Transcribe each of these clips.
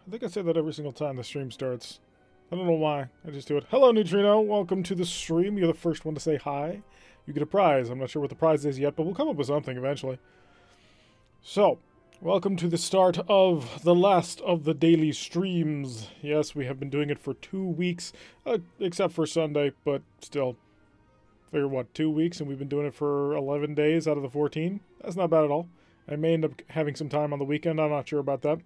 I think I say that every single time the stream starts. I don't know why. I just do it. Hello, Neutrino. Welcome to the stream. You're the first one to say hi. You get a prize. I'm not sure what the prize is yet, but we'll come up with something eventually. So, welcome to the start of the last of the daily streams. Yes, we have been doing it for 2 weeks, except for Sunday, but still. Figure what, 2 weeks, and we've been doing it for 11 days out of the 14? That's not bad at all. I may end up having some time on the weekend. I'm not sure about that.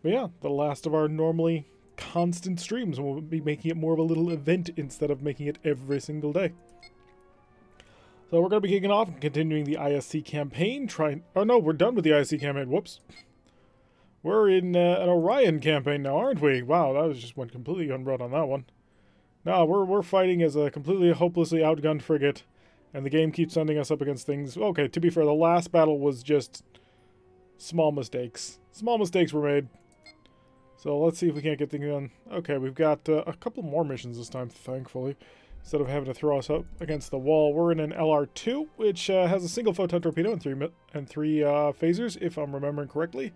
But yeah, the last of our normally constant streams. We'll be making it more of a little event instead of making it every single day. So we're going to be kicking off and continuing the ISC campaign. Oh no, we're done with the ISC campaign. Whoops. We're in an Orion campaign now, aren't we? Wow, that was just went completely unread on that one. No, we're fighting as a completely hopelessly outgunned frigate, and the game keeps sending us up against things. Okay, to be fair, the last battle was just small mistakes. Small mistakes were made. So let's see if we can't get things done. Okay, we've got a couple more missions this time, thankfully. Instead of having to throw us up against the wall, we're in an LR2, which has a single photon torpedo and three phasers, if I'm remembering correctly.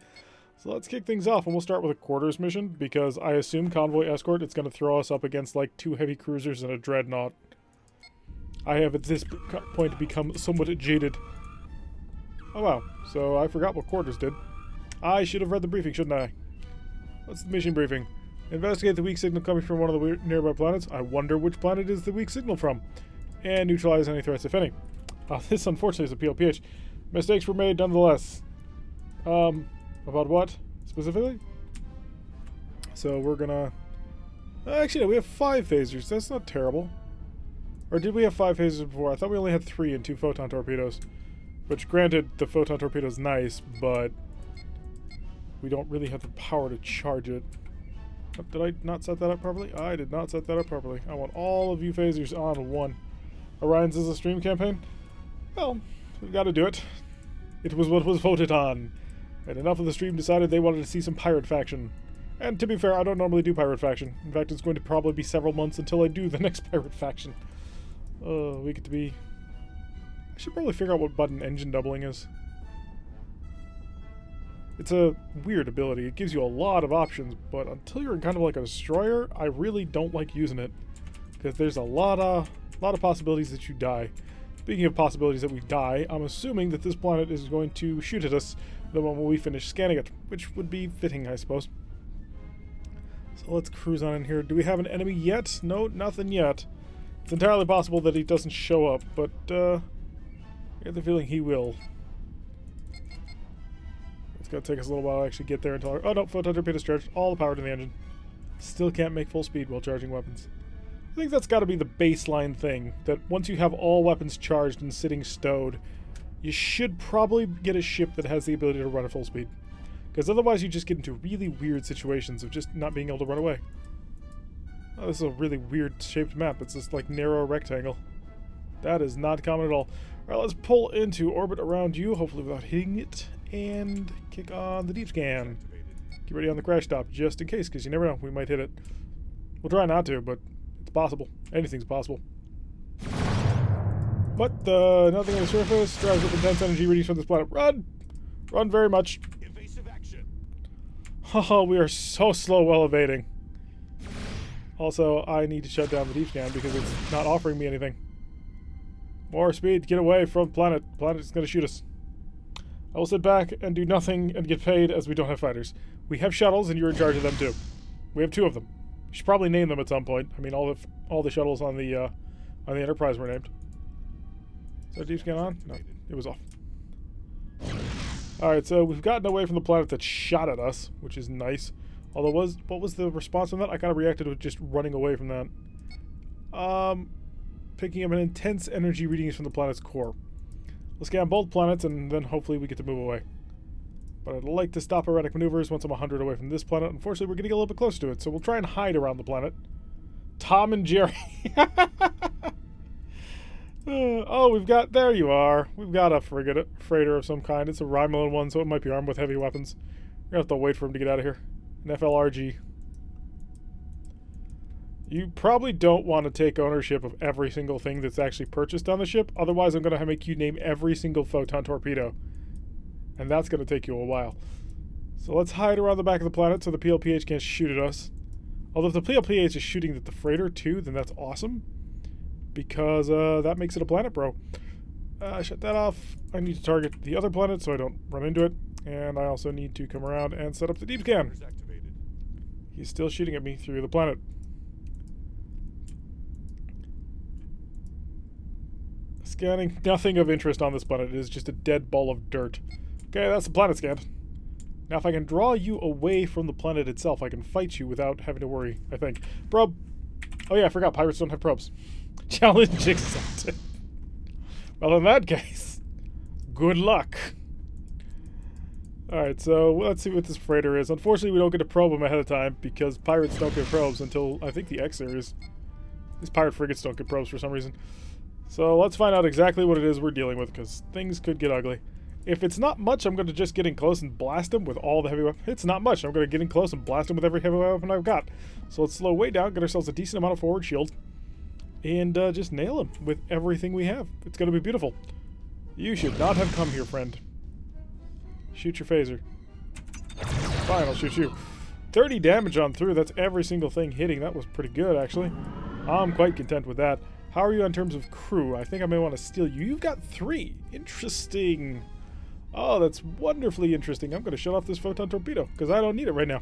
So let's kick things off, and we'll start with a quarters mission, because I assume convoy escort, it's going to throw us up against like 2 heavy cruisers and a dreadnought. I have at this point become somewhat jaded. Oh wow, so I forgot what quarters did. I should have read the briefing, shouldn't I? What's the mission briefing? Investigate the weak signal coming from one of the nearby planets. I wonder which planet is the weak signal from. And neutralize any threats, if any. This, unfortunately, is a PLPH. Mistakes were made, nonetheless. About what, specifically? So, we're gonna... Actually, no, we have 5 phasers. That's not terrible. Or did we have 5 phasers before? I thought we only had 3 and 2 photon torpedoes. Which, granted, the photon torpedo's nice, but... we don't really have the power to charge it. Oh, did I not set that up properly? I did not set that up properly. I want all of you phasers on 1. Orion's is a stream campaign? Well, we've got to do it. It was what was voted on. And enough of the stream decided they wanted to see some pirate faction. And to be fair, I don't normally do pirate faction. In fact, it's going to probably be several months until I do the next pirate faction. We get to be... I should probably figure out what button engine doubling is. It's a weird ability. It gives you a lot of options, but until you're in kind of like a destroyer, I really don't like using it. Because there's a lot of possibilities that you die. Speaking of possibilities that we die, I'm assuming that this planet is going to shoot at us the moment we finish scanning it, which would be fitting, I suppose. So let's cruise on in here. Do we have an enemy yet? No, nothing yet. It's entirely possible that he doesn't show up, but I get the feeling he will. It's going to take us a little while to actually get there until... Oh no, photon torpedoes charged. All the power to the engine. Still can't make full speed while charging weapons. I think that's got to be the baseline thing, that once you have all weapons charged and sitting stowed, you should probably get a ship that has the ability to run at full speed. Because otherwise you just get into really weird situations of just not being able to run away. Oh, this is a really weird shaped map. It's this like narrow rectangle. That is not common at all. Alright, let's pull into orbit around you, hopefully without hitting it, and kick on the deep scan. Get ready on the crash stop, just in case, because you never know, we might hit it. We'll try not to, but it's possible. Anything's possible. But nothing on the surface drives up intense energy readings from this planet. Run! Run very much. Evasive action. Oh, we are so slow while evading. Also, I need to shut down the deep scan because it's not offering me anything. More speed, get away from planet. Planet is going to shoot us. I will sit back and do nothing and get paid as we don't have fighters. We have shuttles and you're in charge of them too. We have 2 of them. You should probably name them at some point. I mean, all the shuttles on the Enterprise were named. Is that deep scan on? No, it was off. Alright, so we've gotten away from the planet that shot at us, which is nice. Although, what was the response on that? I kind of reacted with just running away from that. Picking up an intense energy readings from the planet's core. We'll scan both planets, and then hopefully we get to move away. But I'd like to stop erratic maneuvers once I'm 100 away from this planet. Unfortunately, we're getting a little bit closer to it, so we'll try and hide around the planet. Tom and Jerry. Oh, we've got... There you are. We've got a freighter of some kind. It's a Romulan one, so it might be armed with heavy weapons. We're going to have to wait for him to get out of here. An FLRG. You probably don't want to take ownership of every single thing that's actually purchased on the ship. Otherwise, I'm going to make you name every single photon torpedo. And that's going to take you a while. So let's hide around the back of the planet so the PLPH can't shoot at us. Although if the PLPH is shooting at the freighter too, then that's awesome. Because that makes it a planet, bro. Shut that off. I need to target the other planet so I don't run into it. And I also need to come around and set up the deep scan. He's still shooting at me through the planet. Scanning. Nothing of interest on this planet. It is just a dead ball of dirt. Okay, that's the planet scanned. Now if I can draw you away from the planet itself, I can fight you without having to worry, I think. Probe. Oh yeah, I forgot. Pirates don't have probes. Challenge accepted. Well, in that case, good luck. Alright, so let's see what this freighter is. Unfortunately, we don't get to probe them ahead of time because pirates don't get probes until, I think, the X series. These pirate frigates don't get probes for some reason. So let's find out exactly what it is we're dealing with because things could get ugly. If it's not much, I'm going to just get in close and blast them with all the heavy weapons. It's not much. I'm going to get in close and blast them with every heavy weapon I've got. So let's slow way down, get ourselves a decent amount of forward shield, and just nail them with everything we have. It's going to be beautiful. You should not have come here, friend. Shoot your phaser. Fine, I'll shoot you. 30 damage on through. That's every single thing hitting. That was pretty good, actually. I'm quite content with that. How are you in terms of crew? I think I may want to steal you. You've got 3. Interesting. Oh, that's wonderfully interesting. I'm going to shut off this photon torpedo because I don't need it right now.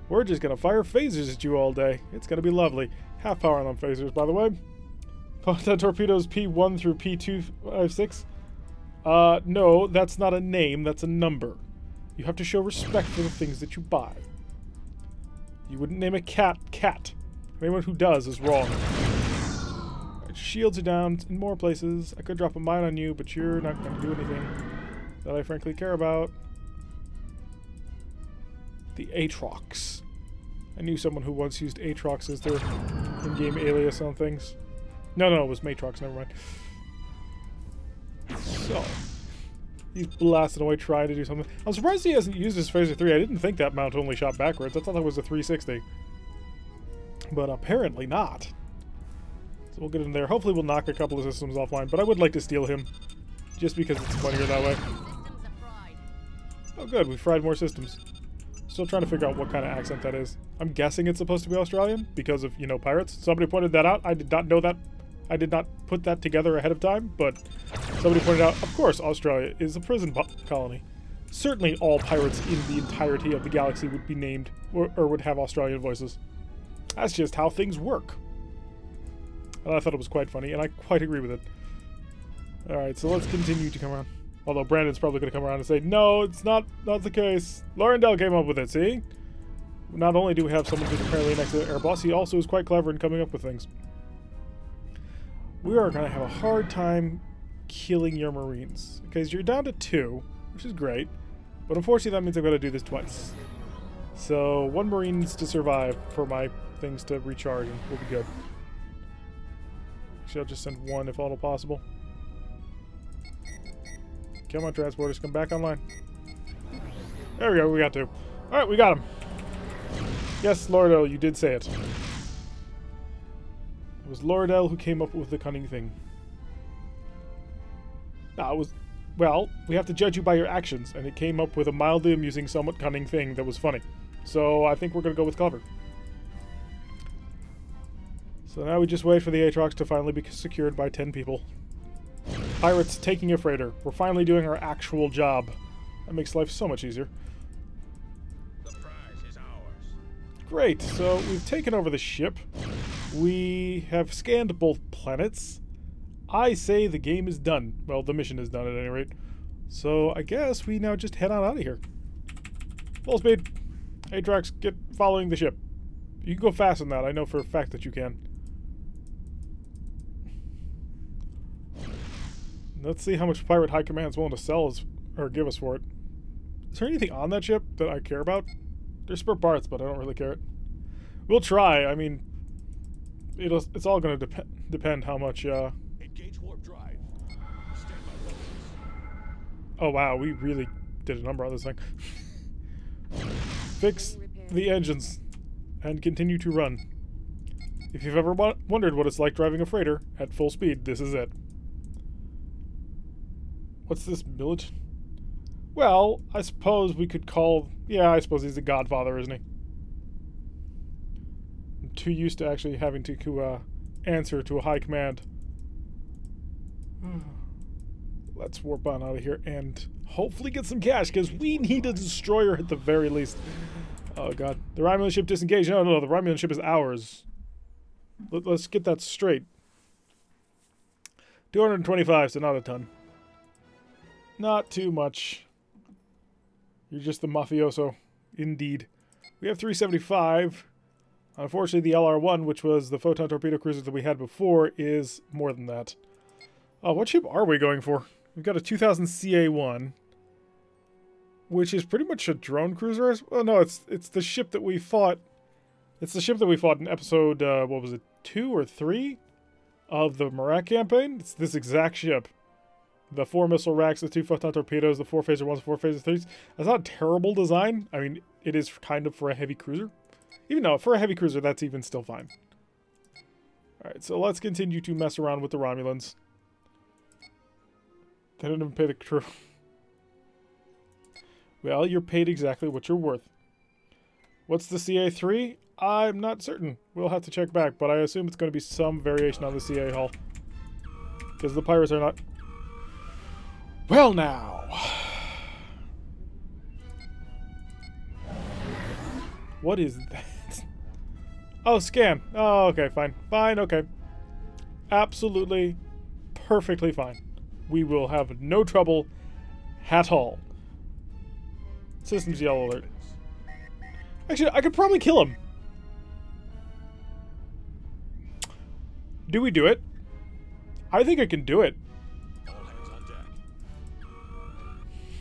We're just going to fire phasers at you all day. It's going to be lovely. Half power on them phasers, by the way. Photon torpedoes P1 through P256. No, that's not a name, that's a number. You have to show respect for the things that you buy. You wouldn't name a cat cat. Anyone who does is wrong. Right, shields are down in more places. I could drop a mine on you, but you're not going to do anything that I frankly care about. The Aatrox. I knew someone who once used Aatrox as their in-game alias on things. No, it was Matrox, never mind. So, he's blasting away trying to do something. I'm surprised he hasn't used his phaser 3. I didn't think that mount only shot backwards. I thought that was a 360. But apparently not. So we'll get in there. Hopefully we'll knock a couple of systems offline, but I would like to steal him. Just because it's funnier that way. Oh good, we fried more systems. Still trying to figure out what kind of accent that is. I'm guessing it's supposed to be Australian because of, you know, pirates. Somebody pointed that out. I did not know that. I did not put that together ahead of time, but somebody pointed out, of course, Australia is a prison colony. Certainly all pirates in the entirety of the galaxy would be named, or would have Australian voices. That's just how things work. And I thought it was quite funny, and I quite agree with it. Alright, so let's continue to come around. Although Brandon's probably going to come around and say, no, it's not the case. Laurendell came up with it, see? Not only do we have someone who's apparently an excellent air boss, he also is quite clever in coming up with things. We are going to have a hard time killing your Marines. Because you're down to 2, which is great. But unfortunately that means I've got to do this twice. So 1 Marine needs to survive for my things to recharge and we'll be good. Actually, I'll just send 1 if all possible. Come on, transporters, come back online. There we go, we got 2. Alright, we got him. Yes, Lordell, you did say it. It was Lordell who came up with the cunning thing. It was... Well, we have to judge you by your actions, and it came up with a mildly amusing, somewhat cunning thing that was funny. So I think we're going to go with clever. So now we just wait for the Aatrox to finally be secured by 10 people. Pirates taking a freighter. We're finally doing our actual job. That makes life so much easier. The prize is ours. Great, so we've taken over the ship. We have scanned both planets. I say the game is done. Well, the mission is done at any rate. So I guess we now just head on out of here. Full speed. Aatrox, get following the ship. You can go faster than that. I know for a fact that you can. Let's see how much Pirate High Command's willing to sell us, or give us for it. Is there anything on that ship that I care about? There's spare parts, but I don't really care. We'll try. I mean, it's all going to depend how much... Engage warp drive. Stand by loading. Oh wow, we really did a number on this thing. Fix the engines and continue to run. If you've ever wondered what it's like driving a freighter at full speed, this is it. What's this military? Well, I suppose we could call... Yeah, I suppose he's the godfather, isn't he? I'm too used to actually having to answer to a high command. Let's warp on out of here and hopefully get some cash, because we need a destroyer at the very least. Oh, God. The Romulan ship disengaged. No, no, no. The Romulan ship is ours. Let's get that straight. 225, so not a ton. Not too much. You're just the mafioso. Indeed. We have 375. Unfortunately, the LR-1, which was the photon torpedo cruiser that we had before, is more than that. Oh, what ship are we going for? We've got a 2000 CA-1, which is pretty much a drone cruiser. Oh, no, it's the ship that we fought. It's the ship that we fought in episode, what was it, 2 or 3 of the Marak campaign? It's this exact ship. The 4 missile racks, the 2 photon torpedoes, the 4 phaser 1s, 4 phaser 3s. That's not a terrible design. I mean, it is kind of for a heavy cruiser. Even though, for a heavy cruiser, that's even still fine. Alright, so let's continue to mess around with the Romulans. They didn't even pay the crew. Well, you're paid exactly what you're worth. What's the CA3? I'm not certain. We'll have to check back, but I assume it's going to be some variation on the CA hull. Because the pirates are not... Well, now. What is that? Oh, scan. Oh, okay, fine. Fine, okay. Absolutely, perfectly fine. We will have no trouble at all. Systems yellow alert. Actually, I could probably kill him. Do we do it? I think I can do it.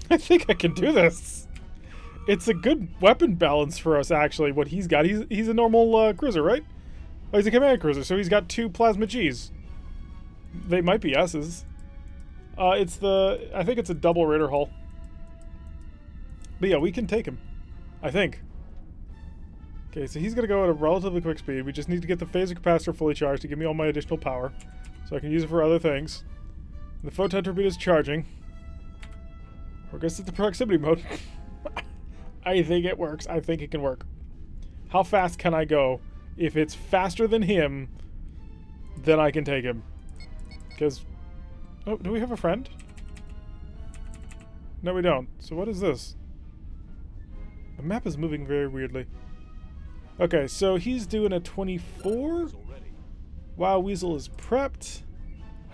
I think I can do this. It's a good weapon balance for us, actually, what he's got. He's a normal cruiser, right? Oh, he's a command cruiser, so he's got 2 plasma Gs. They might be S's. I think it's a double Raider hull. But yeah, we can take him. I think. Okay, so he's going to go at a relatively quick speed. We just need to get the phaser capacitor fully charged to give me all my additional power. So I can use it for other things. The photon torpedo is charging. We're going to set the proximity mode. I think it works. I think it can work. How fast can I go? If it's faster than him, then I can take him. Because... Oh, do we have a friend? No, we don't. So what is this? The map is moving very weirdly. Okay, so he's doing a 24. Wow, Weasel is prepped.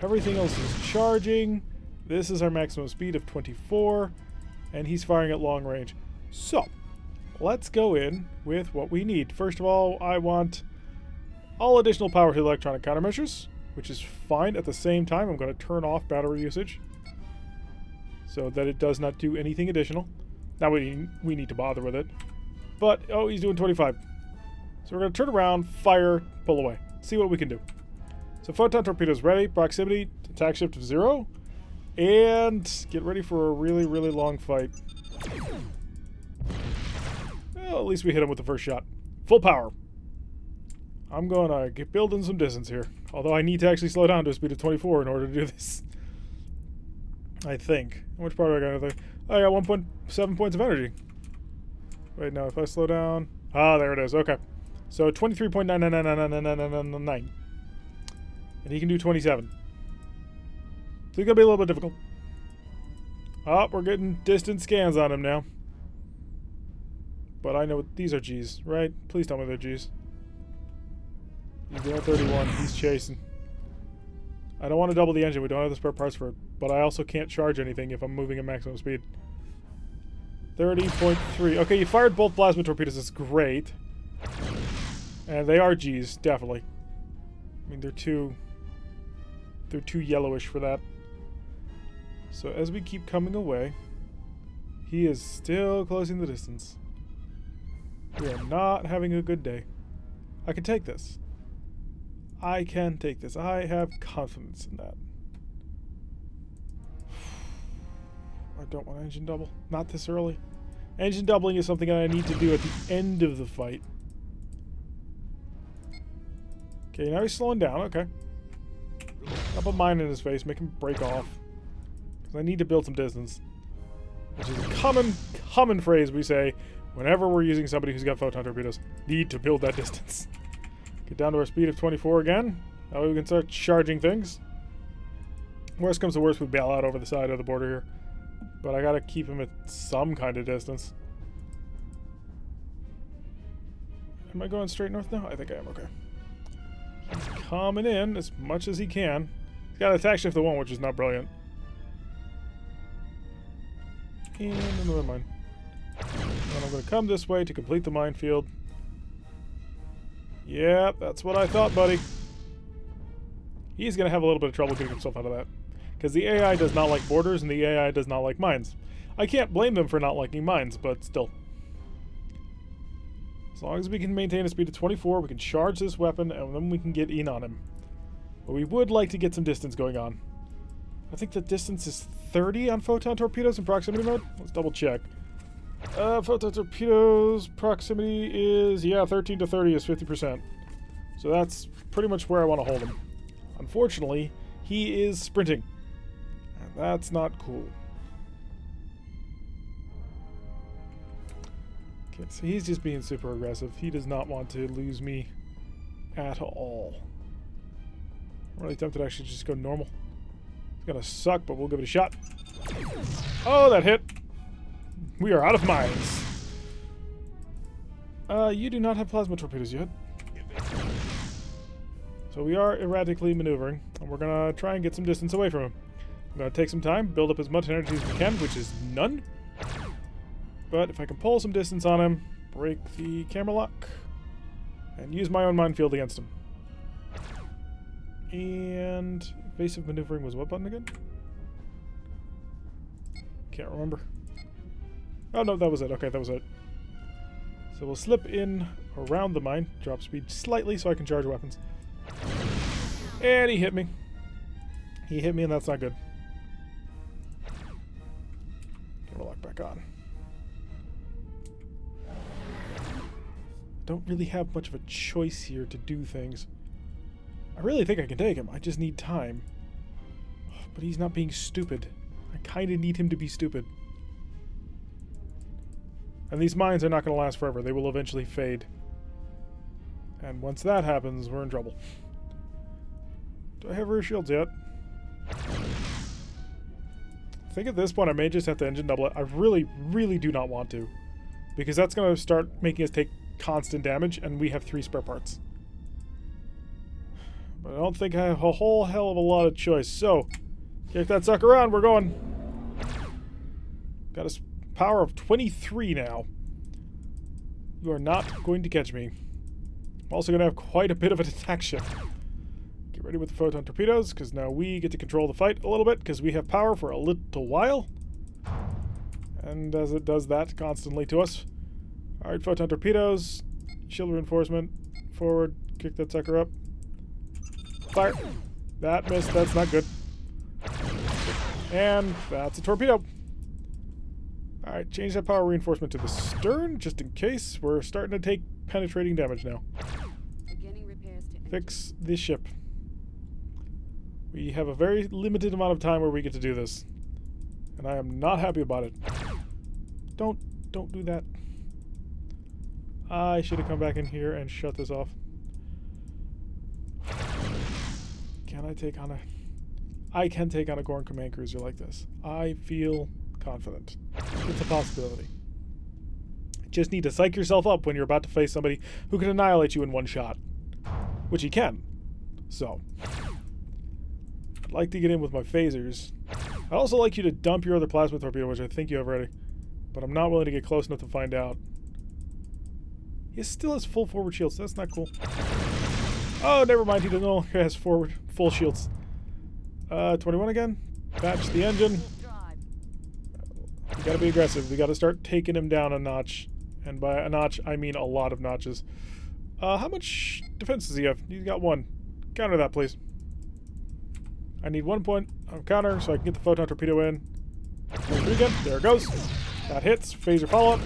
Everything else is charging. This is our maximum speed of 24. And he's firing at long range. So, let's go in with what we need. First of all, I want all additional power to electronic countermeasures, which is fine. At the same time, I'm going to turn off battery usage so that it does not do anything additional. Now we need to bother with it. But, oh, he's doing 25. So we're going to turn around, fire, pull away. See what we can do. So photon torpedoes ready, proximity, attack shift of 0, and get ready for a really, really long fight. Well, at least we hit him with the first shot. Full power. I'm going to get building some distance here. Although I need to actually slow down to a speed of 24 in order to do this. I think. How much power do I got? I got 1.7 points of energy. Wait, no, if I slow down... Ah, there it is. Okay. So 23.9999999. And he can do 27. So he's going to be a little bit difficult. Oh, we're getting distant scans on him now. But I know these are G's, right? Please tell me they're G's. He's doing 31. He's chasing. I don't want to double the engine. We don't have the spare parts for it. But I also can't charge anything if I'm moving at maximum speed. 30.3. Okay, you fired both plasma torpedoes. That's great. And they are G's, definitely. I mean, they're too yellowish for that. So as we keep coming away, he is still closing the distance. We are not having a good day. I can take this. I can take this. I have confidence in that. I don't want engine double. Not this early. Engine doubling is something I need to do at the end of the fight. Okay, now he's slowing down. Okay. Up a mine in his face. Make him break off. Because I need to build some distance. which is a common phrase we say whenever we're using somebody who's got photon torpedoes. Need to build that distance. Get down to our speed of 24 again. That way we can start charging things. Worst comes to worst, we bail out over the side of the border here. But I gotta keep him at some kind of distance. Am I going straight north now? I think I am, okay. He's coming in as much as he can. He's got attack shift to 1, which is not brilliant. And another mine. And I'm gonna come this way to complete the minefield. Yeah, that's what I thought, buddy. He's gonna have a little bit of trouble getting himself out of that. Because the AI does not like borders, and the AI does not like mines. I can't blame them for not liking mines, but still. As long as we can maintain a speed of 24, we can charge this weapon, and then we can get in on him. But we would like to get some distance going on. I think the distance is 30 on photon torpedoes in proximity mode. Let's double check. Photon torpedoes proximity is, yeah, 13 to 30 is 50%. So that's pretty much where I want to hold him. Unfortunately, he is sprinting. And that's not cool. Okay, so he's just being super aggressive. He does not want to lose me at all. I'm really tempted to actually just go normal. It's gonna suck, but we'll give it a shot. Oh, that hit! We are out of mines. You do not have plasma torpedoes yet. So we are erratically maneuvering, and we're gonna try and get some distance away from him. I'm gonna take some time, build up as much energy as we can, which is none. But if I can pull some distance on him, break the camera lock, and use my own minefield against him. And evasive maneuvering was what button again? Can't remember. Oh no, that was it. Okay, that was it. So we'll slip in around the mine, drop speed slightly so I can charge weapons. And he hit me. He hit me, and that's not good. Camera lock back on. Don't really have much of a choice here to do things. I really think I can take him. I just need time. But he's not being stupid. I kind of need him to be stupid. And these mines are not going to last forever. They will eventually fade. And once that happens, we're in trouble. Do I have rear shields yet? I think at this point I may just have to engine double it. I really, really do not want to. Because that's going to start making us take constant damage, and we have 3 spare parts. But I don't think I have a whole hell of a lot of choice. So, kick that sucker on. We're going. Got a power of 23 now. You are not going to catch me. I'm also going to have quite a bit of an attack shift. Get ready with the photon torpedoes, because now we get to control the fight a little bit, because we have power for a little while. And as it does that constantly to us. Alright, photon torpedoes. Shield reinforcement. Forward. Kick that sucker up. Fire. That missed. That's not good. And that's a torpedo. Alright, change that power reinforcement to the stern, just in case. We're starting to take penetrating damage now. Fix the ship. We have a very limited amount of time where we get to do this. And I am not happy about it. Don't do that. I should have come back in here and shut this off. Can I take on a... I can take on a Gorn command cruiser like this. I feel confident. It's a possibility. Just need to psych yourself up when you're about to face somebody who can annihilate you in one shot. Which he can. So. I'd like to get in with my phasers. I'd also like you to dump your other plasma torpedo, which I think you have ready. But I'm not willing to get close enough to find out. He still has full forward shields, so that's not cool. Oh, never mind, he no longer has forward full shields. 21 again. Patch the engine. We gotta be aggressive. We gotta start taking him down a notch. And by a notch, I mean a lot of notches. How much defense does he have? He's got 1. Counter that, please. I need 1 point of counter so I can get the photon torpedo in. Again. There it goes. That hits. Phaser follow-up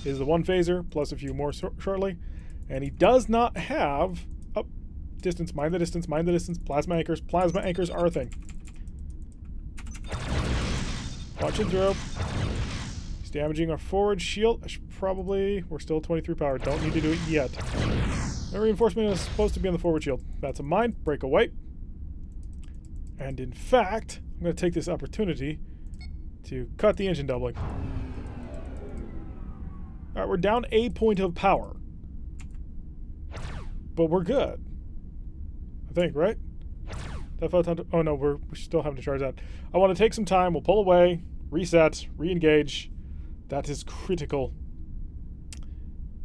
is the 1 phaser, plus a few more shortly. And he does not have... Oh, distance. Mind the distance. Mind the distance. Plasma anchors. Plasma anchors are a thing. Watch and throw. Damaging our forward shield. I should probably... We're still 23 power. Don't need to do it yet. No reinforcement is supposed to be on the forward shield. That's a mine. Break away. And in fact, I'm going to take this opportunity to cut the engine doubling. Alright, we're down a point of power. But we're good. I think, right? That photon... Oh no, we're still having to charge that. I want to take some time. We'll pull away, reset, re-engage. That is critical.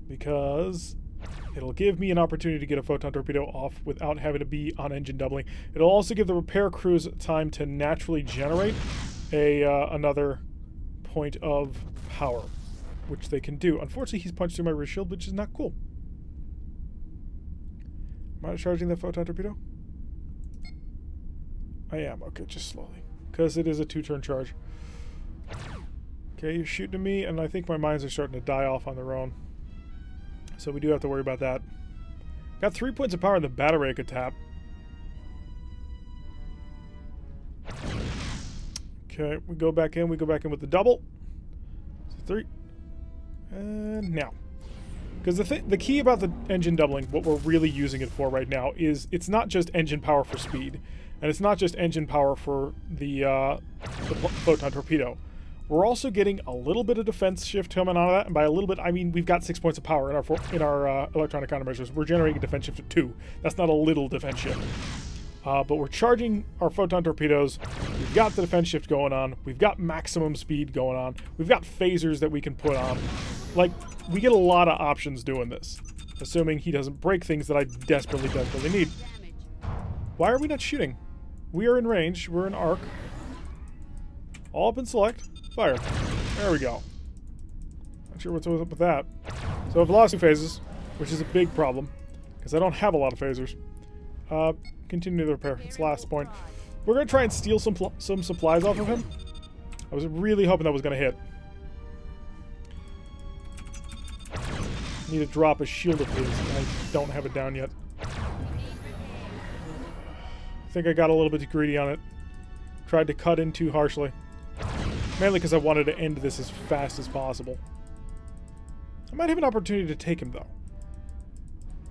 Because it'll give me an opportunity to get a photon torpedo off without having to be on engine doubling. It'll also give the repair crews time to naturally generate another point of power, which they can do. Unfortunately, he's punched through my rear shield, which is not cool. Am I charging that photon torpedo? I am. Okay, just slowly. Because it is a 2-turn charge. Okay, you're shooting at me, and I think my mines are starting to die off on their own. So we do have to worry about that. Got 3 points of power in the battery I could tap. Okay, we go back in. We go back in with the double. So 3. And now. Because the key about the engine doubling, what we're really using it for right now, is it's not just engine power for speed. And it's not just engine power for the photon torpedo. We're also getting a little bit of defense shift coming out of that. And by a little bit, I mean we've got 6 points of power in our electronic countermeasures. We're generating a defense shift of 2. That's not a little defense shift. But we're charging our photon torpedoes. We've got the defense shift going on. We've got maximum speed going on. We've got phasers that we can put on. Like, we get a lot of options doing this. Assuming he doesn't break things that I desperately, desperately need. Why are we not shooting? We are in range. We're in arc. All up and select. Fire. There we go. Not sure what's up with that. So I've lost 2 phases, which is a big problem. Because I don't have a lot of phasers. Continue the repair. It's last point. We're going to try and steal some supplies off of him. I was really hoping that was going to hit. Need to drop a shield of his. I don't have it down yet. I think I got a little bit too greedy on it. Tried to cut in too harshly. Mainly because I wanted to end this as fast as possible. I might have an opportunity to take him, though.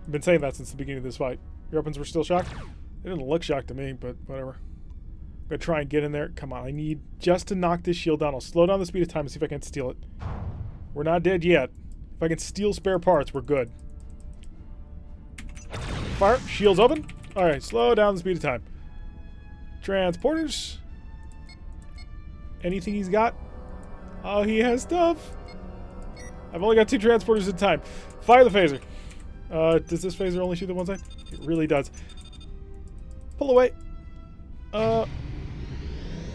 I've been saying that since the beginning of this fight. Your weapons were still shocked? They didn't look shocked to me, but whatever. I'm going to try and get in there. Come on, I need just to knock this shield down. I'll slow down the speed of time and see if I can steal it. We're not dead yet. If I can steal spare parts, we're good. Fire. Shield's open. Alright, slow down the speed of time. Transporters. Anything he's got? Oh, he has stuff. I've only got 2 transporters at a time. Fire the phaser. Does this phaser only shoot the one side? It really does. Pull away.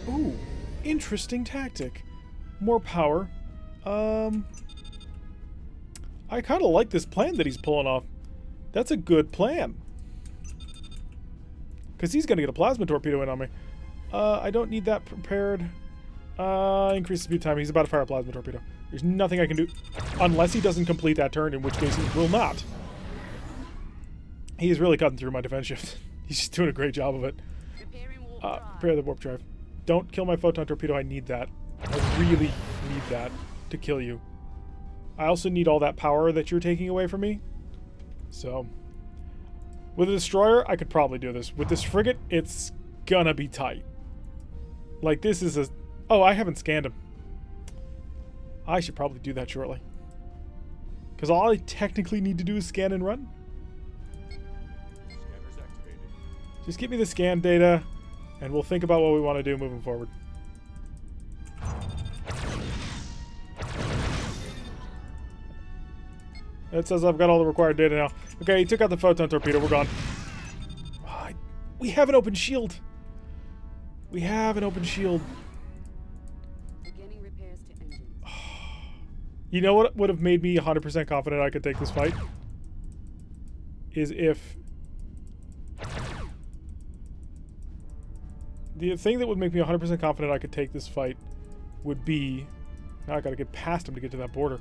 Ooh. Interesting tactic. More power. I kind of like this plan that he's pulling off. That's a good plan. Because he's going to get a plasma torpedo in on me. I don't need that prepared. Increase the speed time. He's about to fire a plasma torpedo. There's nothing I can do. Unless he doesn't complete that turn, in which case he will not. He is really cutting through my defense shift. He's just doing a great job of it. Prepare the warp drive. Don't kill my photon torpedo. I need that. I really need that to kill you. I also need all that power that you're taking away from me. So, with a destroyer, I could probably do this. With this frigate, it's gonna be tight. Like, this is a... Oh, I haven't scanned him. I should probably do that shortly. Because all I technically need to do is scan and run. Scanners activated. Just give me the scan data, and we'll think about what we want to do moving forward. It says I've got all the required data now. Okay, he took out the photon torpedo. We're gone. We have an open shield. We have an open shield. Beginning repairs to engines. You know what would have made me 100% confident I could take this fight? Is if... The thing that would make me 100% confident I could take this fight would be... Now I gotta get past him to get to that border.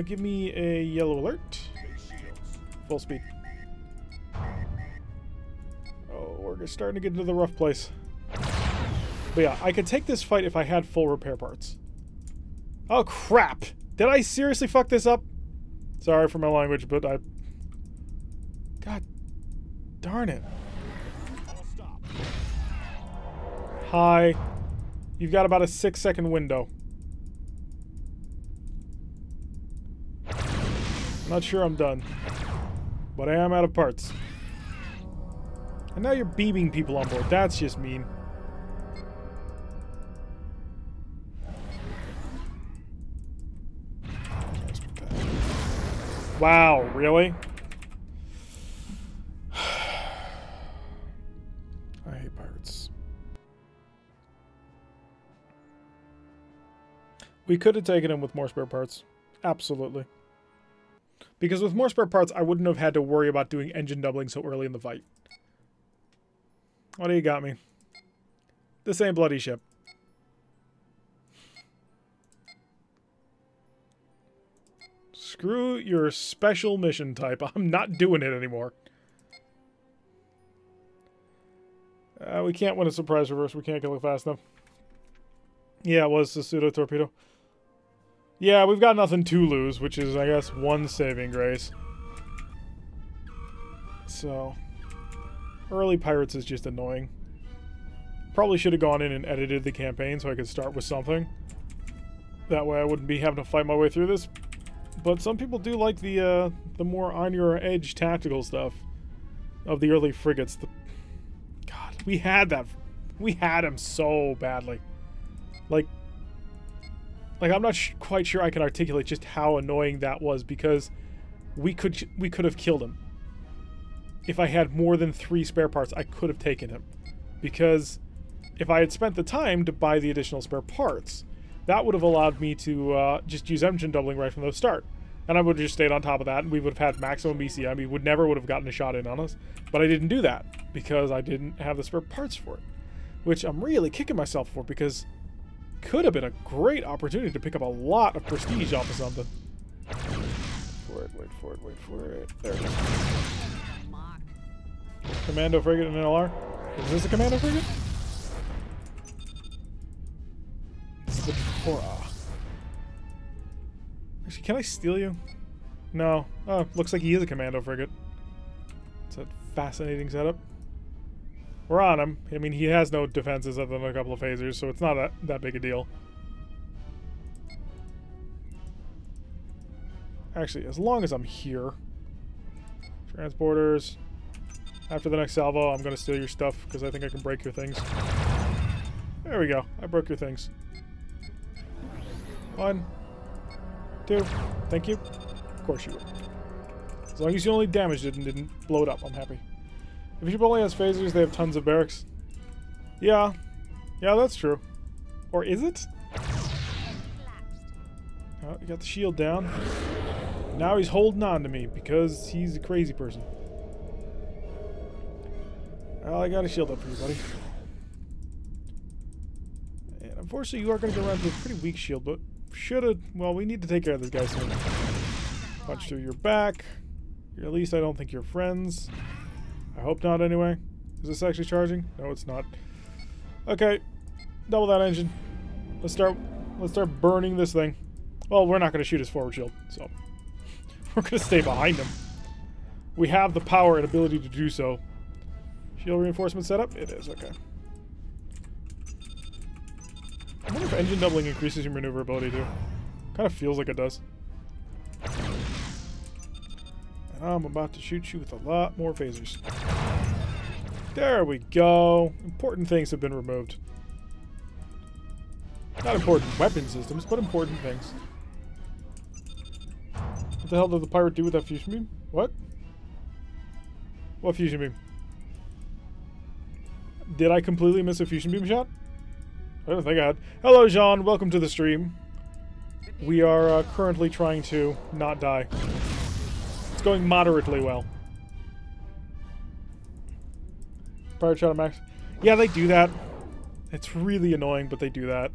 Give me a yellow alert. Base shields. Full speed. Oh, we're starting to get into the rough place. But yeah, I could take this fight if I had full repair parts. Oh, crap! Did I seriously fuck this up? Sorry for my language, but I... God darn it. I'll stop. Hi. You've got about a 6-second window. I'm not sure I'm done. But I am out of parts. And now you're beaming people on board. That's just mean. Wow, really? I hate pirates. We could have taken him with more spare parts. Absolutely. Because with more spare parts, I wouldn't have had to worry about doing engine doubling so early in the fight. What do you got me? The same bloody ship. Screw your special mission type. I'm not doing it anymore. We can't win a surprise reverse. We can't kill it fast enough. Yeah, it was the pseudo torpedo. Yeah, we've got nothing to lose, which is, I guess, one saving grace. So, early pirates is just annoying. Probably should have gone in and edited the campaign so I could start with something. That way I wouldn't be having to fight my way through this. But some people do like the more on-your-edge tactical stuff of the early frigates. God, we had that. We had them so badly. Like I'm not quite sure I can articulate just how annoying that was, because we could have killed him. If I had more than 3 spare parts, I could have taken him. Because if I had spent the time to buy the additional spare parts, that would have allowed me to just use engine doubling right from the start. And I would have just stayed on top of that, and we would have had maximum BCM. He would never would have gotten a shot in on us. But I didn't do that, because I didn't have the spare parts for it. Which I'm really kicking myself for, because could have been a great opportunity to pick up a lot of prestige off of something. Wait for it. There it is. Commando frigate and LR. Is this a commando frigate? This is the Tora. Actually, can I steal you? No. Oh, looks like he is a commando frigate. It's a fascinating setup. We're on him. I mean, he has no defenses other than a couple of phasers, so it's not that big a deal. Actually, as long as I'm here. Transporters. After the next salvo, I'm going to steal your stuff, because I think I can break your things. There we go. I broke your things. 1, 2. Thank you. Of course you would. As long as you only damaged it and didn't blow it up, I'm happy. If your ship only has phasers, they have tons of barracks. Yeah. Yeah, that's true. Or is it? Oh, you got the shield down. Now he's holding on to me because he's a crazy person. Well, I got a shield up for you, buddy. And unfortunately, you are going to go around with a pretty weak shield, but should have... Well, we need to take care of this guy soon. Punch through your back. At least I don't think you're friends. I hope not, anyway. Is this actually charging? No, it's not. Okay. Double that engine. Let's start burning this thing. Well, we're not going to shoot his forward shield, so... We're going to stay behind him. We have the power and ability to do so. Shield reinforcement setup? It is, okay. I wonder if engine doubling increases your maneuverability too. Kind of feels like it does. And I'm about to shoot you with a lot more phasers. There we go. Important things have been removed. Not important weapon systems, but important things. What the hell did the pirate do with that fusion beam? What? What fusion beam? Did I completely miss a fusion beam shot? I don't think I had. Hello, Jean. Welcome to the stream. We are currently trying to not die. It's going moderately well. Pirate shot of max. Yeah, they do that. It's really annoying, but they do that.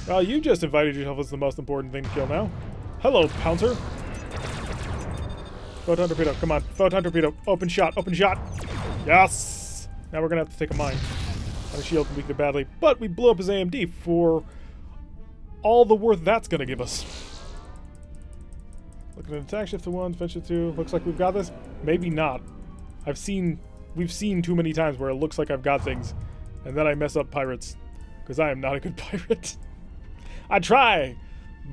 Well, you just invited yourself as the most important thing to kill now. Hello, Pouncer. Photon torpedo, come on. Photon torpedo. Open shot, open shot. Yes! Now we're gonna have to take a mine. On a shield and weakened it badly. But we blew up his AMD for all the worth that's going to give us. Looking at attack shift to 1, defense shift 2. Looks like we've got this. Maybe not. We've seen too many times where it looks like I've got things, and then I mess up pirates. Because I am not a good pirate. I try,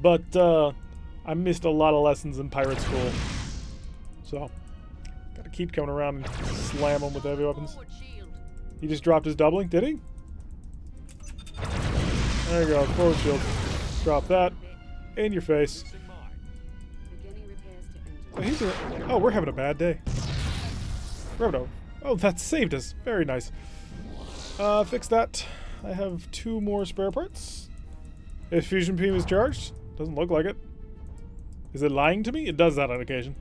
but I missed a lot of lessons in pirate school. So, gotta keep coming around and slam them with heavy weapons. He just dropped his doubling, did he? There you go, forward shield. Drop that in your face. Beginning repairs to engine. Oh, we're having a bad day. Oh, that saved us. Very nice. Fix that. I have 2 more spare parts. If fusion beam is charged, doesn't look like it. Is it lying to me? It does that on occasion.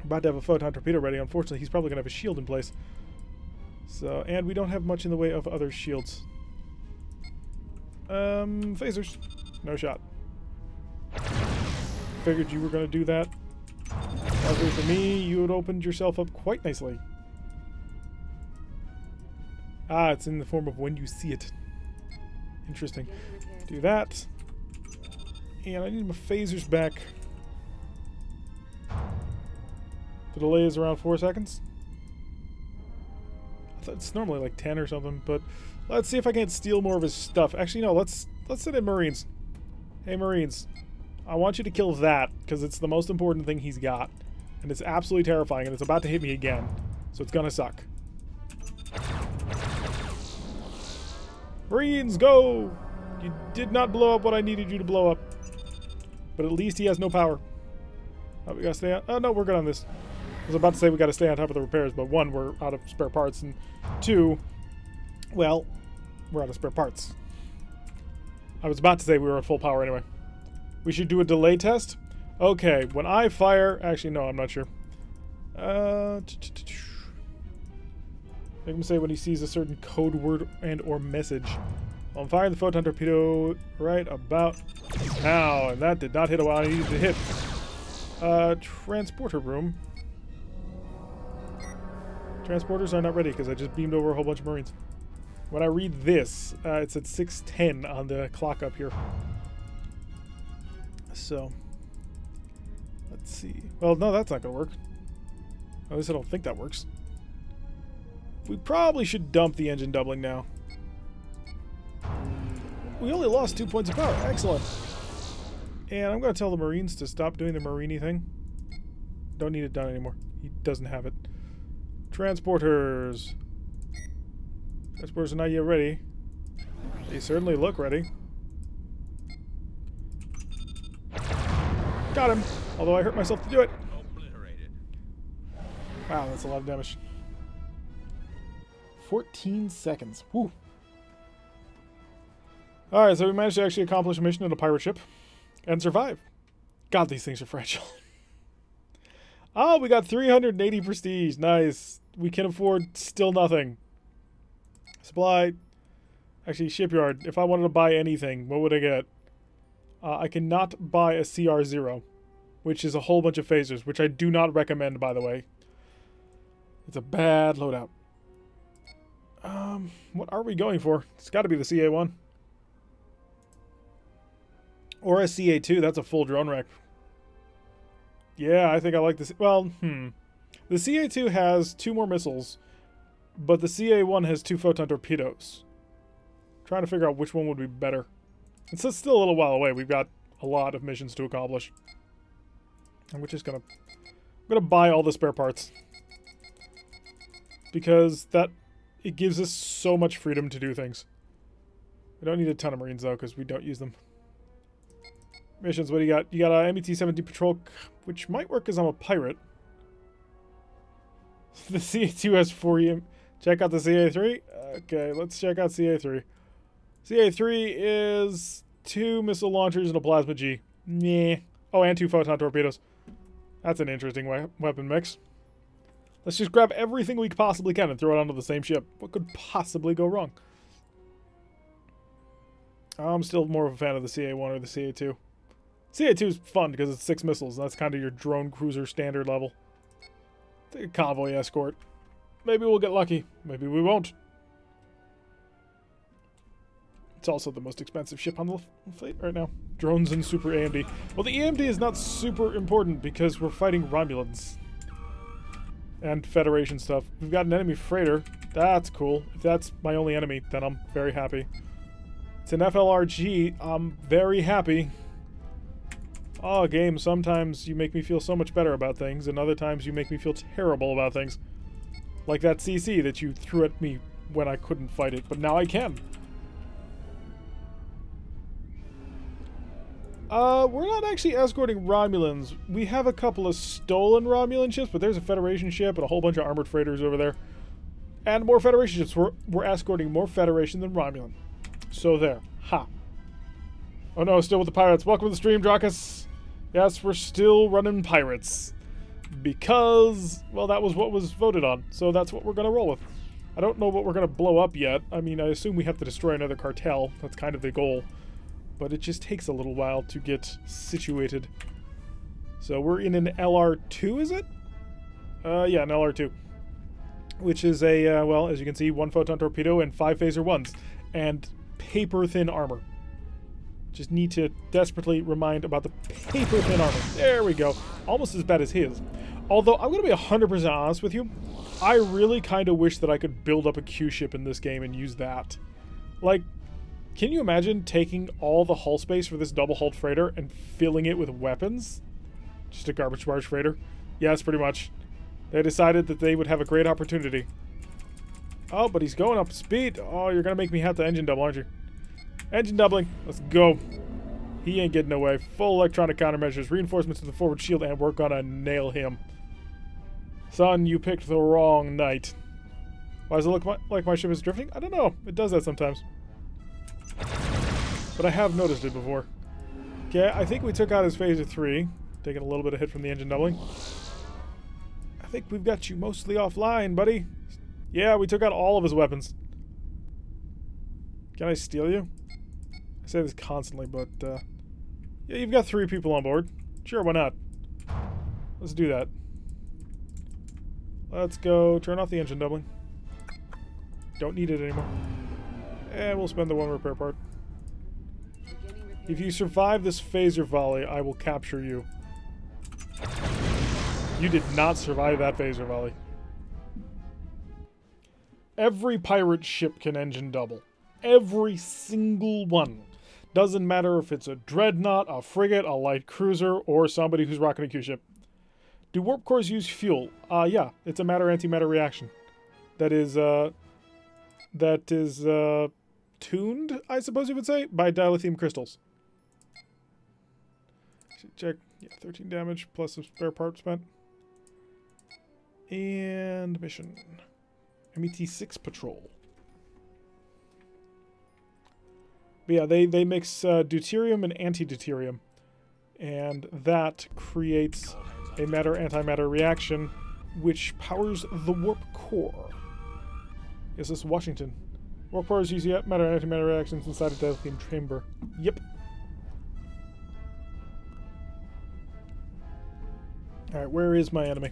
I'm about to have a photon torpedo ready. Unfortunately, he's probably gonna have a shield in place. So, and we don't have much in the way of other shields. Phasers. No shot. Figured you were gonna do that. Luckily for me, you had opened yourself up quite nicely. Ah, it's in the form of when you see it. Interesting. Do that. And I need my phasers back. The delay is around 4 seconds. I thought it's normally like 10 or something, but let's see if I can't steal more of his stuff. Actually, no, let's send in Marines. Hey, Marines. I want you to kill that, because it's the most important thing he's got. And it's absolutely terrifying, and it's about to hit me again. So it's gonna suck. Marines, go! You did not blow up what I needed you to blow up. But at least he has no power. Oh, we gotta stay on... Oh, no, we're good on this. I was about to say we gotta stay on top of the repairs, but 1, we're out of spare parts, and 2, well, we're out of spare parts. I was about to say we were at full power anyway. We should do a delay test? Okay, when I fire... Actually, no, I'm not sure. Make him say when he sees a certain code word and or message. Well, I'm firing the photon torpedo right about now, and that did not hit what I needed to hit. Transporter room. Transporters are not ready because I just beamed over a whole bunch of Marines. When I read this, it's at 6:10 on the clock up here. So, let's see. Well, no, that's not going to work. At least I don't think that works. We probably should dump the engine doubling now. We only lost 2 points of power. Excellent. And I'm going to tell the Marines to stop doing the Marini thing. Don't need it done anymore. He doesn't have it. Transporters. Transporters are not yet ready. They certainly look ready. Got him. Although I hurt myself to do it. Wow, that's a lot of damage. 14 seconds. Whew. Alright, so we managed to actually accomplish a mission in a pirate ship. And survive. God, these things are fragile. Oh, we got 380 prestige. Nice. We can afford still nothing. Supply. Actually, shipyard. If I wanted to buy anything, what would I get? I cannot buy a CR0. Which is a whole bunch of phasers. Which I do not recommend, by the way. It's a bad loadout. What are we going for? It's got to be the CA1. Or a CA2. That's a full drone rack. Yeah, I think I like this. Well, The CA2 has 2 more missiles. But the CA1 has 2 photon torpedoes. Trying to figure out which one would be better. It's still a little while away. We've got a lot of missions to accomplish. And we're just gonna... I'm gonna buy all the spare parts. Because it gives us so much freedom to do things. We don't need a ton of Marines, though, because we don't use them. Missions, what do you got? You got a MET-17 patrol, which might work because I'm a pirate. The CA2 has 4 Check out the CA3? Okay, let's check out CA3. CA3 is 2 missile launchers and a plasma G. Meh. Oh, and 2 photon torpedoes. That's an interesting weapon mix. Let's just grab everything we possibly can and throw it onto the same ship. What could possibly go wrong? I'm still more of a fan of the CA1 or the CA2. CA2 is fun because it's 6 missiles. That's kind of your drone cruiser standard level. Take a convoy escort. Maybe we'll get lucky. Maybe we won't. It's also the most expensive ship on the fleet right now. Drones and Super AMD. Well, the AMD is not super important because we're fighting Romulans. And Federation stuff. We've got an enemy freighter. That's cool. If that's my only enemy, then I'm very happy. It's an FLRG. I'm very happy. Oh, game, sometimes you make me feel so much better about things, and other times you make me feel terrible about things. Like that CC that you threw at me when I couldn't fight it, but now I can. We're not actually escorting Romulans. We have a couple of stolen Romulan ships, but there's a Federation ship and a whole bunch of armored freighters over there. And more Federation ships. We're escorting more Federation than Romulan. So there. Ha. Oh no, still with the pirates. Welcome to the stream, Drakus. Yes, we're still running pirates. Because, well, that was what was voted on. So that's what we're going to roll with. I don't know what we're going to blow up yet. I mean, I assume we have to destroy another cartel. That's kind of the goal. But it just takes a little while to get situated. So we're in an LR2, is it? Yeah, an LR2. Which is a, well, as you can see, 1 photon torpedo and 5 phaser ones. And paper-thin armor. Just need to desperately remind about the paper-thin armor. There we go. Almost as bad as his. Although, I'm going to be 100% honest with you. I really kind of wish that I could build up a Q-ship in this game and use that. Like, can you imagine taking all the hull space for this double-hulled freighter and filling it with weapons? Just a garbage barge freighter? Yes, pretty much. They decided that they would have a great opportunity. Oh, but he's going up speed. Oh, you're going to make me have to engine double, aren't you? Engine doubling. Let's go. He ain't getting away. Full electronic countermeasures. Reinforcements to the forward shield, and we're going to nail him. Son, you picked the wrong night. Why does it look like my ship is drifting? I don't know. It does that sometimes. But I have noticed it before. Okay, I think we took out his phaser 3. Taking a little bit of hit from the engine doubling. I think we've got you mostly offline, buddy. Yeah, we took out all of his weapons. Can I steal you? I say this constantly, but, yeah, you've got 3 people on board. Sure, why not? Let's do that. Let's go turn off the engine doubling. Don't need it anymore. And we'll spend the 1 repair part. If you survive this phaser volley, I will capture you. You did not survive that phaser volley. Every pirate ship can engine double. Every single one. Doesn't matter if it's a dreadnought, a frigate, a light cruiser, or somebody who's rocking a Q-ship. Do warp cores use fuel? Yeah, it's a matter-antimatter reaction. That is tuned, I suppose you would say, by dilithium crystals. Check, yeah, 13 damage plus some spare part spent. And mission. MET6 patrol. But yeah, they mix deuterium and antideuterium. And that creates a matter-antimatter reaction which powers the warp core. Yes, this is Washington. Warp cores use matter-antimatter reactions inside a dilithium chamber. Yep. Alright, where is my enemy?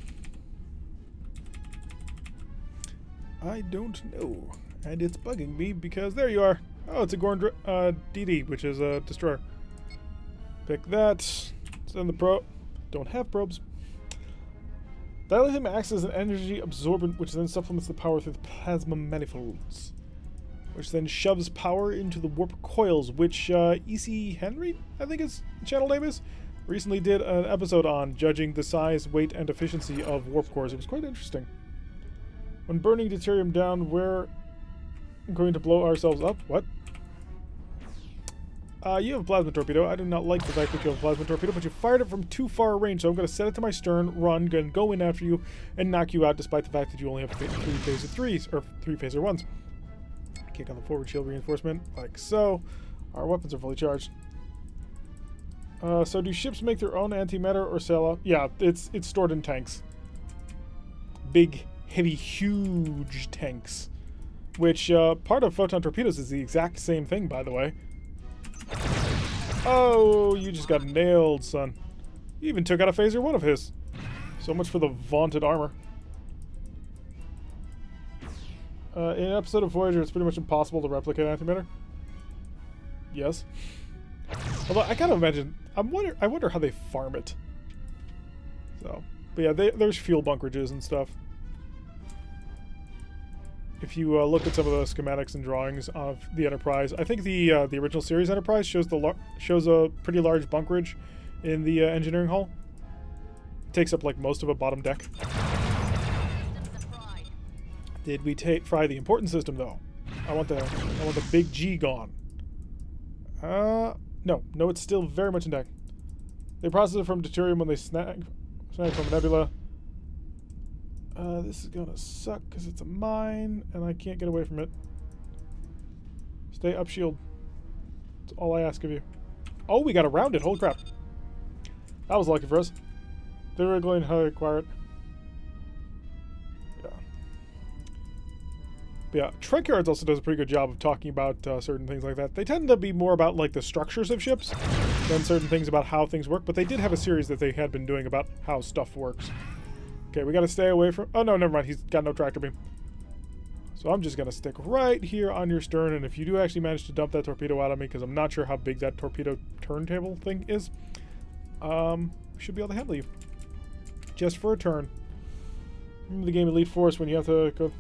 I don't know. And it's bugging me because there you are. Oh, it's a Gorn DD, which is a destroyer. Pick that. Send the probe. Don't have probes. Dilithium acts as an energy absorbent, which then supplements the power through the plasma manifolds, which then shoves power into the warp coils, which E.C. Henry, I think his channel name is, recently did an episode on judging the size, weight, and efficiency of warp cores. It was quite interesting. When burning deuterium down, we're going to blow ourselves up. What? You have a plasma torpedo. I do not like the fact that you have a plasma torpedo, but you fired it from too far a range, so I'm going to set it to my stern, run, going to go in after you, and knock you out, despite the fact that you only have 3 phaser 3s, or 3 phaser 1s. Kick on the forward shield reinforcement, like so. Our weapons are fully charged. So do ships make their own antimatter or sail out? Yeah, it's stored in tanks. Big, heavy, huge tanks. Which, part of photon torpedoes is the exact same thing, by the way. Oh, you just got nailed, son. You even took out a phaser 1 of his. So much for the vaunted armor. In an episode of Voyager, it's pretty much impossible to replicate antimatter. Yes. Although I gotta imagine, I wonder how they farm it. So, but yeah, there's fuel bunkerages and stuff. If you look at some of the schematics and drawings of the Enterprise, I think the original series Enterprise shows a pretty large bunkerage in the engineering hull. It takes up like most of a bottom deck. Did we fry the important system though? I want the big G gone. No, it's still very much intact. They process it from deuterium when they snag from a nebula. This is gonna suck because it's a mine and I can't get away from it. Stay up shield. That's all I ask of you. Oh, we got around it. Holy crap. That was lucky for us. They're regularly how to acquire it. Yeah. But yeah, Trek Yards also does a pretty good job of talking about certain things like that. They tend to be more about like the structures of ships than certain things about how things work, but they did have a series that they had been doing about how stuff works. Okay, we gotta stay away from... Oh, no, never mind. He's got no tractor beam. So I'm just gonna stick right here on your stern, and if you do actually manage to dump that torpedo out on me, because I'm not sure how big that torpedo turntable thing is, we should be able to handle you. Just for a turn. Remember the game Elite Force when you have to go...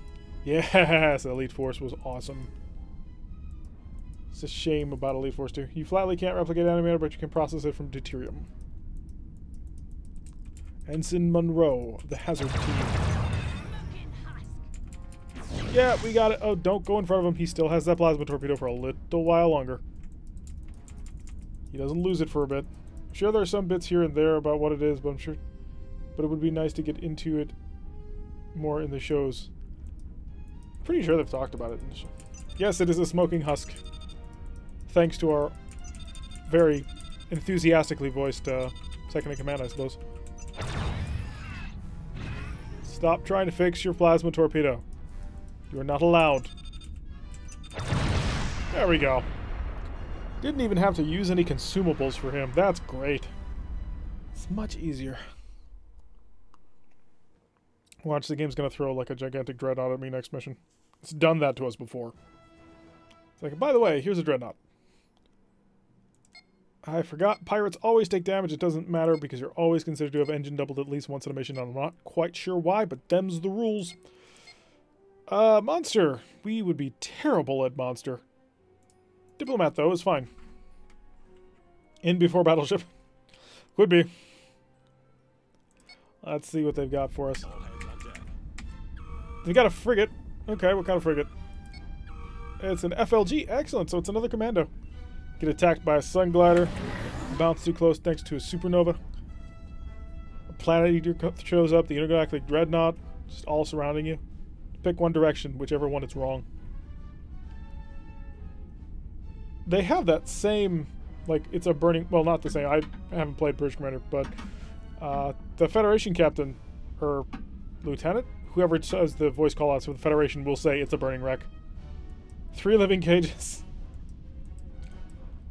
Yes, Elite Force was awesome. It's a shame about Elite Force 2. You flatly can't replicate animator, but you can process it from deuterium. Ensign Monroe of the Hazard Team. Yeah, we got it. Oh, don't go in front of him. He still has that plasma torpedo for a little while longer. He doesn't lose it for a bit. I'm sure there are some bits here and there about what it is, but it would be nice to get into it more in the shows. Pretty sure they've talked about it in the show. Yes, it is a smoking husk. Thanks to our very enthusiastically voiced second in command, I suppose. Stop trying to fix your plasma torpedo. You are not allowed. There we go. Didn't even have to use any consumables for him. That's great. It's much easier. Watch, the game's gonna throw like a gigantic dreadnought at me next mission. It's done that to us before. It's like, by the way, here's a dreadnought. I forgot, pirates always take damage. It doesn't matter because you're always considered to have engine doubled at least once in a mission. I'm not quite sure why, but them's the rules. Monster. We would be terrible at Monster. Diplomat, though, is fine. In before battleship. Could be. Let's see what they've got for us. They've got a frigate. Okay, what kind of frigate? It's an FLG. Excellent, so it's another commando. Get attacked by a sun glider. Bounce too close next to a supernova. A planet eater shows up. The intergalactic dreadnought. Just all surrounding you. Pick one direction, whichever one it's wrong. They have that same, like, it's a burning... Well, not the same. I haven't played British Commander, but the Federation captain, or lieutenant, whoever does the voice call-outs for the Federation will say it's a burning wreck. 3 living cages.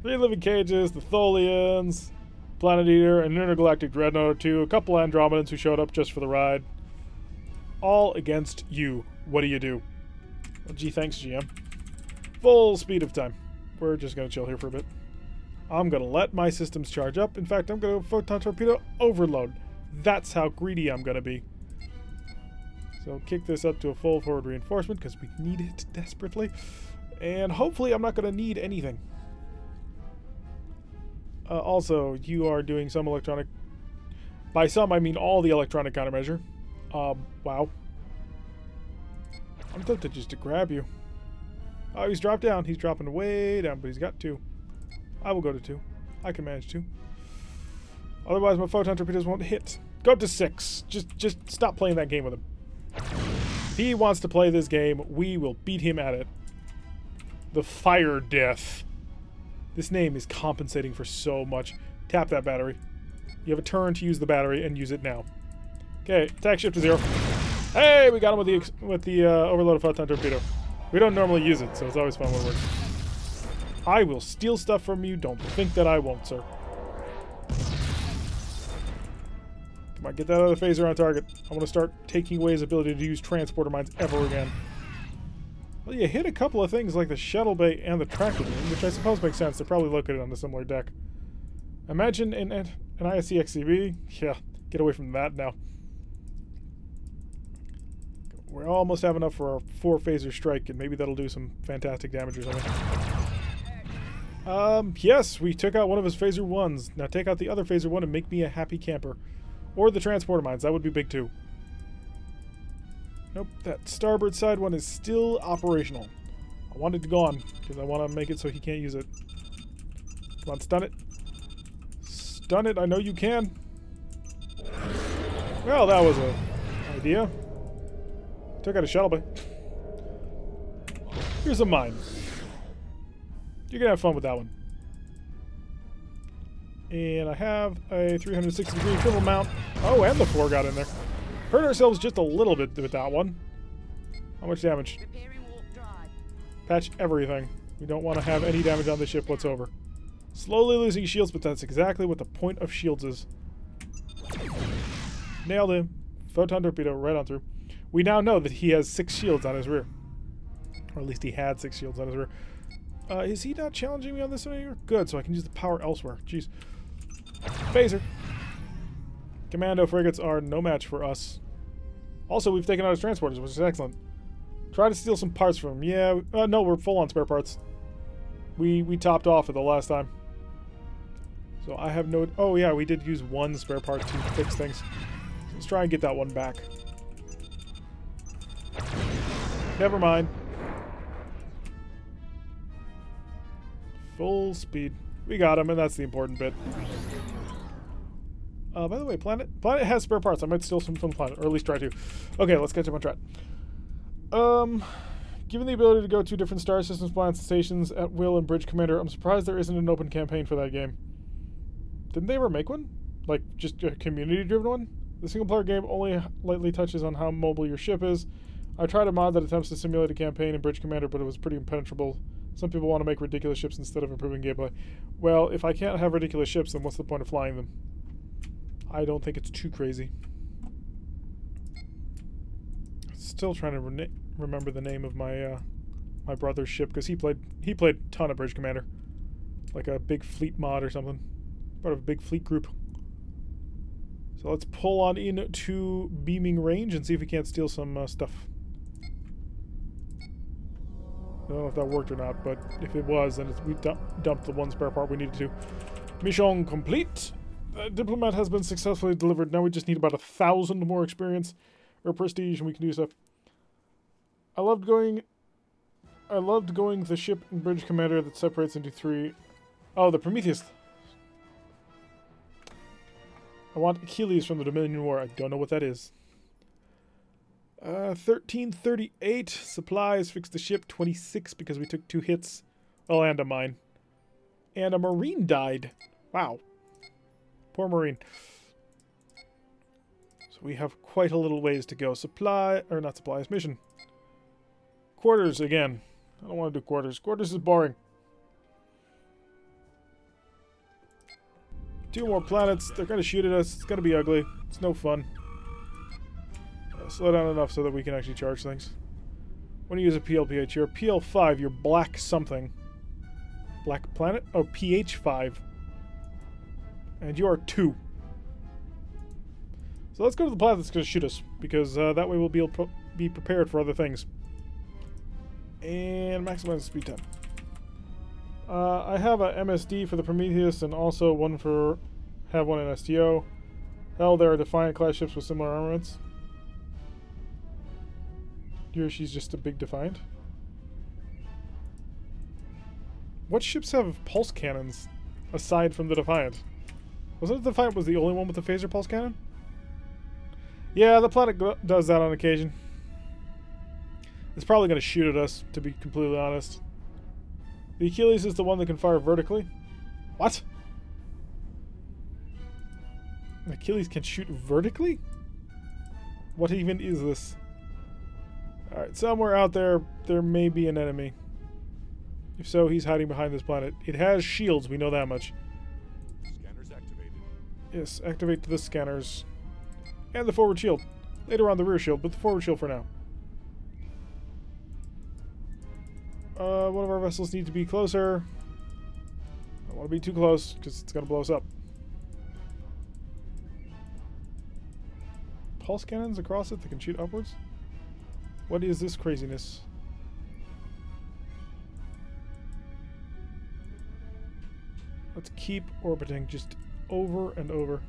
3 living cages, the Tholians, Planet Eater, an intergalactic dreadnought or 2, a couple Andromedans who showed up just for the ride. All against you. What do you do? Well, gee, thanks, GM. Full speed of time. We're just going to chill here for a bit. I'm going to let my systems charge up. In fact, I'm going to photon torpedo overload. That's how greedy I'm going to be. So kick this up to a full forward reinforcement because we need it desperately. And hopefully I'm not going to need anything. Also, you are doing some electronic... By some, I mean all the electronic countermeasure. Wow. I'm tempted just to grab you. Oh, he's dropped down. He's dropping way down, but he's got 2. I will go to 2. I can manage 2. Otherwise, my photon torpedoes won't hit. Go up to 6. Just stop playing that game with him. If he wants to play this game, we will beat him at it. The Fire Death. This name is compensating for so much. Tap that battery. You have a turn to use the battery, and use it now. Okay, attack shift to 0. Hey, we got him with the overloaded photon torpedo. We don't normally use it, so it's always fun when it works. I will steal stuff from you. Don't think that I won't, sir. Come on, get that other phaser on target. I want to start taking away his ability to use transporter mines ever again. Well, you hit a couple of things like the shuttle bay and the tractor beam, which I suppose makes sense. They're probably located on a similar deck. Imagine an ISCXCB. Yeah, get away from that now. We almost have enough for our 4-phaser strike, and maybe that'll do some fantastic damage or something. Yes, we took out one of his phaser 1s. Now take out the other phaser 1 and make me a happy camper. Or the transporter mines. That would be big too. Nope, that starboard side one is still operational. I want it to go on, because I want to make it so he can't use it. Come on, stun it. Stun it, I know you can. Well, that was an idea. Took out a shuttle bay. Here's a mine. You're going to have fun with that one. And I have a 360-degree triple mount. Oh, and the 4 got in there. Hurt ourselves just a little bit with that one. How much damage? Repairing warp drive. Patch everything. We don't want to have any damage on the ship whatsoever. Slowly losing shields, but that's exactly what the point of shields is. Nailed him. Photon torpedo right on through. We now know that he has 6 shields on his rear. Or at least he had 6 shields on his rear. Is he not challenging me on this one anymore? Good, so I can use the power elsewhere. Jeez. Phaser. Commando frigates are no match for us. Also, we've taken out his transporters, which is excellent. Try to steal some parts from him. Yeah, no, we're full on spare parts. We topped off at the last time. So I have no... Oh, yeah, we did use 1 spare part to fix things. So let's try and get that one back. Never mind. Full speed. We got him, and that's the important bit. By the way, Planet has spare parts. I might steal some from Planet, or at least try to. Okay, let's catch up on track. Given the ability to go to different star systems, planets, and stations at will and Bridge Commander, I'm surprised there isn't an open campaign for that game. Didn't they ever make one? Like, just a community-driven one? The single-player game only lightly touches on how mobile your ship is. I tried a mod that attempts to simulate a campaign in Bridge Commander, but it was pretty impenetrable. Some people want to make ridiculous ships instead of improving gameplay. Well, if I can't have ridiculous ships, then what's the point of flying them? I don't think it's too crazy. Still trying to remember the name of my my brother's ship, because he played a ton of Bridge Commander, like a big fleet mod or something, part of a big fleet group. So let's pull on into beaming range and see if we can't steal some stuff. I don't know if that worked or not, but if it was, then we dumped the 1 spare part we needed to. Mission complete. Diplomat has been successfully delivered. Now we just need about 1,000 more experience or prestige, and we can do stuff. I loved going the ship and Bridge Commander that separates into 3. Oh, the Prometheus. I want Achilles from the Dominion War. I don't know what that is. 1338 supplies. Fix the ship. 26 because we took 2 hits. Oh, and a mine. And a Marine died. Wow. Poor Marine. So we have quite a little ways to go. Supply, or not supplies, mission. Quarters again. I don't want to do quarters. Quarters is boring. 2 more planets. They're going to shoot at us. It's going to be ugly. It's no fun. Slow down enough so that we can actually charge things. When you use a PLPH, you're a PL5. You're black something. Black planet? Oh, PH5. And you are 2. So let's go to the planet that's going to shoot us, because that way we'll be able to be prepared for other things. And maximize speed 10. I have a MSD for the Prometheus, and also one in STO. Hell, there are Defiant class ships with similar armaments. Here she's just a big Defiant. What ships have pulse cannons aside from the Defiant? Wasn't the Defiant was the only one with the phaser pulse cannon? Yeah, the planet does that on occasion. It's probably going to shoot at us, to be completely honest. The Achilles is the one that can fire vertically. What? The Achilles can shoot vertically? What even is this? Alright, somewhere out there, there may be an enemy. If so, he's hiding behind this planet. It has shields, we know that much. Scanners activated. Yes, activate the scanners. And the forward shield. Later on the rear shield, but the forward shield for now. One of our vessels needs to be closer. I don't want to be too close because it's going to blow us up. Pulse cannons across it that can shoot upwards? What is this craziness? Let's keep orbiting just over and over.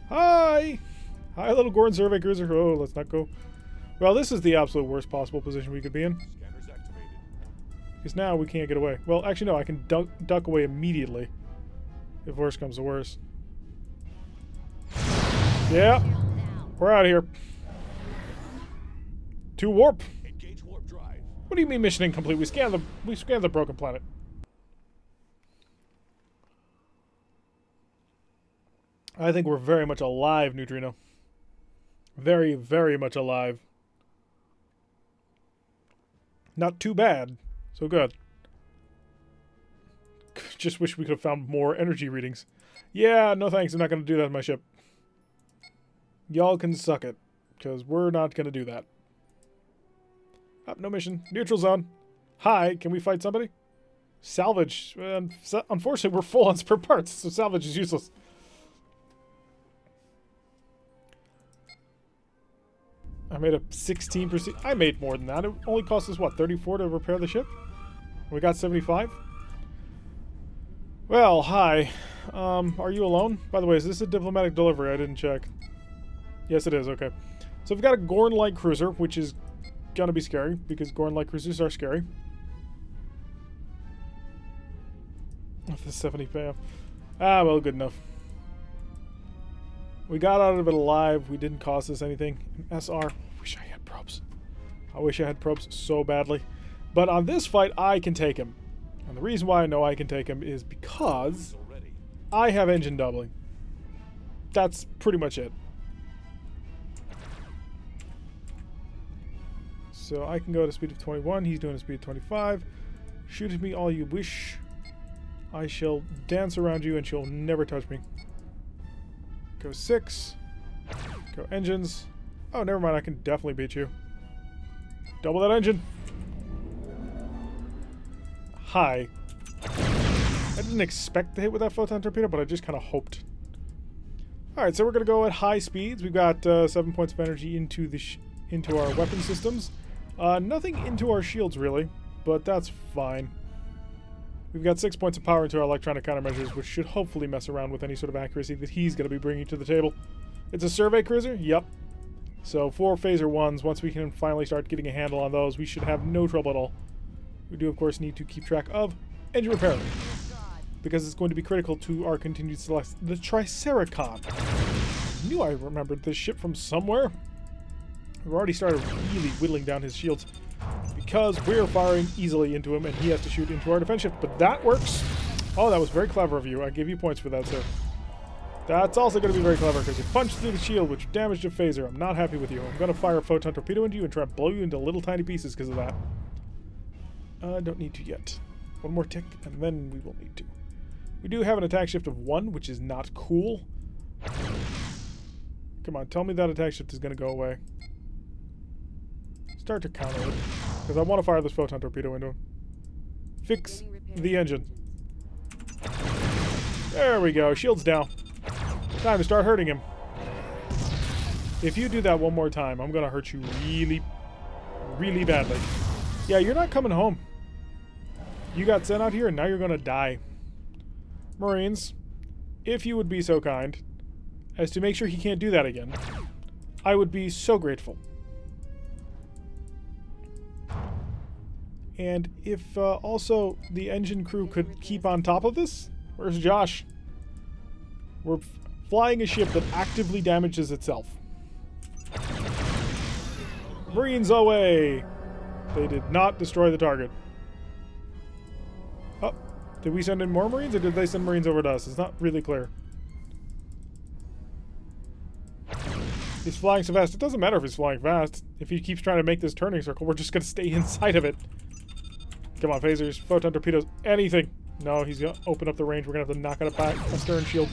Hi! Hi, little Gorn survey cruiser. Oh, let's not go. Well, this is the absolute worst possible position we could be in. Scanners activated. Because now we can't get away. Well, actually, no, I can duck away immediately. If worse comes to worse. Yeah. We're out of here. To warp. Engage warp drive. What do you mean mission incomplete? We scanned the broken planet. I think we're very much alive, Neutrino. Very, very much alive. Not too bad. So good. Just wish we could have found more energy readings. Yeah, no thanks. I'm not going to do that in my ship. Y'all can suck it. Because we're not going to do that. Oh, no mission. Neutral zone. Hi, can we fight somebody? Salvage. Unfortunately, we're full on spare parts, so salvage is useless. I made a 16%. I made more than that. It only cost us, what, 34 to repair the ship? We got 75? Well, hi. Are you alone? By the way, is this a diplomatic delivery? I didn't check. Yes, it is. Okay. So we've got a Gorn light cruiser, which is gonna be scary, because Gorn light cruisers are scary. With the 70 payoff. Ah, well, good enough. We got out of it alive. We didn't cost us anything. SR. Wish I had probes. I wish I had probes so badly. But on this fight, I can take him. And the reason why I know I can take him is because I have engine doubling. That's pretty much it. So I can go at a speed of 21. He's doing a speed of 25. Shoot at me all you wish. I shall dance around you and she'll never touch me. Go 6. Go engines. Oh, never mind. I can definitely beat you. Double that engine. Hi. I didn't expect to hit with that photon torpedo, but I just kind of hoped. Alright, so we're going to go at high speeds. We've got 7 points of energy into our weapon systems. Nothing into our shields, really, but that's fine. We've got 6 points of power into our electronic countermeasures, which should hopefully mess around with any sort of accuracy that he's going to be bringing to the table. It's a survey cruiser? Yep. So 4 phaser 1s, once we can finally start getting a handle on those, we should have no trouble at all. We do, of course, need to keep track of engine repair, because it's going to be critical to our continued success. The Triceracon. I knew I remembered this ship from somewhere. We've already started really whittling down his shields, because we're firing easily into him and he has to shoot into our defense ship. But that works. Oh, that was very clever of you. I give you points for that, sir. That's also going to be very clever because you punched through the shield, which damaged a phaser. I'm not happy with you. I'm going to fire a photon torpedo into you and try and blow you into little tiny pieces because of that. Don't need to yet. One more tick and then we will need to. We do have an attack shift of 1, which is not cool. Come on, tell me that attack shift is going to go away. Start to counter it, because I want to fire this photon torpedo into him. Fix the engine. There we go. Shield's down. Time to start hurting him. If you do that one more time, I'm going to hurt you really, really badly. Yeah, you're not coming home. You got sent out here, and now you're going to die. Marines, if you would be so kind as to make sure he can't do that again, I would be so grateful. And if also the engine crew could keep on top of this. Where's Josh? We're flying a ship that actively damages itself. Marines away! They did not destroy the target. Oh, did we send in more Marines or did they send Marines over to us? It's not really clear. He's flying so fast. It doesn't matter if he's flying fast. If he keeps trying to make this turning circle, we're just going to stay inside of it. Come on, phasers, photon torpedoes, anything. No, he's going to open up the range. We're going to have to knock out a stern shield.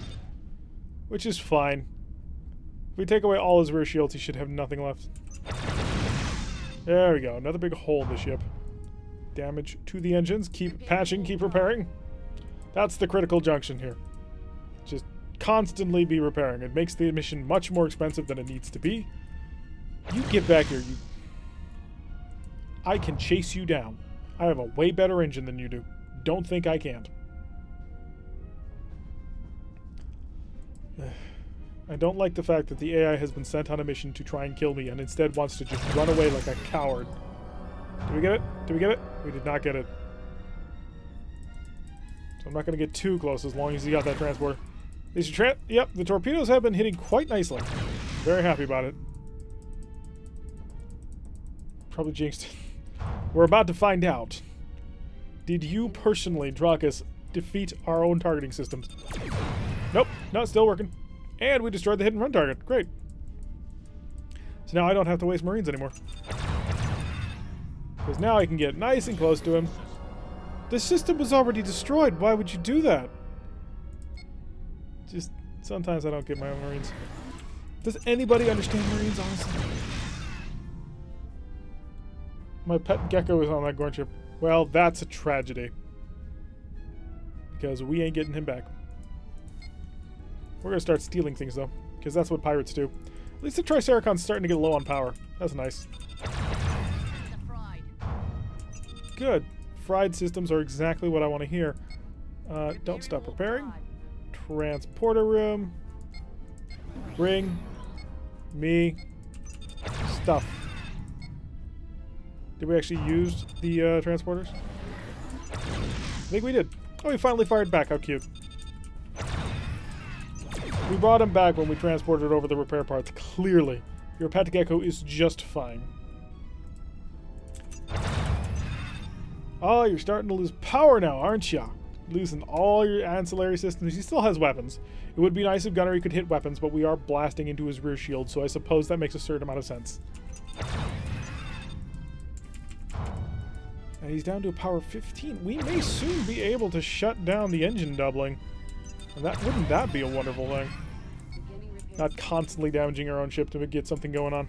Which is fine. If we take away all his rear shields, he should have nothing left. There we go. Another big hole in the ship. Damage to the engines. Keep patching, keep repairing. That's the critical junction here. Just constantly be repairing. It makes the mission much more expensive than it needs to be. You get back here. I can chase you down. I have a way better engine than you do. Don't think I can't. I don't like the fact that the AI has been sent on a mission to try and kill me and instead wants to just run away like a coward. Did we get it? Did we get it? We did not get it. So I'm not going to get too close as long as he got that transporter. Yep, the torpedoes have been hitting quite nicely. Very happy about it. Probably jinxed it. We're about to find out. Did you personally, Drakus, defeat our own targeting systems? Nope, no, still working. And we destroyed the hit and run target. Great. So now I don't have to waste Marines anymore. Because now I can get nice and close to him. The system was already destroyed. Why would you do that? Just, sometimes I don't get my own Marines. Does anybody understand Marines, honestly? My pet gecko is on that Gorn ship. Well, that's a tragedy. Because we ain't getting him back. We're going to start stealing things, though. Because that's what pirates do. At least the Triceracon's starting to get low on power. That's nice. Good. Fried systems are exactly what I want to hear. Don't stop repairing. Transporter room. Bring me stuff. Did we actually use the transporters? I think we did. Oh, we finally fired back. How cute. We brought him back when we transported over the repair parts. Clearly, your pet gecko is just fine. Oh, you're starting to lose power now, aren't ya? Losing all your ancillary systems. He still has weapons. It would be nice if gunnery could hit weapons, but we are blasting into his rear shield, so I suppose that makes a certain amount of sense. And he's down to a power of 15. We may soon be able to shut down the engine doubling. And wouldn't that be a wonderful thing? Not constantly damaging our own ship to get something going on.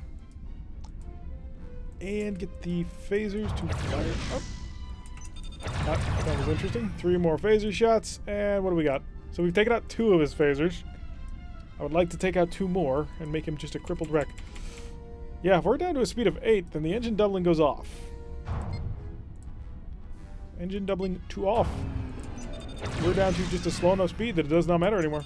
And get the phasers to fire up. That was interesting. 3 more phaser shots. And what do we got? So we've taken out 2 of his phasers. I would like to take out 2 more and make him just a crippled wreck. Yeah, if we're down to a speed of 8, then the engine doubling goes off. Engine doubling to off. We're down to just a slow enough speed that it does not matter anymore.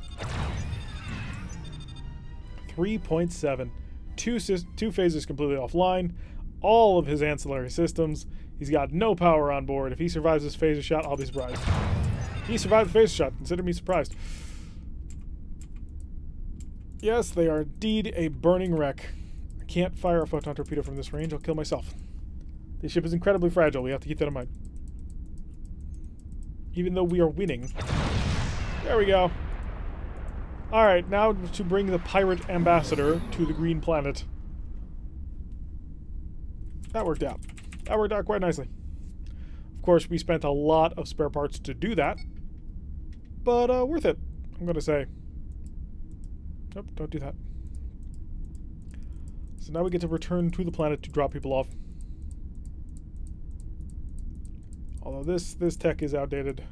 3.7. 2 phases completely offline. All of his ancillary systems. He's got no power on board. If he survives this phaser shot, I'll be surprised. He survived the phaser shot. Consider me surprised. Yes, they are indeed a burning wreck. I can't fire a photon torpedo from this range. I'll kill myself. This ship is incredibly fragile. We have to keep that in mind. Even though we are winning. There we go. Alright, now to bring the pirate ambassador to the green planet. That worked out. That worked out quite nicely. Of course, we spent a lot of spare parts to do that. But, worth it, I'm going to say. Nope, don't do that. So now we get to return to the planet to drop people off. Although this tech is outdated.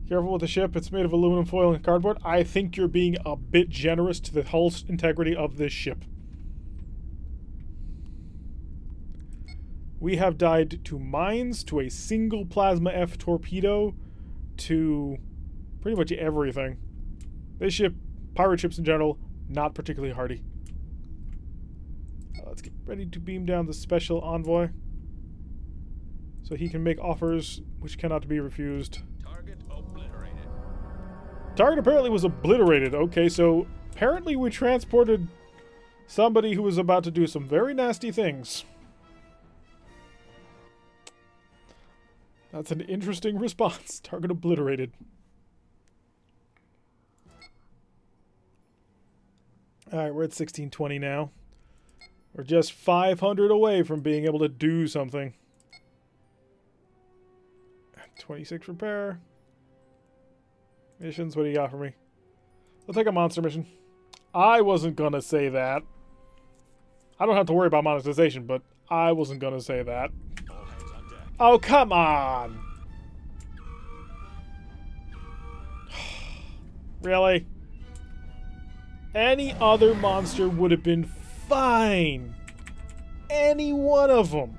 Careful with the ship. It's made of aluminum foil and cardboard. I think you're being a bit generous to the hull integrity of this ship. We have died to mines, to a single plasma F torpedo, to pretty much everything. This ship, pirate ships in general, not particularly hardy. Let's get ready to beam down the special envoy. So he can make offers which cannot be refused. Target obliterated. Target apparently was obliterated. Okay, so apparently we transported somebody who was about to do some very nasty things. That's an interesting response. Target obliterated. Alright, we're at 1620 now. We're just 500 away from being able to do something. 26 repair. Missions, what do you got for me? I'll take a monster mission. I wasn't gonna say that. I don't have to worry about monetization, but I wasn't gonna say that. All hands on deck. Oh, come on! Really? Any other monster would have been fine. Any one of them.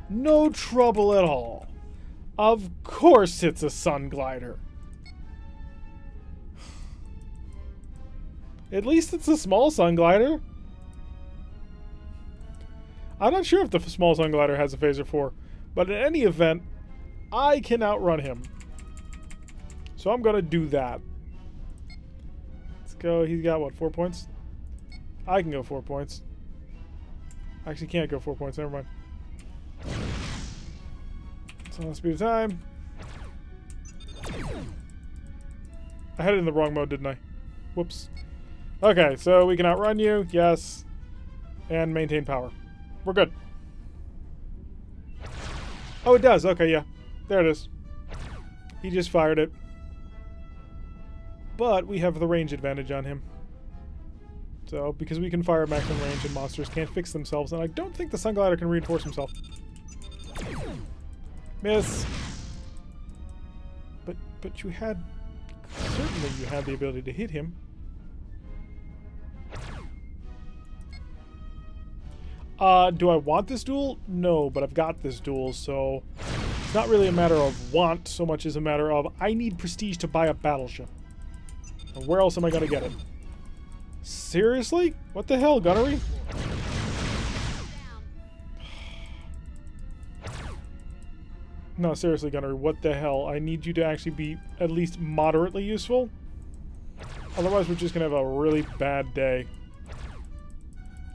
No trouble at all. Of course it's a sun glider. At least it's a small sun glider. I'm not sure if the small sun glider has a phaser 4, but in any event, I can outrun him. So I'm gonna do that. Let's go. He's got what, 4 points? I can go 4 points. I actually can't go 4 points, never mind. It's on the speed of time. I had it in the wrong mode, didn't I? Whoops. Okay, so we can outrun you, yes, and maintain power. We're good. Oh, it does. Okay, yeah. There it is. He just fired it. But we have the range advantage on him. So, because we can fire at maximum range and monsters can't fix themselves, and I don't think the Sun Glider can reinforce himself. Miss. But you had... Certainly you had the ability to hit him. Do I want this duel? No, but I've got this duel, so it's not really a matter of want so much as a matter of I need prestige to buy a battleship. And where else am I going to get it? Seriously? What the hell, gunnery? No, seriously, gunnery, what the hell? I need you to actually be at least moderately useful. Otherwise, we're just going to have a really bad day.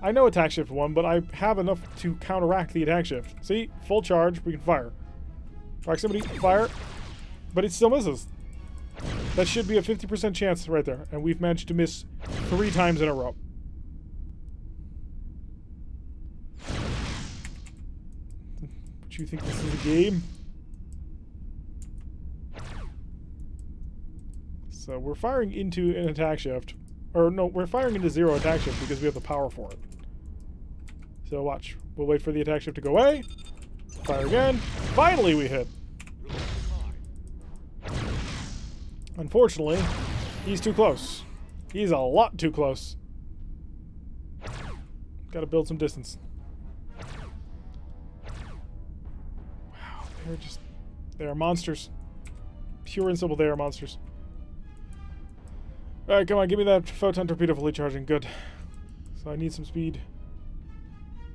I know attack shift 1, but I have enough to counteract the attack shift. See? Full charge, we can fire. Proximity, fire. But it still misses. That should be a 50% chance right there. And we've managed to miss 3 times in a row. What, you think this is a game? So we're firing into an attack shift. Or no, we're firing into 0 attack shift because we have the power for it. So watch. We'll wait for the attack shift to go away. Fire again. Finally we hit. Unfortunately, he's too close. He's a lot too close. Gotta build some distance. Wow, they are monsters. Pure and simple, they are monsters. Alright, come on, give me that photon torpedo fully charging. Good. So I need some speed.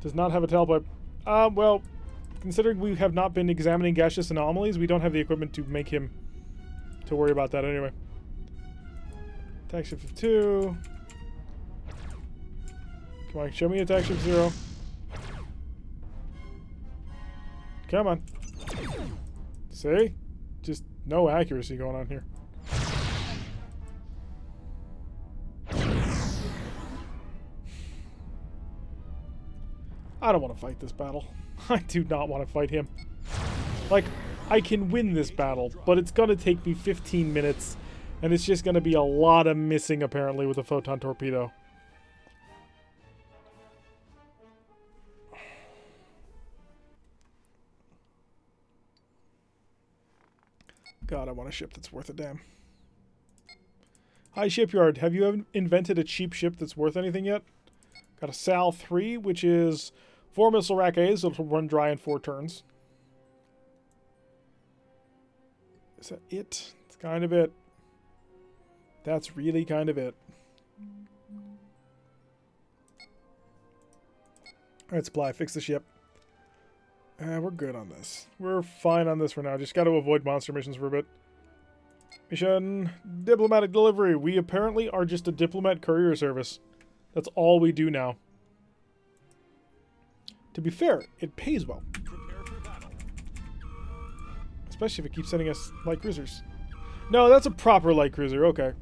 Does not have a tailpipe. Well, considering we have not been examining gaseous anomalies, we don't have the equipment to make him to worry about that anyway. Attack shift of 2. Come on, show me attack shift 0. Come on. See? Just no accuracy going on here. I don't want to fight this battle. I do not want to fight him. Like, I can win this battle, but it's going to take me 15 minutes, and it's just going to be a lot of missing, apparently, with a photon torpedo. God, I want a ship that's worth a damn. Hi, shipyard. Have you invented a cheap ship that's worth anything yet? Got a Sal 3, which is 4 missile rack A's, so it'll run dry in 4 turns. Is that it? It's kind of it. That's really kind of it. Alright, supply. Fix the ship. We're good on this. We're fine on this for now. Just got to avoid monster missions for a bit. Mission. Diplomatic delivery. We apparently are just a diplomat courier service. That's all we do now. To be fair, it pays well. Prepare for battle. Especially if it keeps sending us light cruisers. No, that's a proper light cruiser. Okay.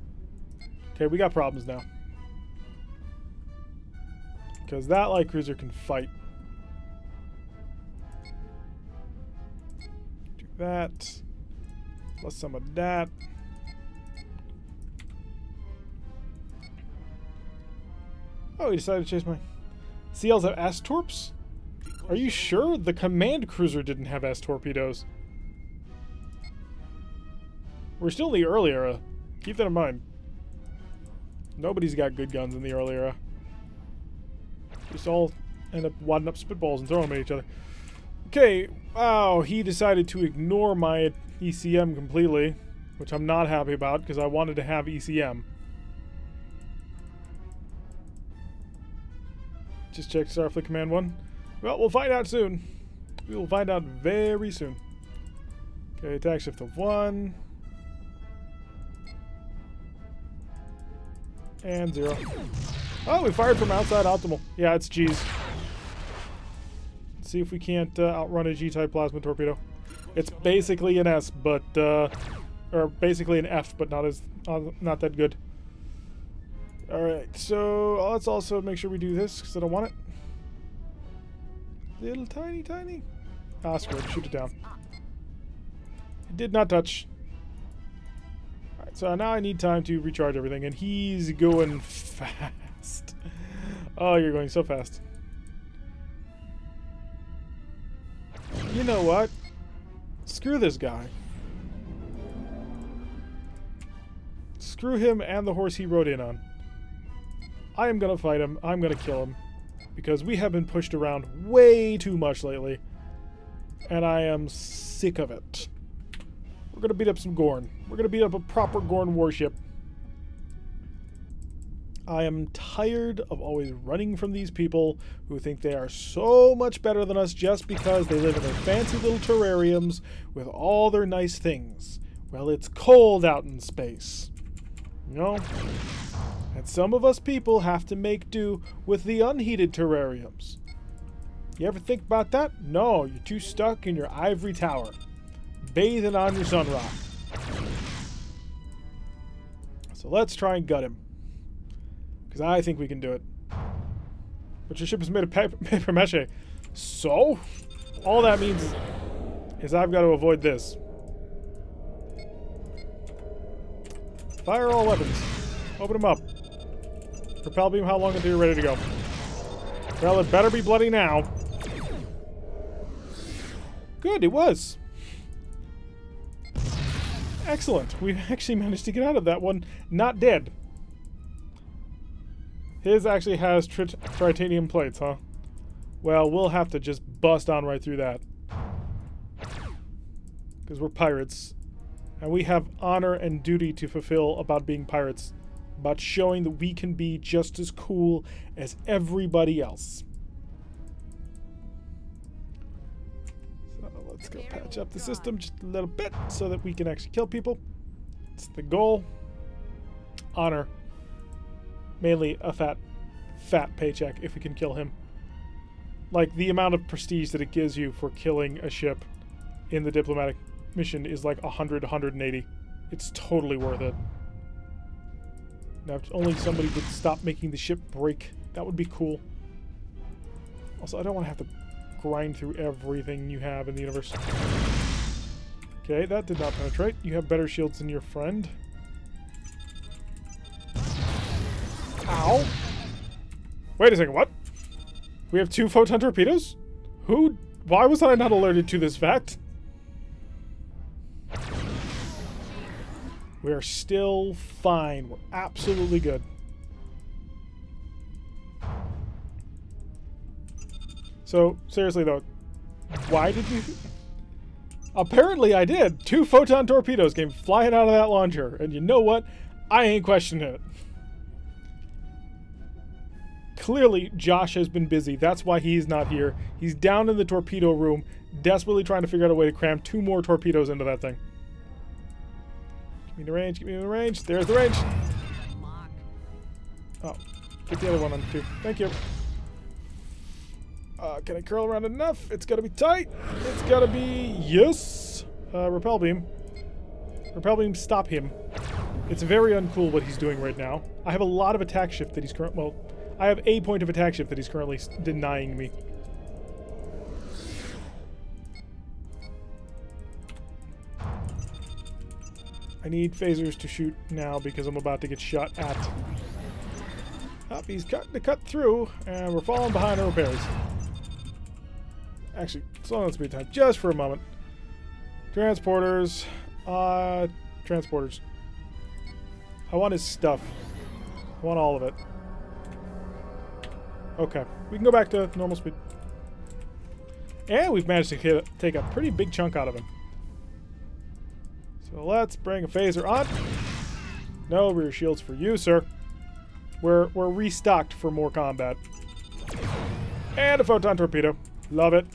Okay, we got problems now. Because that light cruiser can fight. Do that. Plus some of that. Oh, he decided to chase my... CLs have S-torps? Are you sure? The command cruiser didn't have S-torpedoes. We're still in the early era. Keep that in mind. Nobody's got good guns in the early era. Just all end up wadding up spitballs and throwing them at each other. Okay, wow, he decided to ignore my ECM completely, which I'm not happy about because I wanted to have ECM. Just check Starfleet Command 1. Well, we'll find out soon. We will find out very soon. Okay, attack shift of 1. And 0. Oh, we fired from outside optimal. Yeah, it's G's. Let's see if we can't outrun a G-type plasma torpedo. It's basically an S, but or basically an F, but not that good. All right, so let's also make sure we do this because I don't want it. Little tiny. Ah, screw it. Shoot it down. It did not touch. All right, so now I need time to recharge everything, and he's going fast. Oh, you're going so fast. You know what? Screw this guy. Screw him and the horse he rode in on. I am gonna fight him. I'm gonna kill him. Because we have been pushed around way too much lately. And I am sick of it. We're gonna beat up some Gorn. We're gonna beat up a proper Gorn warship. I am tired of always running from these people who think they are so much better than us just because they live in their fancy little terrariums with all their nice things. Well, it's cold out in space. You know? And some of us people have to make do with the unheated terrariums. You ever think about that? No, you're too stuck in your ivory tower, bathing on your sun rock. So let's try and gut him. Because I think we can do it. But your ship is made of paper mache. So? All that means is I've got to avoid this. Fire all weapons. Open them up. Propel beam, how long until you're ready to go? Well, it better be bloody now. Good, it was. Excellent. We actually managed to get out of that one not dead. His actually has titanium plates, huh? Well, we'll have to just bust on right through that. Because we're pirates. And we have honor and duty to fulfill about being pirates. About showing that we can be just as cool as everybody else. So let's go patch up the system just a little bit so that we can actually kill people. It's the goal. Honor. Mainly a fat paycheck if we can kill him. Like, the amount of prestige that it gives you for killing a ship in the diplomatic mission is like 100, 180. It's totally worth it. Now, if only somebody would stop making the ship break. That would be cool. Also, I don't want to have to grind through everything you have in the universe. Okay, that did not penetrate. You have better shields than your friend. Ow! Wait a second, what? We have 2 photon torpedoes? Why was I not alerted to this fact? We are still fine. We're absolutely good. So, seriously though, why did you... Apparently I did! 2 photon torpedoes came flying out of that launcher, and you know what? I ain't questioning it. Clearly, Josh has been busy. That's why he's not here. He's down in the torpedo room, desperately trying to figure out a way to cram 2 more torpedoes into that thing. Give me the range, give me the range. There's the range. Oh, get the other one on too. Thank you. Can I curl around enough? It's gotta be tight. It's gotta be... Yes! Repel beam. Repel beam, stop him. It's very uncool what he's doing right now. I have a lot of attack shift that he's currently... Well, I have a point of attack shift that he's currently denying me. I need phasers to shoot now because I'm about to get shot at. Up, he's cutting to cut through, and we're falling behind our repairs. Actually, slow down speed time just for a moment. Transporters. Transporters. I want his stuff. I want all of it. Okay. We can go back to normal speed. And we've managed to take a pretty big chunk out of him. So let's bring a phaser on. No rear shields for you, sir. We're restocked for more combat. And a photon torpedo. Love it.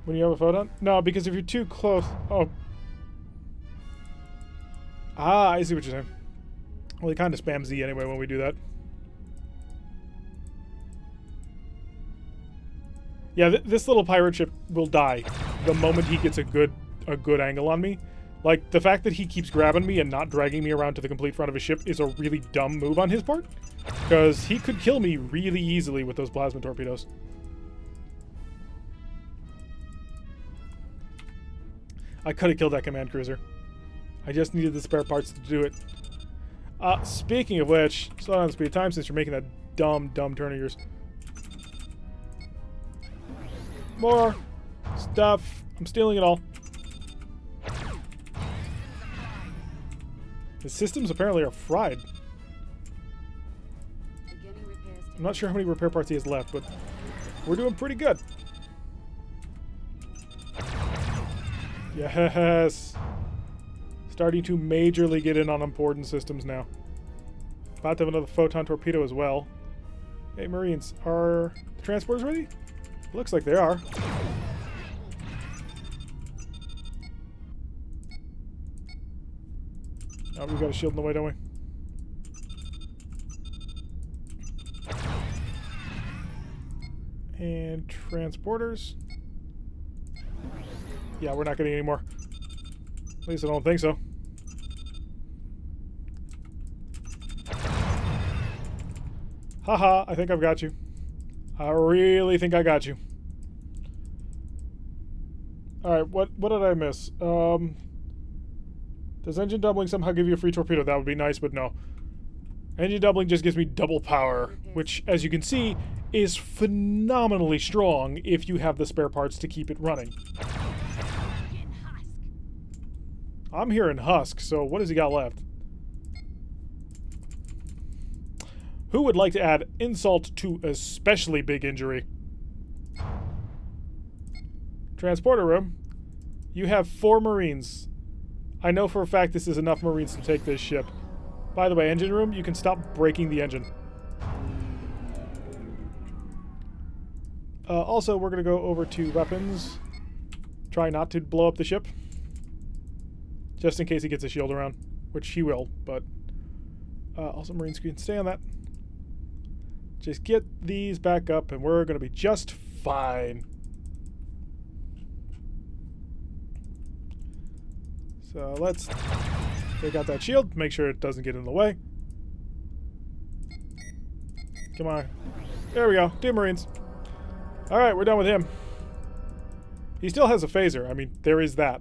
When you have a photon? No, because if you're too close... Oh. Ah, I see what you're saying. Well, he kind of spams Z anyway when we do that. Yeah, this little pirate ship will die the moment he gets a good angle on me. Like, the fact that he keeps grabbing me and not dragging me around to the complete front of his ship is a really dumb move on his part. Because he could kill me really easily with those plasma torpedoes. I could have killed that command cruiser. I just needed the spare parts to do it. Speaking of which, slow down the speed of time since you're making that dumb turn of yours. More stuff. I'm stealing it all. The systems apparently are fried. I'm not sure how many repair parts he has left, but we're doing pretty good. Yes. Starting to majorly get in on important systems now. About to have another photon torpedo as well. Hey, Marines, are the transporters ready? Looks like they are. Oh, we've got a shield in the way, don't we? And transporters. Yeah, we're not getting any more. At least I don't think so. Haha, I think I've got you. I really think I got you. Alright, what did I miss? Does engine doubling somehow give you a free torpedo? That would be nice, but no. Engine doubling just gives me double power, which, as you can see, is phenomenally strong if you have the spare parts to keep it running. I'm hearing Husk, so what has he got left? Who would like to add insult to especially big injury? Transporter room. You have 4 Marines. I know for a fact this is enough Marines to take this ship. By the way, engine room, you can stop breaking the engine. Also, we're going to go over to weapons. Try not to blow up the ship. Just in case he gets a shield around. Which he will, but... also, Marine screen, stay on that. Just get these back up and we're going to be just fine. So let's take out that shield, make sure it doesn't get in the way. Come on. There we go. 2 Marines. Alright, we're done with him. He still has a phaser. I mean, there is that.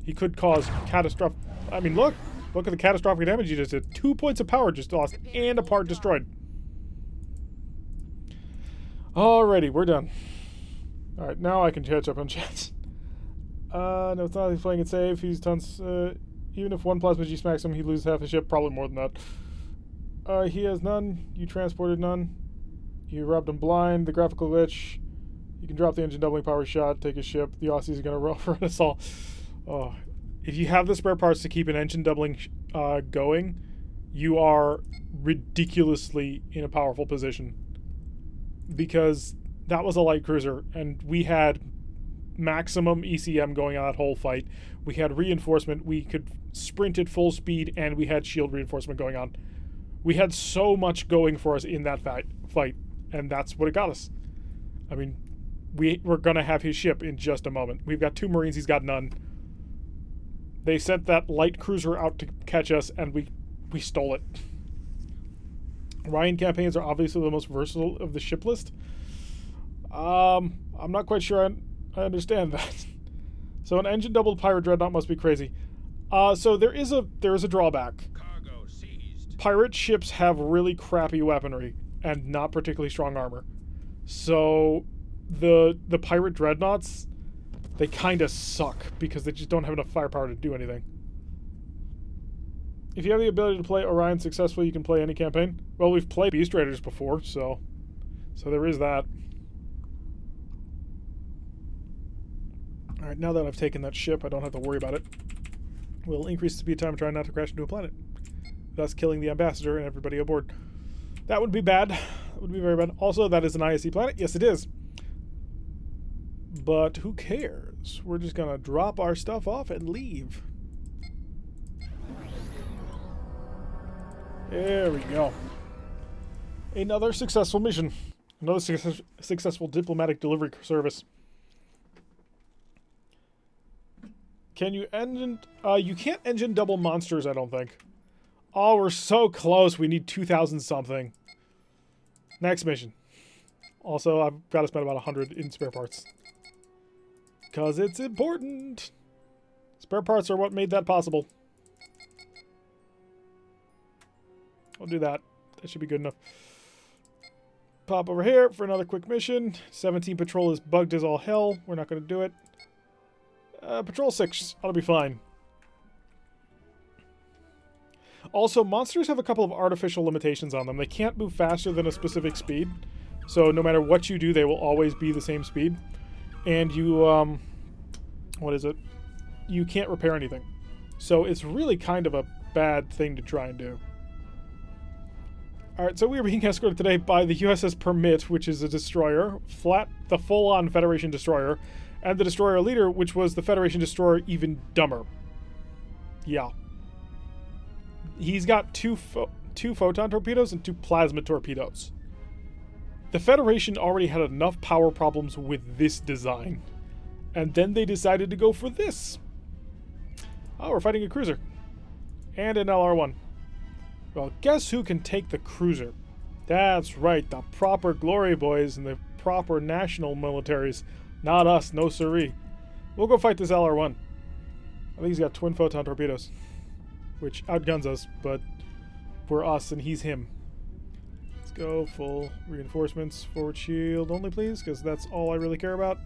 He could cause catastrophic... I mean, look at the catastrophic damage he just did. 2 points of power just lost and a part destroyed. Alrighty, we're done. Alright, now I can catch up on chats. No, it's not he's playing it safe. He's tons. Even if 1 plasma G smacks him, he loses half his ship. Probably more than that. He has none. You transported none. You robbed him blind. The graphical glitch. You can drop the engine doubling power shot, take his ship. The Aussies are going to run for us all. Oh. If you have the spare parts to keep an engine doubling going, you are ridiculously in a powerful position. Because that was a light cruiser, and we had maximum ECM going on that whole fight. We had reinforcement, we could sprint at full speed, and we had shield reinforcement going on. We had so much going for us in that fight, and that's what it got us. I mean, we're gonna have his ship in just a moment. We've got 2 Marines, he's got none. They sent that light cruiser out to catch us, and we stole it. Orion campaigns are obviously the most versatile of the ship list. I'm not quite sure I understand that. So an engine doubled pirate dreadnought must be crazy. So there is a drawback. Cargo seized. Pirate ships have really crappy weaponry and not particularly strong armor. So the pirate dreadnoughts, they kind of suck because they just don't have enough firepower to do anything. If you have the ability to play Orion successfully, you can play any campaign. Well, we've played Beast Raiders before, so there is that. Alright, now that I've taken that ship, I don't have to worry about it. We'll increase the speed time and try not to crash into a planet, thus killing the ambassador and everybody aboard. That would be bad. That would be very bad. Also, that is an ISC planet. Yes, it is. But who cares? We're just going to drop our stuff off and leave. There we go. Another successful mission. Another successful diplomatic delivery service. Can you engine... you can't engine double monsters, I don't think. Oh, we're so close. We need 2,000 something. Next mission. Also, I've got to spend about 100 in spare parts. Because it's important. Spare parts are what made that possible. I'll do that. That should be good enough. Pop over here for another quick mission. 17 patrol is bugged as all hell. We're not going to do it. Patrol 6 ought to be fine. Also, monsters have a couple of artificial limitations on them. They can't move faster than a specific speed. So no matter what you do, they will always be the same speed. And you, what is it? You can't repair anything. So it's really kind of a bad thing to try and do. Alright, so we are being escorted today by the USS Permit, which is a destroyer. The full-on Federation destroyer. And the destroyer leader, which was the Federation destroyer even dumber. Yeah. He's got two photon torpedoes and 2 plasma torpedoes. The Federation already had enough power problems with this design. And then they decided to go for this. Oh, we're fighting a cruiser. And an LR-1. Well, guess who can take the cruiser? That's right, the proper glory boys and the proper national militaries. Not us, no siree. We'll go fight this LR-1. I think he's got twin photon torpedoes. Which outguns us, but we're us and he's him. Let's go full reinforcements. Forward shield only, please, because that's all I really care about.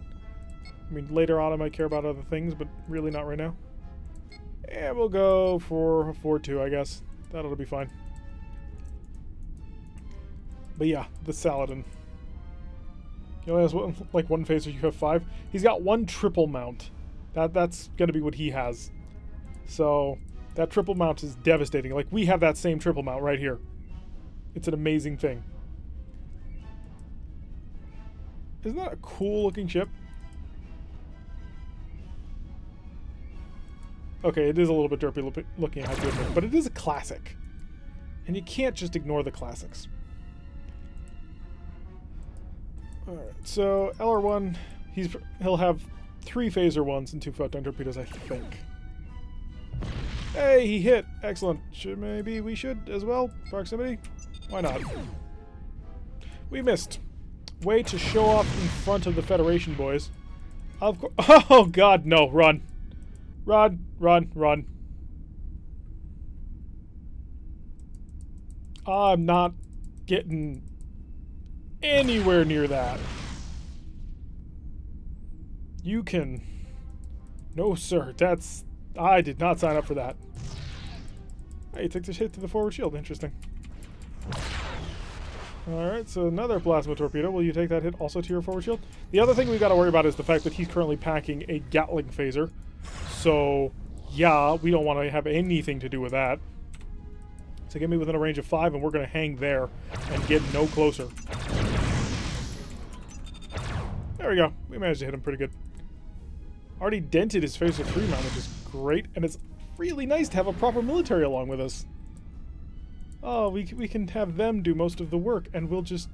I mean, later on I might care about other things, but really not right now. And we'll go for a 4-2, I guess. That'll be fine. But yeah, the Saladin. He only has one phaser, you have 5. He's got 1 triple mount. That's going to be what he has. So, that triple mount is devastating. Like, we have that same triple mount right here. It's an amazing thing. Isn't that a cool looking ship? Okay, it is a little bit derpy looking, I have to admit, but it is a classic. And you can't just ignore the classics. Alright, so LR1, he'll have 3 phaser ones and 2 photon torpedoes, I think. Hey, he hit! Excellent. Maybe we should as well? Proximity? Why not? We missed. Way to show off in front of the Federation boys. Of course. Oh god, no. Run. Run, run, run. I'm not getting anywhere near that. You can... No, sir. That's... I did not sign up for that. Hey, you took this hit to the forward shield. Interesting. Alright, so another plasma torpedo. Will you take that hit also to your forward shield? The other thing we've got to worry about is the fact that he's currently packing a Gatling phaser. So, yeah, we don't want to have anything to do with that. So get me within a range of 5 and we're going to hang there and get no closer. There we go. We managed to hit him pretty good. Already dented his phaser 3 mount, which is great. And it's really nice to have a proper military along with us. Oh, we can have them do most of the work and we'll just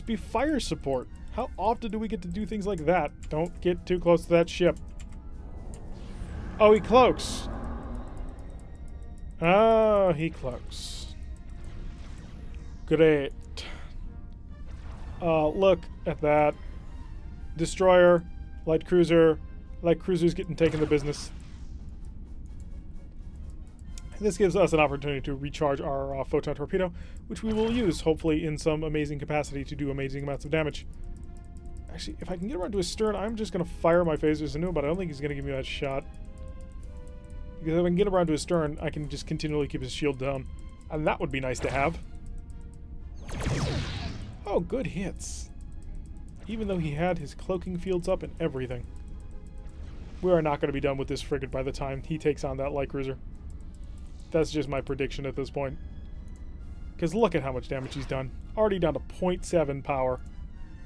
be fire support. How often do we get to do things like that? Don't get too close to that ship. Oh, he cloaks. Oh, he cloaks. Great. Look at that. Destroyer, light cruiser. Light cruiser's getting taken to business. This gives us an opportunity to recharge our photon torpedo, which we will use, hopefully, in some amazing capacity to do amazing amounts of damage. Actually, if I can get around to his stern, I'm just going to fire my phasers into him, but I don't think he's going to give me that shot. Because if I can get around to his stern, I can just continually keep his shield down. And that would be nice to have. Oh, good hits. Even though he had his cloaking fields up and everything. We are not going to be done with this frigate by the time he takes on that light cruiser. That's just my prediction at this point. Because look at how much damage he's done. Already down to 0.7 power.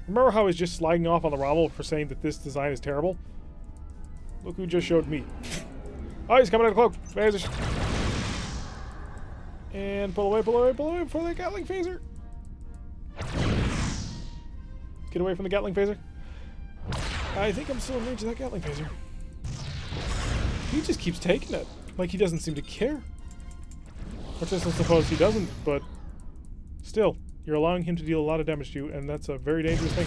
Remember how he's just sliding off on the Rommel for saying that this design is terrible? Look who just showed me. Oh, he's coming out of cloak. Phasers. And pull away, pull away, pull away for the Gatling phaser. Get away from the Gatling phaser. I think I'm still in range of that Gatling phaser. He just keeps taking it. Like he doesn't seem to care. Which I suppose he doesn't, but still. You're allowing him to deal a lot of damage to you, and that's a very dangerous thing.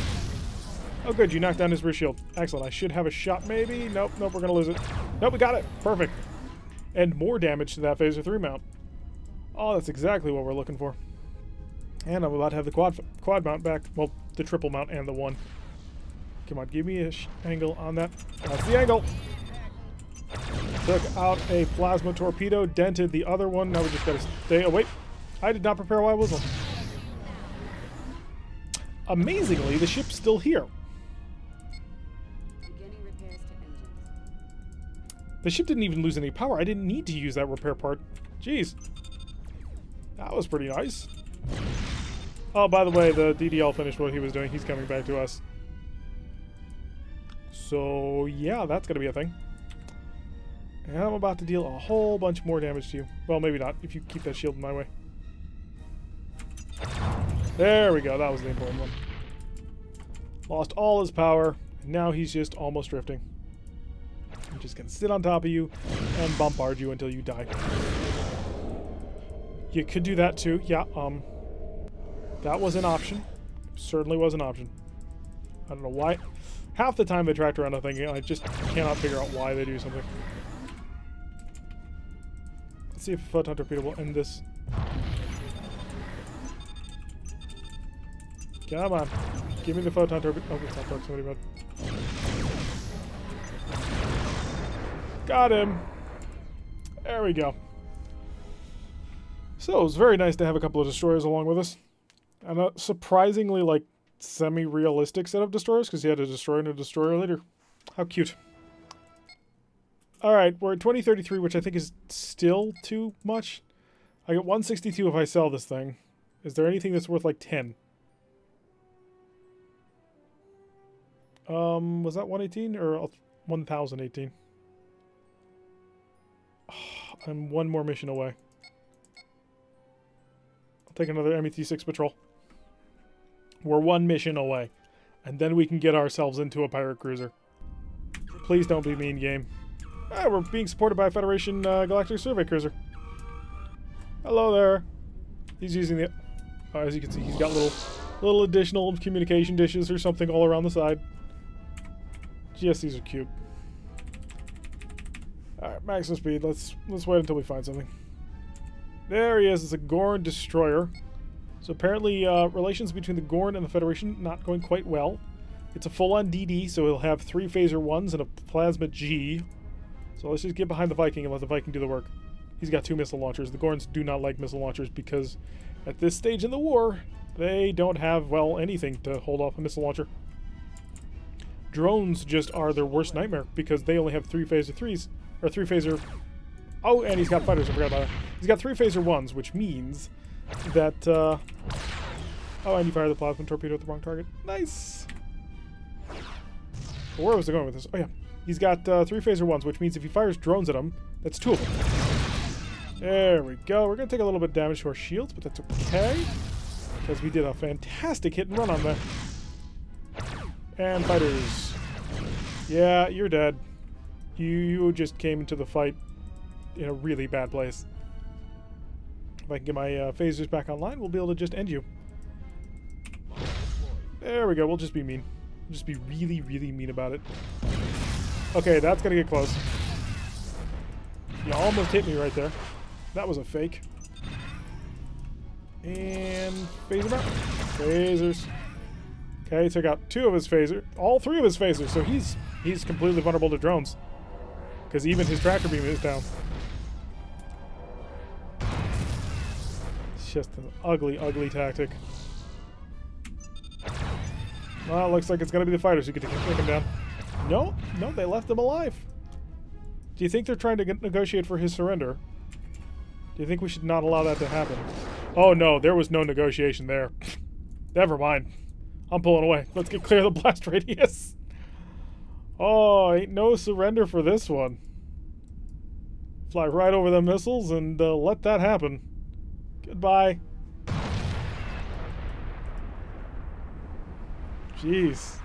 Oh good, you knocked down his rear shield. Excellent. I should have a shot maybe. Nope, nope, we're going to lose it. Nope, we got it. Perfect. And more damage to that Phaser 3 mount. Oh, that's exactly what we're looking for. And I'm about to have the quad mount back. Well, the triple mount and the one. Come on, give me a angle on that. That's the angle. Took out a plasma torpedo, dented the other one. Now we just got to stay. Oh, wait. I did not prepare while I whistle. Amazingly, the ship's still here. Beginning repairs to engines. The ship didn't even lose any power. I didn't need to use that repair part. Jeez. That was pretty nice. Oh, by the way, the DDL finished what he was doing. He's coming back to us. So, yeah, that's going to be a thing. And I'm about to deal a whole bunch more damage to you. Well, maybe not, if you keep that shield in my way. There we go. That was the important one. Lost all his power. And now he's just almost drifting. I'm just going to sit on top of you and bombard you until you die. You could do that too. Yeah, that was an option. Certainly was an option. I don't know why. Half the time they tracked around a thing, I just cannot figure out why they do something. Let's see if a photon torpedo will end this. Come on. Give me the photon torpedo. Oh, it's not proximity mode. Got him. There we go. So it was very nice to have a couple of destroyers along with us. And a surprisingly, like, semi-realistic set of destroyers, because you had a destroyer and a destroyer later. How cute. Alright, we're at 2033, which I think is still too much. I get 162 if I sell this thing. Is there anything that's worth, like, 10? Was that 118 or 1018? Oh, I'm one more mission away. I'll take another MET-6 patrol. We're one mission away. And then we can get ourselves into a pirate cruiser. Please don't be mean, game. Ah, we're being supported by a Federation Galactic Survey Cruiser. Hello there. He's using the... as you can see, he's got little additional communication dishes or something all around the side. Yes, these are cute. Alright, maximum speed. Let's wait until we find something. There he is. It's a Gorn destroyer. So apparently relations between the Gorn and the Federation not going quite well. It's a full-on DD, so he'll have 3 phaser 1s and a plasma G. So let's just get behind the Viking and let the Viking do the work. He's got 2 missile launchers. The Gorns do not like missile launchers because at this stage in the war, they don't have, well, anything to hold off a missile launcher. Drones just are their worst nightmare because they only have 3 phaser 3s, or 3 phaser... Oh, and he's got fighters, I forgot about that. He's got 3 phaser 1s, which means that, Oh, and he fired the plasma torpedo at the wrong target. Nice! But where was I going with this? Oh, yeah. He's got 3 phaser 1s, which means if he fires drones at them, that's 2 of them. There we go. We're going to take a little bit of damage to our shields, but that's okay. Because we did a fantastic hit and run on that. And fighters. Yeah, you're dead. You just came into the fight in a really bad place. If I can get my phasers back online, we'll be able to just end you. There we go. We'll just be mean. We'll just be really, really mean about it. Okay, that's gonna get close. You almost hit me right there. That was a fake. And phaser back. Phasers. Okay, he took out 2 of his phasers. All 3 of his phasers, so he's completely vulnerable to drones. Because even his tractor beam is down. It's just an ugly, ugly tactic. Well, it looks like it's going to be the fighters who get to take him down. No, they left him alive. Do you think they're trying to negotiate for his surrender? Do you think we should not allow that to happen? Oh no, there was no negotiation there. Never mind. I'm pulling away. Let's get clear of the blast radius. Oh, ain't no surrender for this one. Fly right over the missiles and let that happen. Goodbye. Jeez.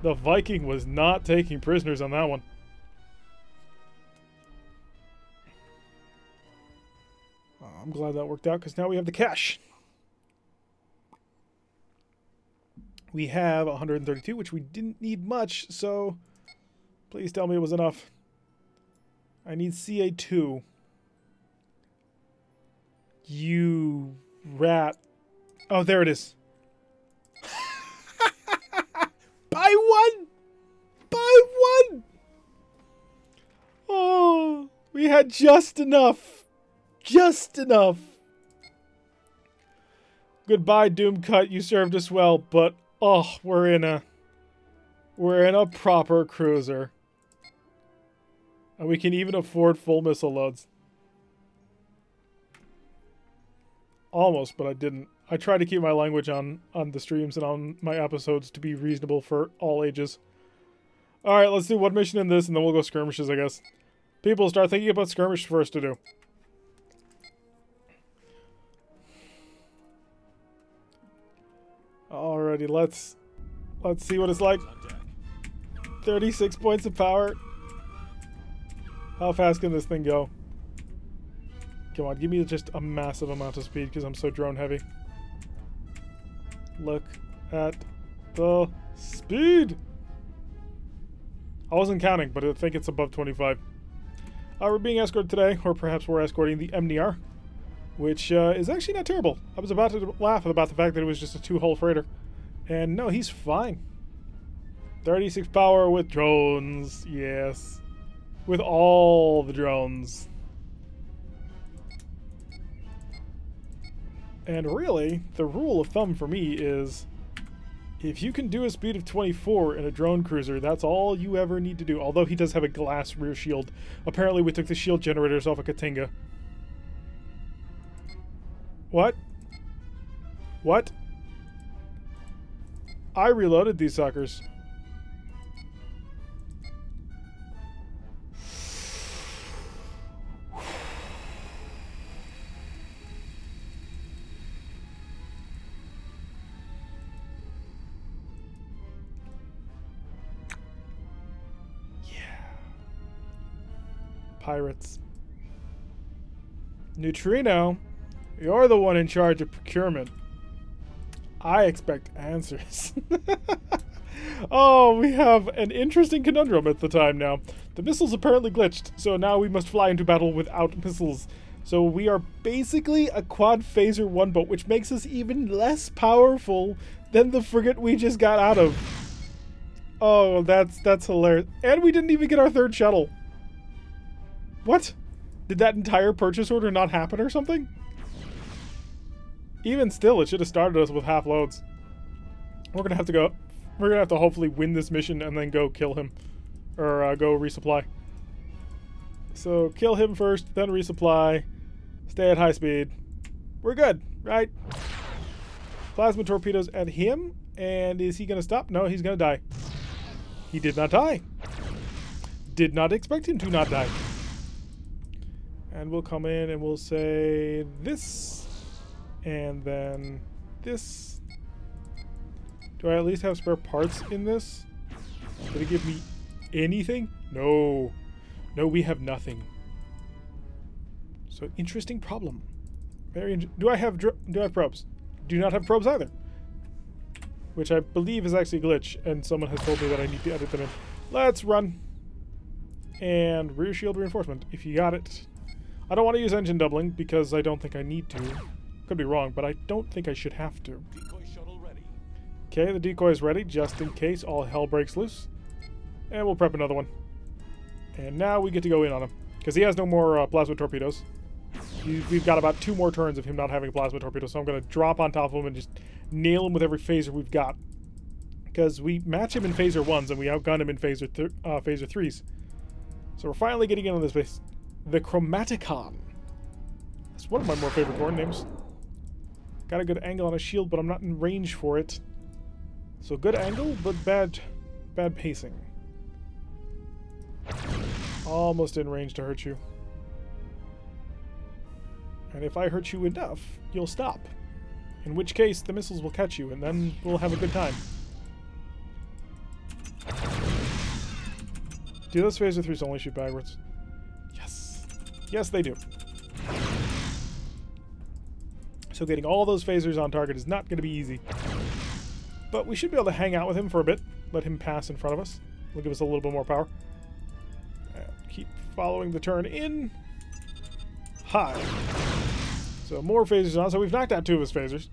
The Viking was not taking prisoners on that one. I'm glad that worked out because now we have the cash. We have 132, which we didn't need much, so please tell me it was enough. I need CA2. You rat. Oh, there it is. Buy one! Buy one! Oh, we had just enough. Just enough. Goodbye, Doom Cut. You served us well, but oh, we're in a proper cruiser. And we can even afford full missile loads. Almost, but I didn't. I try to keep my language on the streams and on my episodes to be reasonable for all ages. Alright, let's do one mission in this, and then we'll go skirmishes, I guess. People, start thinking about skirmish for us to do. Alrighty, let's see what it's like. 36 points of power. How fast can this thing go? Come on, give me just a massive amount of speed because I'm so drone heavy. Look at the speed. I wasn't counting, but I think it's above 25. We're being escorted today, or perhaps we're escorting the MNR, which is actually not terrible. I was about to laugh about the fact that it was just a 2-hull freighter. And no, he's fine. 36 power with drones, yes. With all the drones. And really, the rule of thumb for me is, if you can do a speed of 24 in a drone cruiser, that's all you ever need to do. Although he does have a glass rear shield. Apparently we took the shield generators off of Katinga. What? What? I reloaded these suckers. Pirates. Neutrino, you're the one in charge of procurement. I expect answers. Oh, we have an interesting conundrum at the time now. The missiles apparently glitched, so now we must fly into battle without missiles. So we are basically a quad phaser 1 boat, which makes us even less powerful than the frigate we just got out of. Oh, that's hilarious. And we didn't even get our 3rd shuttle. What? Did that entire purchase order not happen or something? Even still, it should have started us with half loads. We're gonna have to hopefully win this mission and then go kill him. Or go resupply. So kill him first, then resupply. Stay at high speed. We're good, right? Plasma torpedoes at him. And is he gonna stop? No, he's gonna die. He did not die. Did not expect him to not die. And we'll come in and we'll say this. And then this. Do I at least have spare parts in this? Did it give me anything? No. No, we have nothing. So, interesting problem. Very do I have probes? Do not have probes either. Which I believe is actually a glitch, and someone has told me that I need to edit them in. Let's run. And rear shield reinforcement, if you got it. I don't want to use engine doubling because I don't think I need to. Could be wrong, but I don't think I should have to. Decoy shuttle ready. Okay, the decoy is ready, just in case all hell breaks loose. And we'll prep another one. And now we get to go in on him. Because he has no more plasma torpedoes. We've got about 2 more turns of him not having a plasma torpedo, so I'm going to drop on top of him and just nail him with every phaser we've got. Because we match him in phaser 1s and we outgun him in phaser 3s. So we're finally getting in on this base. The Chromaticon. That's one of my more favorite Gorn names. Got a good angle on a shield, but I'm not in range for it. So good angle, but bad pacing. Almost in range to hurt you. And if I hurt you enough, you'll stop. In which case, the missiles will catch you, and then we'll have a good time. Do those phaser 3s only shoot backwards? Yes. Yes, they do. So getting all those phasers on target is not going to be easy. But we should be able to hang out with him for a bit. Let him pass in front of us. It'll give us a little bit more power. Keep following the turn in. High. So more phasers on. So we've knocked out 2 of his phasers.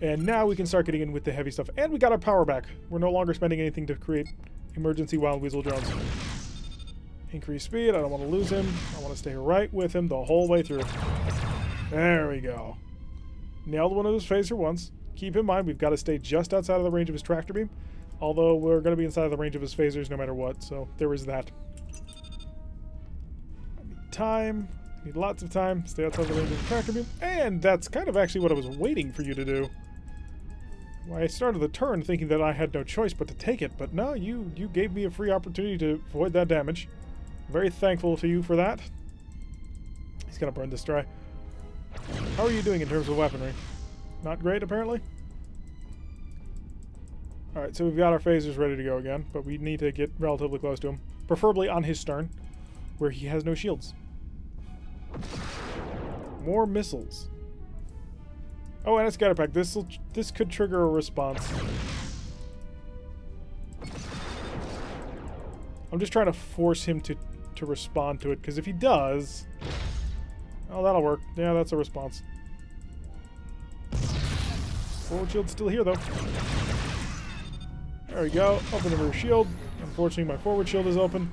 And now we can start getting in with the heavy stuff. And we got our power back. We're no longer spending anything to create emergency wild weasel drones. Increase speed. I don't want to lose him. I want to stay right with him the whole way through. There we go. Nailed one of his phaser once. Keep in mind, we've got to stay just outside of the range of his tractor beam. Although we're going to be inside of the range of his phasers no matter what. So there is that. I need time. I need lots of time. Stay outside the range of the tractor beam. And that's kind of actually what I was waiting for you to do. Well, I started the turn thinking that I had no choice but to take it. But no, you gave me a free opportunity to avoid that damage. I'm very thankful to you for that. He's going to burn this dry. How are you doing in terms of weaponry? Not great, apparently. Alright, so we've got our phasers ready to go again, but we need to get relatively close to him. Preferably on his stern, where he has no shields. More missiles. Oh, and a scatter pack. This could trigger a response. I'm just trying to force him to respond to it, because if he does... Oh, that'll work. Yeah, that's a response. Forward shield's still here, though. There we go. Open the rear shield. Unfortunately, my forward shield is open.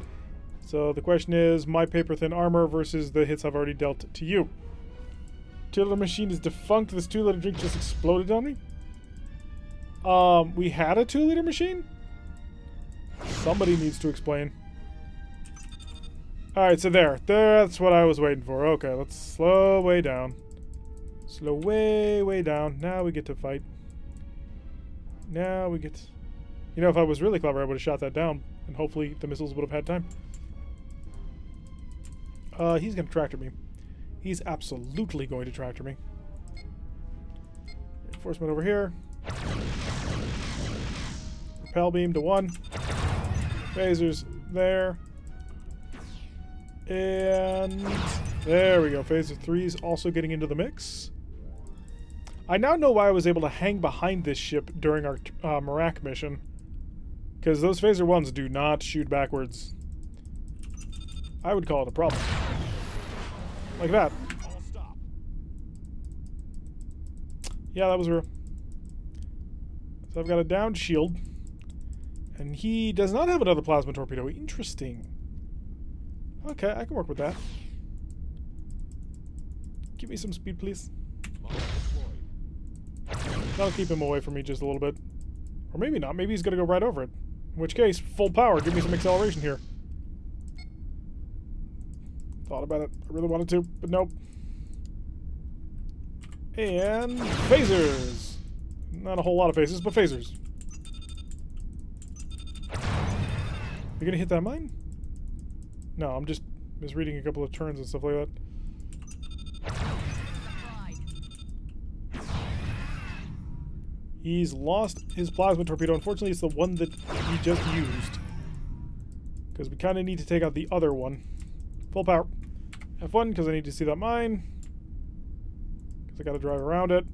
So the question is, my paper-thin armor versus the hits I've already dealt to you. 2-liter machine is defunct. This 2-liter drink just exploded on me. We had a 2-liter machine? Somebody needs to explain. Alright, so that's what I was waiting for. Okay, let's slow way down. Slow way down. Now we get to fight. Now we get... You know, if I was really clever, I would have shot that down, and hopefully the missiles would have had time. He's going to tractor me. He's absolutely going to tractor me. Reinforcement over here. Repel beam to 1. Phasers there. And there we go. Phaser 3's also getting into the mix. I now know why I was able to hang behind this ship during our Merak mission. Because those Phaser 1s do not shoot backwards. I would call it a problem. Like that. Yeah, that was real. So I've got a downed shield. And he does not have another plasma torpedo. Interesting. Okay, I can work with that. Give me some speed, please. That'll keep him away from me just a little bit. Or maybe not. Maybe he's going to go right over it. In which case, full power. Give me some acceleration here. Thought about it. I really wanted to, but nope. And phasers. Not a whole lot of phasers, but phasers. You're going to hit that mine? No, I'm just misreading a couple of turns and stuff like that. He's lost his plasma torpedo. Unfortunately, it's the one that he just used. Because we kind of need to take out the other one. Full power. F1, because I need to see that mine. Because I got to drive around it.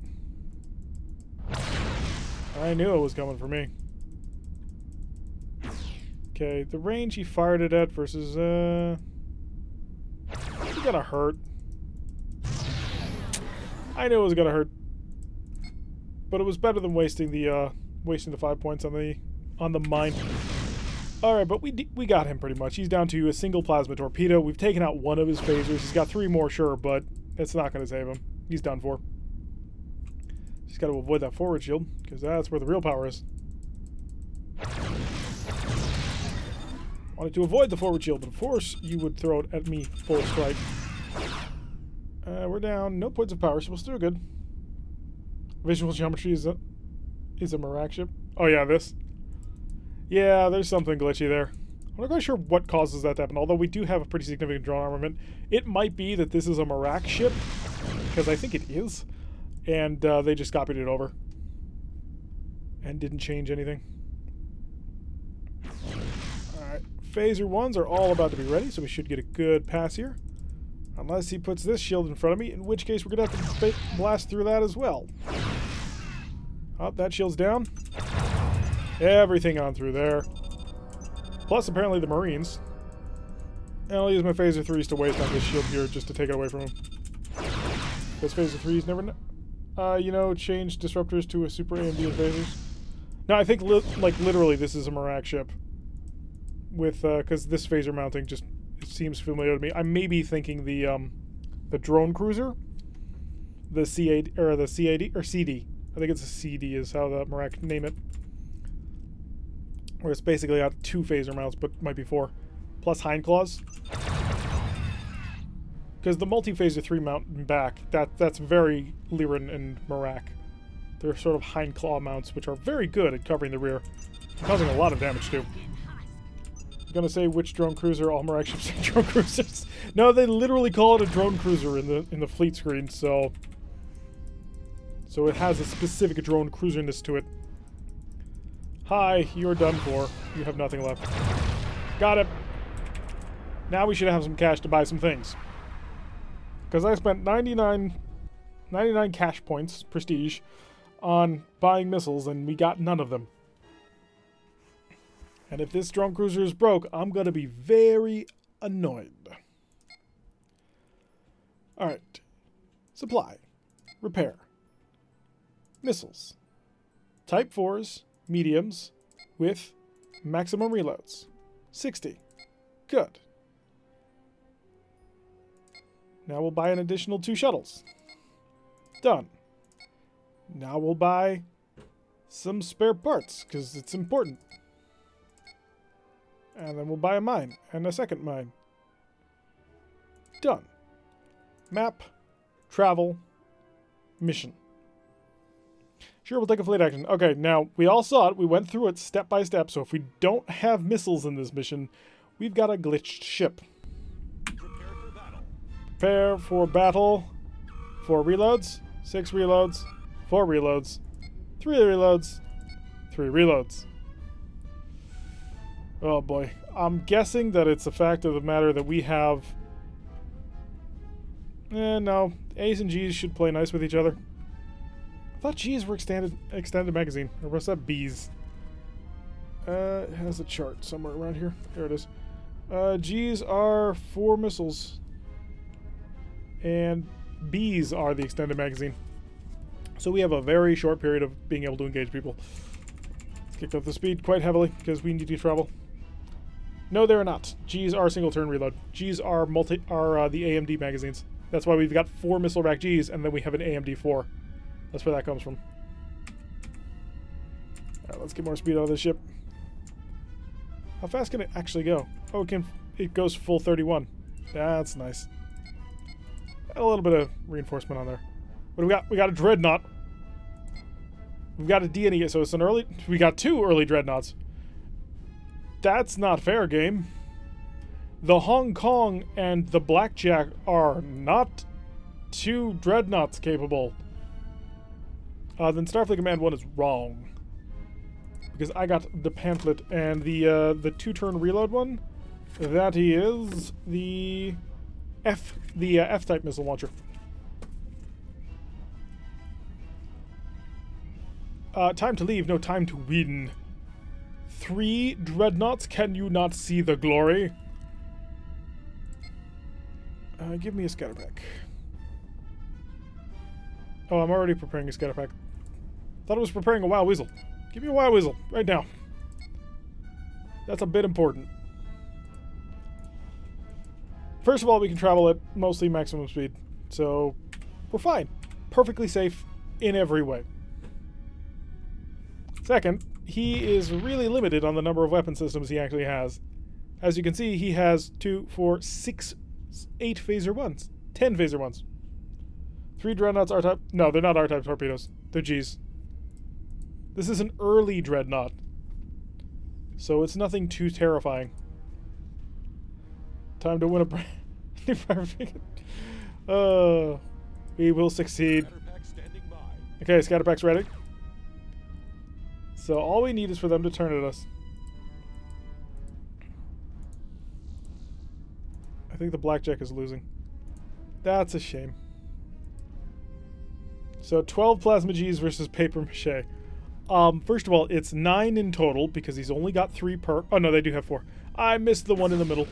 I knew it was coming for me. Okay, the range he fired it at versus, it's gonna hurt. I knew it was gonna hurt. But it was better than wasting the wasting the 5 points on the mine. All right, but we got him pretty much. He's down to a single plasma torpedo. We've taken out one of his phasers. He's got 3 more, sure, but it's not going to save him. He's done for. Just got to avoid that forward shield, because that's where the real power is. Wanted to avoid the forward shield, but of course you would throw it at me full strike. We're down. No points of power, so we're still good. Visual geometry is a Merak ship. Oh yeah, this. Yeah, there's something glitchy there. I'm not quite sure what causes that to happen, although we do have a pretty significant drone armament. It might be that this is a Merak ship, because I think it is, and they just copied it over and didn't change anything. Alright, phaser 1s are all about to be ready, so we should get a good pass here. Unless he puts this shield in front of me, in which case we're going to have to blast through that as well. Oh, that shield's down. Everything on through there. Plus, apparently, the Marines. And I'll use my phaser 3s to waste on this shield here just to take it away from him. Because phaser 3s never... you know, change disruptors to a super AMD and phasers. No, I think, literally, this is a Merak ship. With, because this phaser mounting just... It seems familiar to me. I may be thinking the drone cruiser, the C8 or the CAD or CD. I think it's a CD is how the Merak name it. Where it's basically got 2 phaser mounts, but might be 4, plus hind claws. Because the multi-phaser 3 mount and back, that's very Lyran and Merak. They're sort of hind claw mounts, which are very good at covering the rear, causing a lot of damage too. I'm gonna say which drone cruiser, all Merak ships are drone cruisers. No, they literally call it a drone cruiser in the fleet screen, so it has a specific drone cruiserness to it. Hi, you're done for. You have nothing left. Got it. Now we should have some cash to buy some things. Because I spent 99 cash points, prestige, on buying missiles, and we got none of them. And if this drone cruiser is broke, I'm going to be very annoyed. Alright. Supply. Repair. Missiles. Type 4s, mediums, with maximum reloads. 60. Good. Now we'll buy an additional 2 shuttles. Done. Now we'll buy some spare parts, because it's important. And then we'll buy a mine, and a second mine. Done. Map, travel, mission. Sure, we'll take a fleet action. Okay, now, we all saw it. We went through it step by step, so if we don't have missiles in this mission, we've got a glitched ship. Prepare for battle. 4 reloads, 6 reloads, 4 reloads, 3 reloads, 3 reloads. Oh boy. I'm guessing that it's a fact of the matter that we have... no. A's and G's should play nice with each other. I thought G's were extended magazine. Or was that B's? It has a chart somewhere around here. There it is. G's are 4 missiles. And B's are the extended magazine. So we have a very short period of being able to engage people. Let's kick up the speed quite heavily because we need to travel. No, they're not. G's are single turn reload. G's are the AMD magazines. That's why we've got 4 missile rack G's and then we have an AMD 4. That's where that comes from. Alright, let's get more speed out of this ship. How fast can it actually go? Oh, it goes full 31. That's nice. A little bit of reinforcement on there. What do we got? We got a dreadnought. We've got a D&E, so it's an early... We got 2 early dreadnoughts. That's not fair, game. The Hong Kong and the Blackjack are not 2 dreadnoughts capable. Then Starfleet Command 1 is wrong. Because I got the pamphlet and the 2-turn reload one. That is the F-type missile launcher. Time to leave, no time to win. 3 dreadnoughts, can you not see the glory? Give me a scatter pack. Oh, I'm already preparing a scatter pack. Thought it was preparing a wild weasel. Give me a wild weasel right now. That's a bit important. First of all, we can travel at mostly maximum speed, so we're fine. Perfectly safe in every way. Second, he is really limited on the number of weapon systems he actually has. As you can see, he has 2, 4, 6, 8 phaser ones. 10 phaser ones. 3 dreadnoughts R-type. No, they're not R-type torpedoes. They're Gs. This is an early dreadnought, so it's nothing too terrifying. Time to win a new fire frigate. We will succeed. Okay, Scatterpack's ready. So all we need is for them to turn at us. I think the blackjack is losing. That's a shame. So 12 plasma Gs versus paper mache. First of all, it's 9 in total because he's only got 3 per... Oh, no, they do have 4. I missed the one in the middle.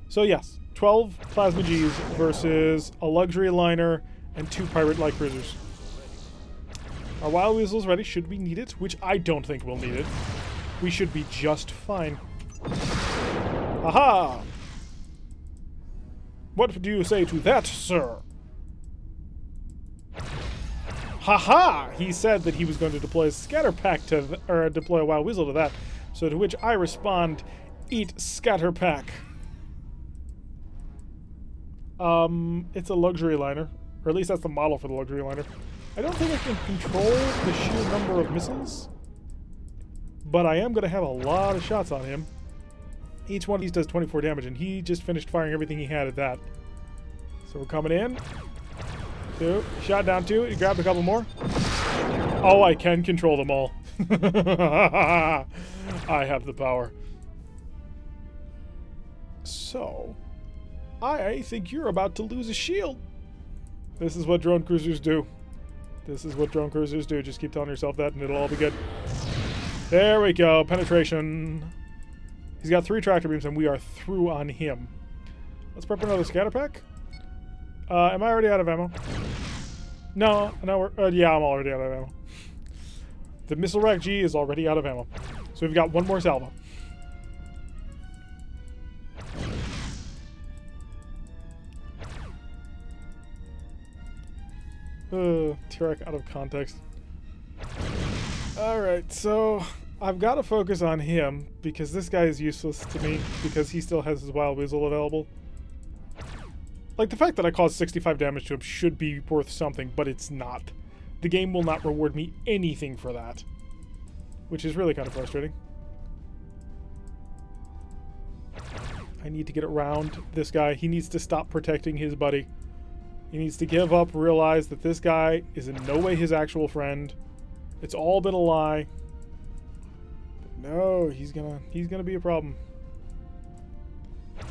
So, yes, 12 plasma Gs versus a luxury liner and 2 pirate light cruisers. Our wild weasel's ready should we need it, which I don't think we'll need it. We should be just fine. Aha! What do you say to that, sir? Haha! He said that he was going to deploy a Scatterpack to, or deploy a wild weasel to that. So to which I respond, eat Scatterpack. It's a luxury liner, or at least that's the model for the luxury liner. I don't think I can control the sheer number of missiles, but I am going to have a lot of shots on him. Each one of these does 24 damage, and he just finished firing everything he had at that. So we're coming in. 2. Shot down 2. He grabbed a couple more. Oh, I can control them all. I have the power. So, I think you're about to lose a shield. This is what drone cruisers do. This is what drone cruisers do. Just keep telling yourself that and it'll all be good. There we go. Penetration. He's got 3 tractor beams and we are through on him. Let's prep another Scatterpack. Am I already out of ammo? No, we're... yeah, I'm already out of ammo. The Missile Rack G is already out of ammo. So we've got one more salvo. Tirek out of context. Alright, so I've got to focus on him because this guy is useless to me because he still has his wild weasel available. Like, the fact that I caused 65 damage to him should be worth something, but it's not. The game will not reward me anything for that. Which is really kind of frustrating. I need to get around this guy. He needs to stop protecting his buddy. He needs to give up, realize that this guy is in no way his actual friend. It's all been a lie. But no, he's gonna be a problem.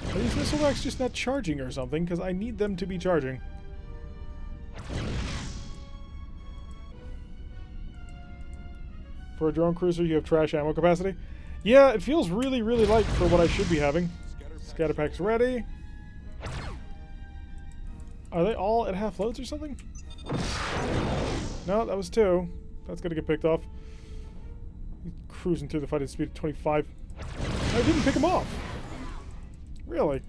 Are these missile racks just not charging or something? Because I need them to be charging. For a drone cruiser, you have trash ammo capacity. Yeah, it feels really, really light for what I should be having. Scatterpack's ready. Are they all at half loads or something? No, that was 2. That's gonna get picked off. He's cruising through the fight at speed of 25. I didn't pick him off. Really?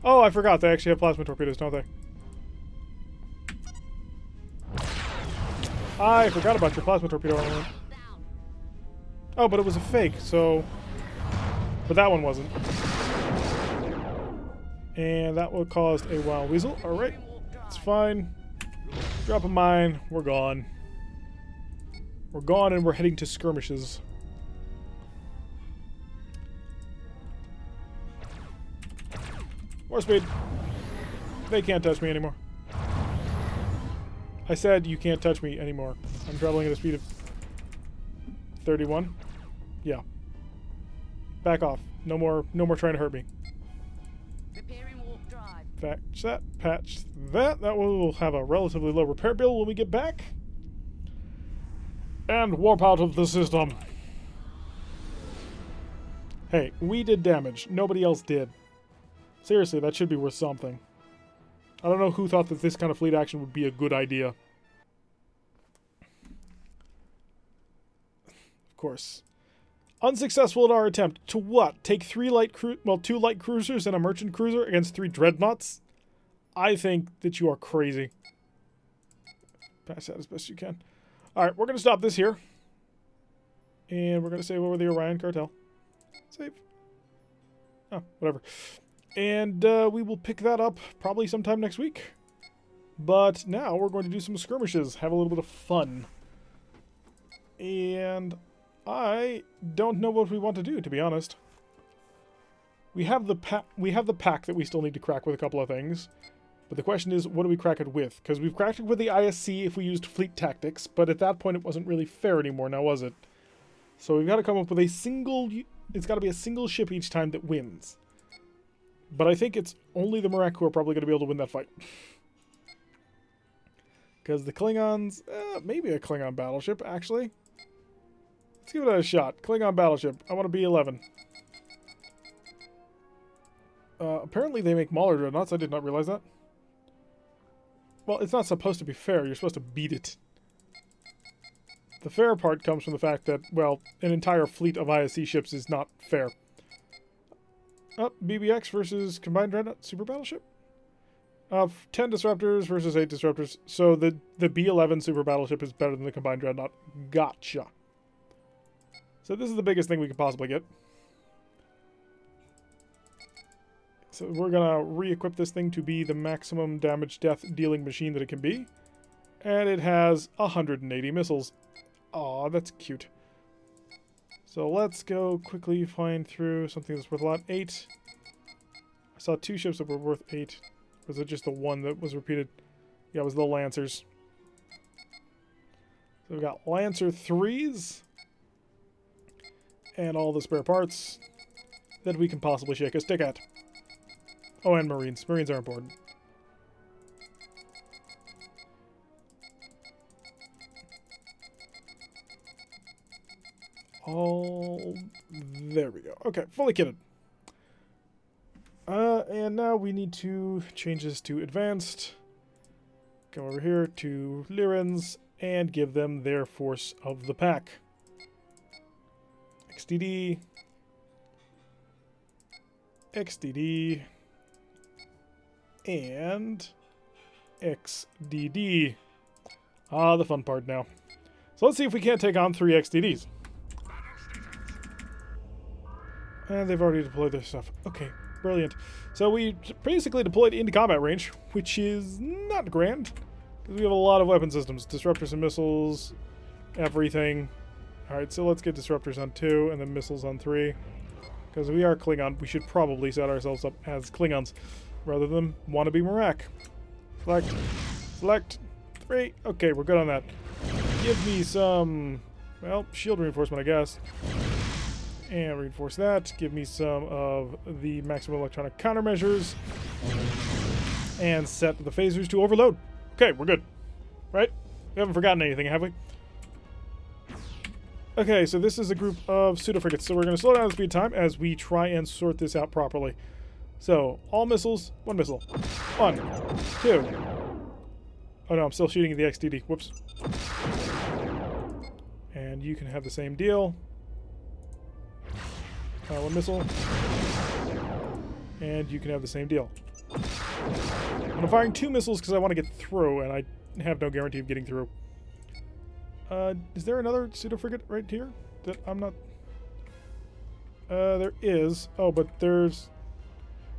Oh, I forgot. They actually have plasma torpedoes, don't they? I forgot about your plasma torpedo armament. Oh, but it was a fake, so... But that one wasn't. And that one caused a wild weasel. Alright. It's fine. Drop a mine. We're gone. We're gone and we're heading to skirmishes. More speed. They can't touch me anymore. I said you can't touch me anymore. I'm traveling at a speed of 31. Yeah. Back off. No more trying to hurt me. Repairing warp drive. Patch that. Patch that. That will have a relatively low repair bill when we get back. And warp out of the system. Hey, we did damage. Nobody else did. Seriously, that should be worth something. I don't know who thought that this kind of fleet action would be a good idea. course. Unsuccessful at our attempt. To what? Take 2 light cruisers and a merchant cruiser against 3 dreadnoughts? I think that you are crazy. Pass that as best you can. Alright, we're going to stop this here. And we're going to save over the Orion cartel. Save. Oh, whatever. And we will pick that up probably sometime next week. But now we're going to do some skirmishes. Have a little bit of fun. And I don't know what we want to do, to be honest. We have the pack that we still need to crack with a couple of things. But the question is, what do we crack it with? Because we've cracked it with the ISC if we used fleet tactics, but at that point it wasn't really fair anymore, now was it? So we've got to come up with a single... It's got to be a single ship each time that wins. But I think it's only the Marek who are probably going to be able to win that fight. Because the Klingons... maybe a Klingon battleship, actually. Let's give it a shot. Klingon battleship. I want to be 11. Apparently they make Mauler dreadnoughts. I did not realize that. Well, it's not supposed to be fair. You're supposed to beat it. The fair part comes from the fact that, well, an entire fleet of ISC ships is not fair. BBX versus Combined Dreadnought Super Battleship? 10 Disruptors versus 8 Disruptors. So the B-11 Super Battleship is better than the Combined Dreadnought. Gotcha. So this is the biggest thing we could possibly get. So we're going to re-equip this thing to be the maximum damage death dealing machine that it can be. And it has 180 missiles. Aw, that's cute. So let's go quickly find through something that's worth a lot. 8. I saw 2 ships that were worth 8. Was it just the one that was repeated? Yeah, it was the Lancers. So we've got Lancer 3s. And all the spare parts that we can possibly shake a stick at. Oh, and Marines. Marines are important. All... There we go. Okay, fully kitted. And now we need to change this to advanced. Come over here to Lyrans and give them their force of the pack. XDD. XDD. And XDD. Ah, the fun part now. So let's see if we can't take on 3 XDDs. And they've already deployed their stuff. Okay, brilliant. So we basically deployed into combat range, which is not grand, because we have a lot of weapon systems. Disruptors and missiles, everything. Alright, so let's get disruptors on 2, and then missiles on 3. Because we are Klingon, we should probably set ourselves up as Klingons, rather than wannabe Marek. Select. Select. 3. Okay, we're good on that. Give me some, well, shield reinforcement, I guess. And reinforce that. Give me some of the maximum electronic countermeasures. And set the phasers to overload. Okay, we're good. Right? We haven't forgotten anything, have we? Okay, so this is a group of pseudo-frigates. So we're going to slow down the speed time as we try and sort this out properly. So, all missiles, 1 missile. 1, 2. Oh no, I'm still shooting at the XDD. Whoops. And you can have the same deal. 1 missile. And you can have the same deal. And I'm firing 2 missiles because I want to get through, and I have no guarantee of getting through. Is there another pseudo-frigate right here that I'm not... there is. Oh, but there's...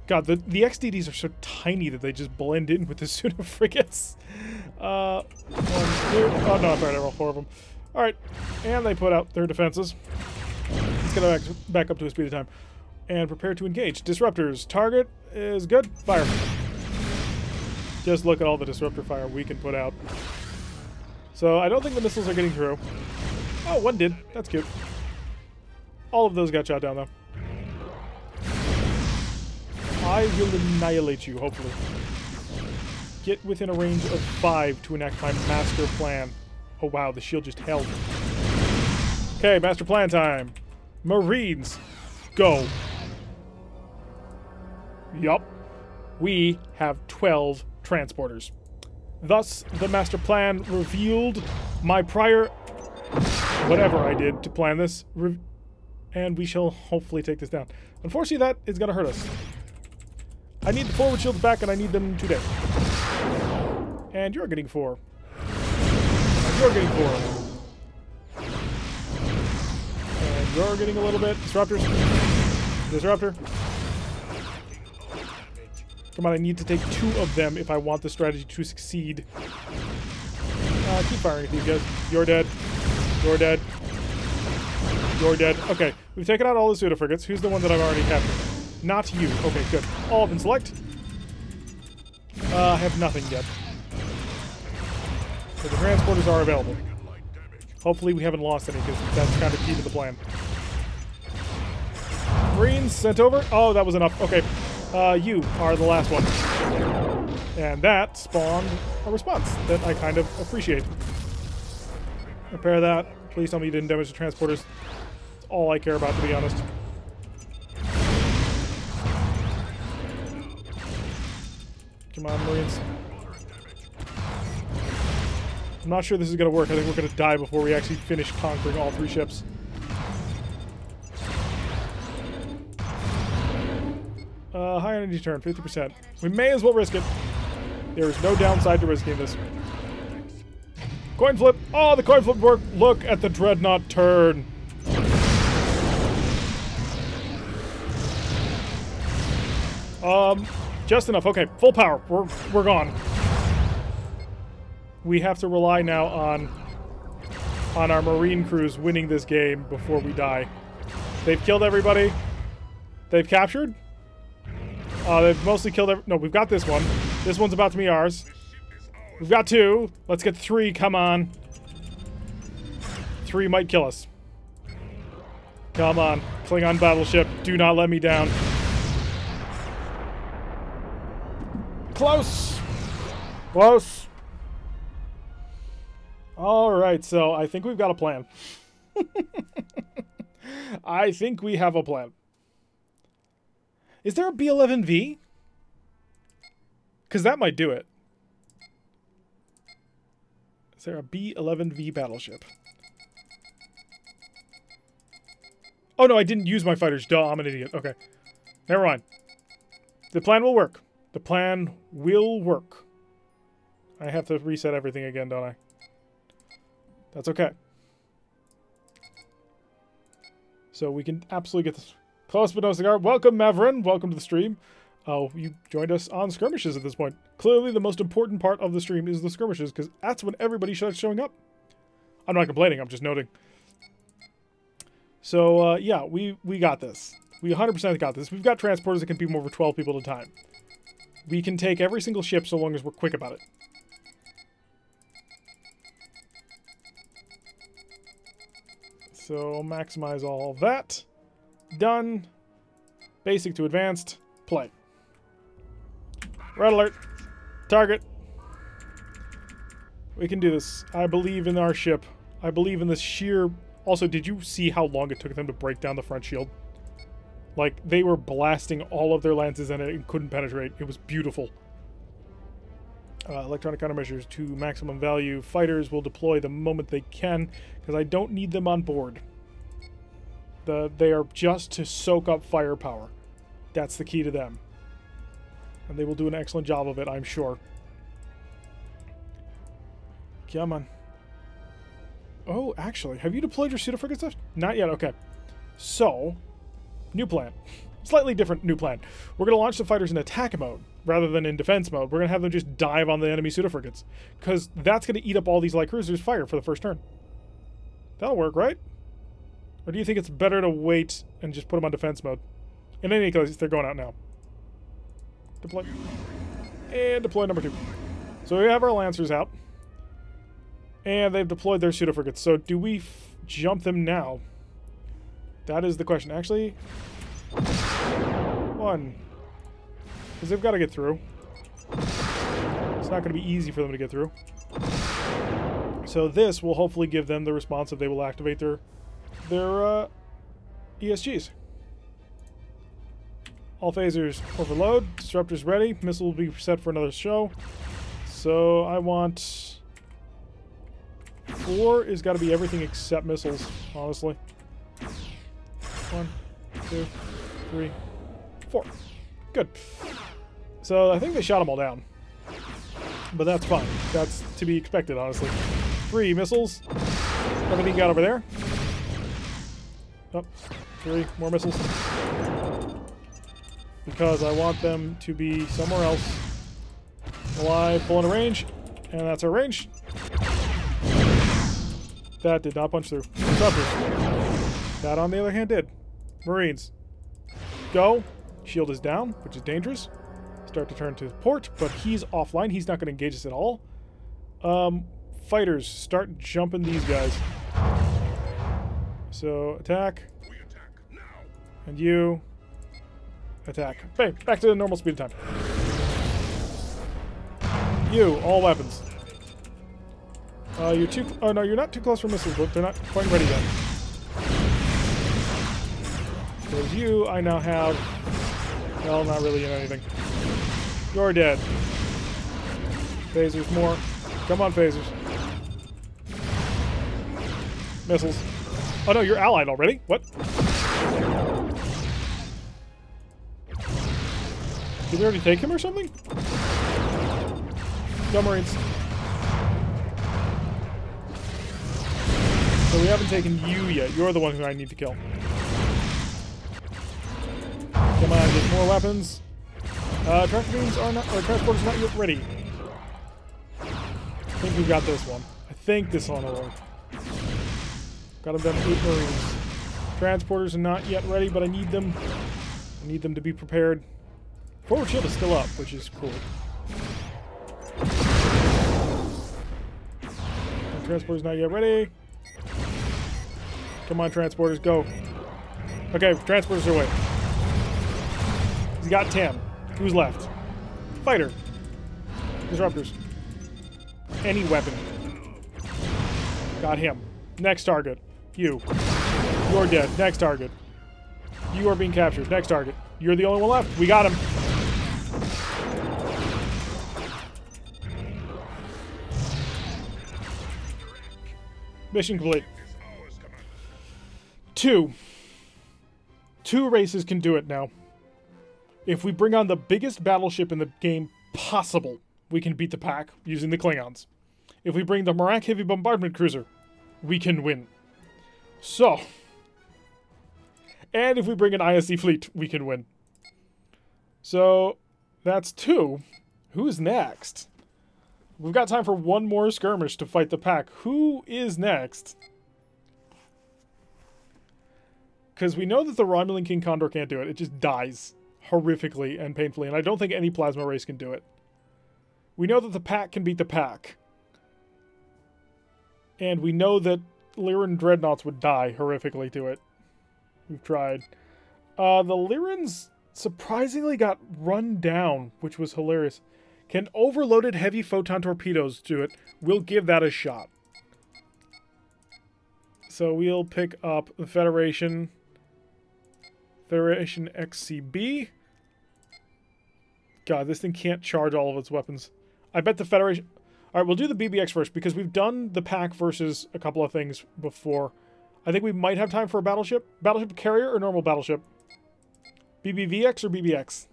God, the XDDs are so tiny that they just blend in with the pseudo-frigates. 1, 2... Oh, no, I fired all 4 of them. Alright, and they put out their defenses. Let's get back up to a speed of time. And prepare to engage. Disruptors. Target is good. Fire. Just look at all the disruptor fire we can put out. So I don't think the missiles are getting through. Oh, 1 did. That's cute. All of those got shot down, though. I will annihilate you, hopefully. Get within a range of 5 to enact my master plan. Oh, wow, the shield just held. Okay, master plan time. Marines, go. Yup. We have 12 transporters. Thus, the master plan revealed my prior whatever I did to plan this, and we shall hopefully take this down. Unfortunately, that is going to hurt us. I need the forward shields back, and I need them today. And you're getting 4. And you're getting 4. And you're getting a little bit. Disruptors. Disruptor. Come on, I need to take 2 of them if I want the strategy to succeed. Keep firing at these guys. You're dead. You're dead. You're dead. Okay, we've taken out all the pseudo frigates. Who's the one that I've already captured? Not you. Okay, good. All of them select. I have nothing yet. So the transporters are available. Hopefully we haven't lost any, because that's kind of key to the plan. Marines sent over. Oh, that was enough. Okay. You are the last one. And that spawned a response that I kind of appreciate. Repair that. Please tell me you didn't damage the transporters. That's all I care about, to be honest. Come on, Marines. I'm not sure this is going to work. I think we're going to die before we actually finish conquering all 3 ships. High energy turn, 50%. We may as well risk it. There is no downside to risking this. Coin flip. Oh, the coin flip worked. Look at the dreadnought turn. Just enough. Okay, full power. We're gone. We have to rely now on our Marine crews winning this game before we die. They've killed everybody. They've captured. They've mostly killed no, we've got this one. This one's about to be ours. We've got 2. Let's get 3. Come on. 3 might kill us. Come on. Klingon battleship. Do not let me down. Close. Close. Alright, so I think we've got a plan. I think we have a plan. Is there a B-11V? Because that might do it. Is there a B-11V battleship? Oh no, I didn't use my fighters. Duh, I'm an idiot. Okay. Never mind. The plan will work. The plan will work. I have to reset everything again, don't I? That's okay. So we can absolutely get this. Close but no cigar. Welcome, Maverin. Welcome to the stream. Oh, you joined us on skirmishes at this point. Clearly, the most important part of the stream is the skirmishes, because that's when everybody starts showing up. I'm not complaining. I'm just noting. So, yeah, we got this. We 100% got this. We've got transporters that can beam over 12 people at a time. We can take every single ship so long as we're quick about it. So, maximize all of that. Done. Basic to advanced. Play. Red alert. Target. We can do this. I believe in our ship. I believe in the sheer... Also, did you see how long it took them to break down the front shield? Like, they were blasting all of their lances in it and couldn't penetrate. It was beautiful. Electronic countermeasures to maximum value. Fighters will deploy the moment they can, because I don't need them on board. They are just to soak up firepower. That's the key to them. And they will do an excellent job of it, I'm sure. Come on. Oh, actually, have you deployed your pseudo-frigate stuff? Not yet, okay. So, new plan. Slightly different new plan. We're going to launch the fighters in attack mode, rather than in defense mode. We're going to have them just dive on the enemy pseudo-frigates. Because that's going to eat up all these light cruisers' fire for the first turn. That'll work, right? Or do you think it's better to wait and just put them on defense mode? In any case, they're going out now. Deploy. And deploy number 2. So we have our Lancers out. And they've deployed their pseudo-frigates. So do we jump them now? That is the question. Actually, 1. Because they've got to get through. It's not going to be easy for them to get through. So this will hopefully give them the response that they will activate their ESGs. All phasers overload. Disruptors ready. Missile will be set for another show. So I want 4 is got to be everything except missiles, honestly. 1, 2, 3, 4. Good. So I think they shot them all down. But that's fine. That's to be expected, honestly. 3 missiles. Everything got over there. Oh, 3 more missiles. Because I want them to be somewhere else. Will I pull in a range? And that's our range. That did not punch through. Disruptors. That, on the other hand, did. Marines. Go. Shield is down, which is dangerous. Start to turn to port, but he's offline. He's not going to engage us at all. Fighters, start jumping these guys. So, attack. We attack now. And you. Attack. Bang! Back to the normal speed of time. You, all weapons. You're too... Oh, no, you're not too close for missiles, but they're not quite ready yet. Because you, I now have... Well, not really in anything. You're dead. Phasers, more. Come on, phasers. Missiles. Oh, no, you're allied already? What? Did we already take him or something? Go, Marines. So we haven't taken you yet. You're the one who I need to kill. Come on, get more weapons. Tractor beams are not, or transporters not yet ready. I think we got this one. I think this one will work. Got them done 8 Marines. Transporters are not yet ready, but I need them. I need them to be prepared. Forward shield is still up, which is cool. And transporter's not yet ready. Come on, transporters, go. Okay, transporters are away. He's got 10. Who's left? Fighter. Disruptors. Any weapon. Got him. Next target. You. You're dead. Next target. You are being captured. Next target. You're the only one left. We got him. Mission complete. 2. 2 races can do it now. If we bring on the biggest battleship in the game possible, we can beat the pack using the Klingons. If we bring the Marak Heavy Bombardment Cruiser, we can win. So, and if we bring an ISC fleet, we can win. So, that's 2. Who's next? We've got time for one more skirmish to fight the pack. Who is next? Because we know that the Romulan King Condor can't do it. It just dies horrifically and painfully, and I don't think any plasma race can do it. We know that the pack can beat the pack. And we know that Lyran Dreadnoughts would die horrifically to it. We've tried. The Lyrans surprisingly got run down, which was hilarious. Can overloaded heavy photon torpedoes do it? We'll give that a shot. So we'll pick up the Federation XCB. God, this thing can't charge all of its weapons. I bet the Federation... Alright, we'll do the BBX first, because we've done the pack versus a couple of things before. I think we might have time for a battleship. Battleship carrier or normal battleship? BBVX or BBX?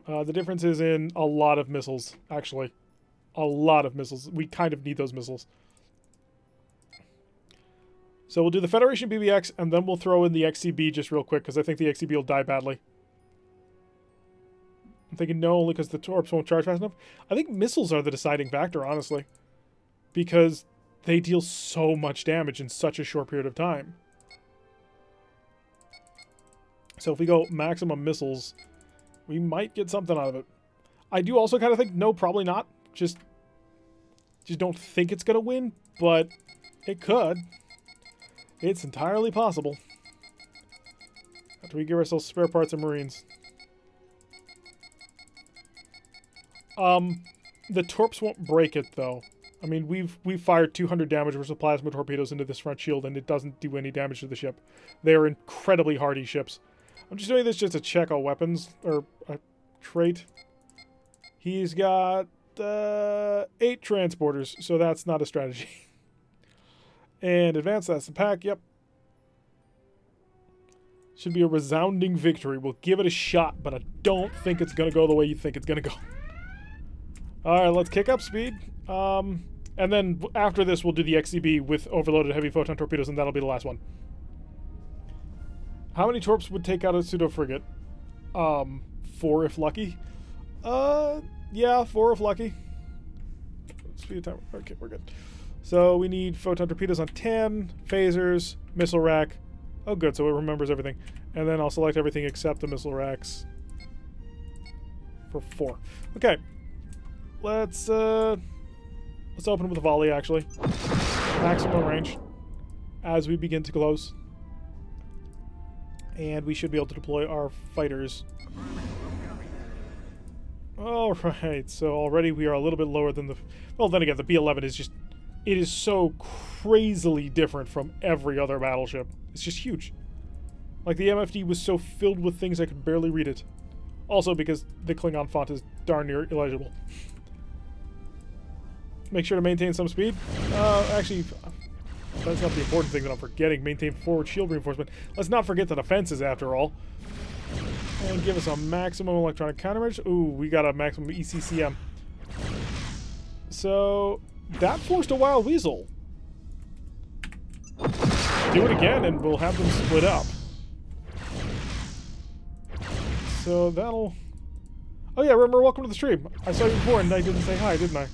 The difference is in a lot of missiles, actually. A lot of missiles. We kind of need those missiles. So we'll do the Federation BBX, and then we'll throw in the XCB just real quick, because I think the XCB will die badly. I'm thinking no, only because the torps won't charge fast enough. I think missiles are the deciding factor, honestly. Because they deal so much damage in such a short period of time. So if we go maximum missiles, we might get something out of it. I do also kind of think, no, probably not. Just don't think it's going to win, but it could. It's entirely possible. After we give ourselves spare parts and Marines. The torps won't break it, though. I mean, we've fired 200 damage versus plasma torpedoes into this front shield, and it doesn't do any damage to the ship. They are incredibly hardy ships. I'm just doing this just to check all weapons, or a trait. He's got 8 transporters, so that's not a strategy. And advance, that's the pack, yep. Should be a resounding victory. We'll give it a shot, but I don't think it's going to go the way you think it's going to go. Alright, let's kick up speed. And then after this, we'll do the XCB with overloaded heavy photon torpedoes, and that'll be the last one. How many torps would take out a pseudo frigate? 4 if lucky. Yeah, 4 if lucky. Speed time. Okay, we're good. So we need photon torpedoes on 10, phasers, missile rack. Oh, good. So it remembers everything. And then I'll select everything except the missile racks for 4. Okay. Let's open with a volley, actually. Maximum range as we begin to close. And we should be able to deploy our fighters. Alright, so already we are a little bit lower than the... Well, then again, the B-11 is just... It is so crazily different from every other battleship. It's just huge. Like, the MFD was so filled with things I could barely read it. Also because the Klingon font is darn near illegible. Make sure to maintain some speed. Actually... That's not the important thing that I'm forgetting. Maintain forward shield reinforcement. Let's not forget the defenses, after all. And give us a maximum electronic countermeasure. Ooh, we got a maximum ECCM. So, that forced a wild weasel. Do it again, and we'll have them split up. So, that'll... Oh yeah, remember, welcome to the stream. I saw you before, and I didn't say hi, didn't I?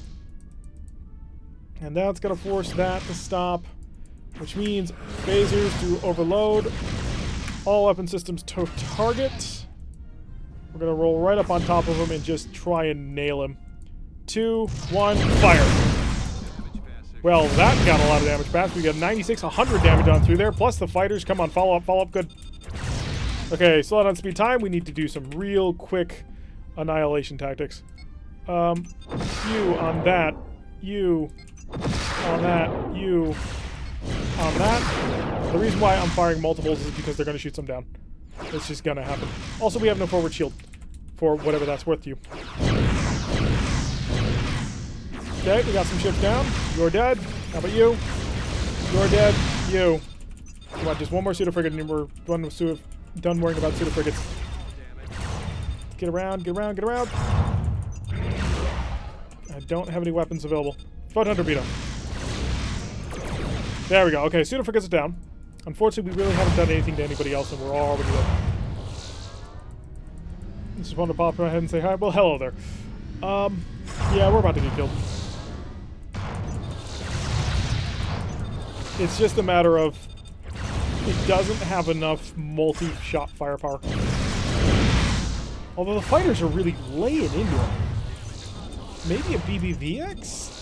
And that's going to force that to stop. Which means phasers to overload. All weapon systems to target. We're going to roll right up on top of him and just try and nail him. 2, 1, fire. Well, that got a lot of damage back. We got 96, 100 damage on through there. Plus the fighters. Come on, follow up, good. Okay, slow down speed time. We need to do some real quick annihilation tactics. You on that. You on that. You... on that. The reason why I'm firing multiples is because they're going to shoot some down. It's just going to happen. Also, we have no forward shield for whatever that's worth to you. Okay, we got some ships down. You're dead. How about you? You're dead. You. Come on, just one more pseudo frigate and we're done worrying about pseudo frigates. Get around, get around, get around. I don't have any weapons available. Photon torpedo. There we go. Okay, pseudo frigates are down. Unfortunately, we really haven't done anything to anybody else, and we're already dead. Just want to pop my head and say hi. Well, hello there. Yeah, we're about to get killed. It's just a matter of it doesn't have enough multi-shot firepower. Although the fighters are really laying into it. Maybe a BBVX?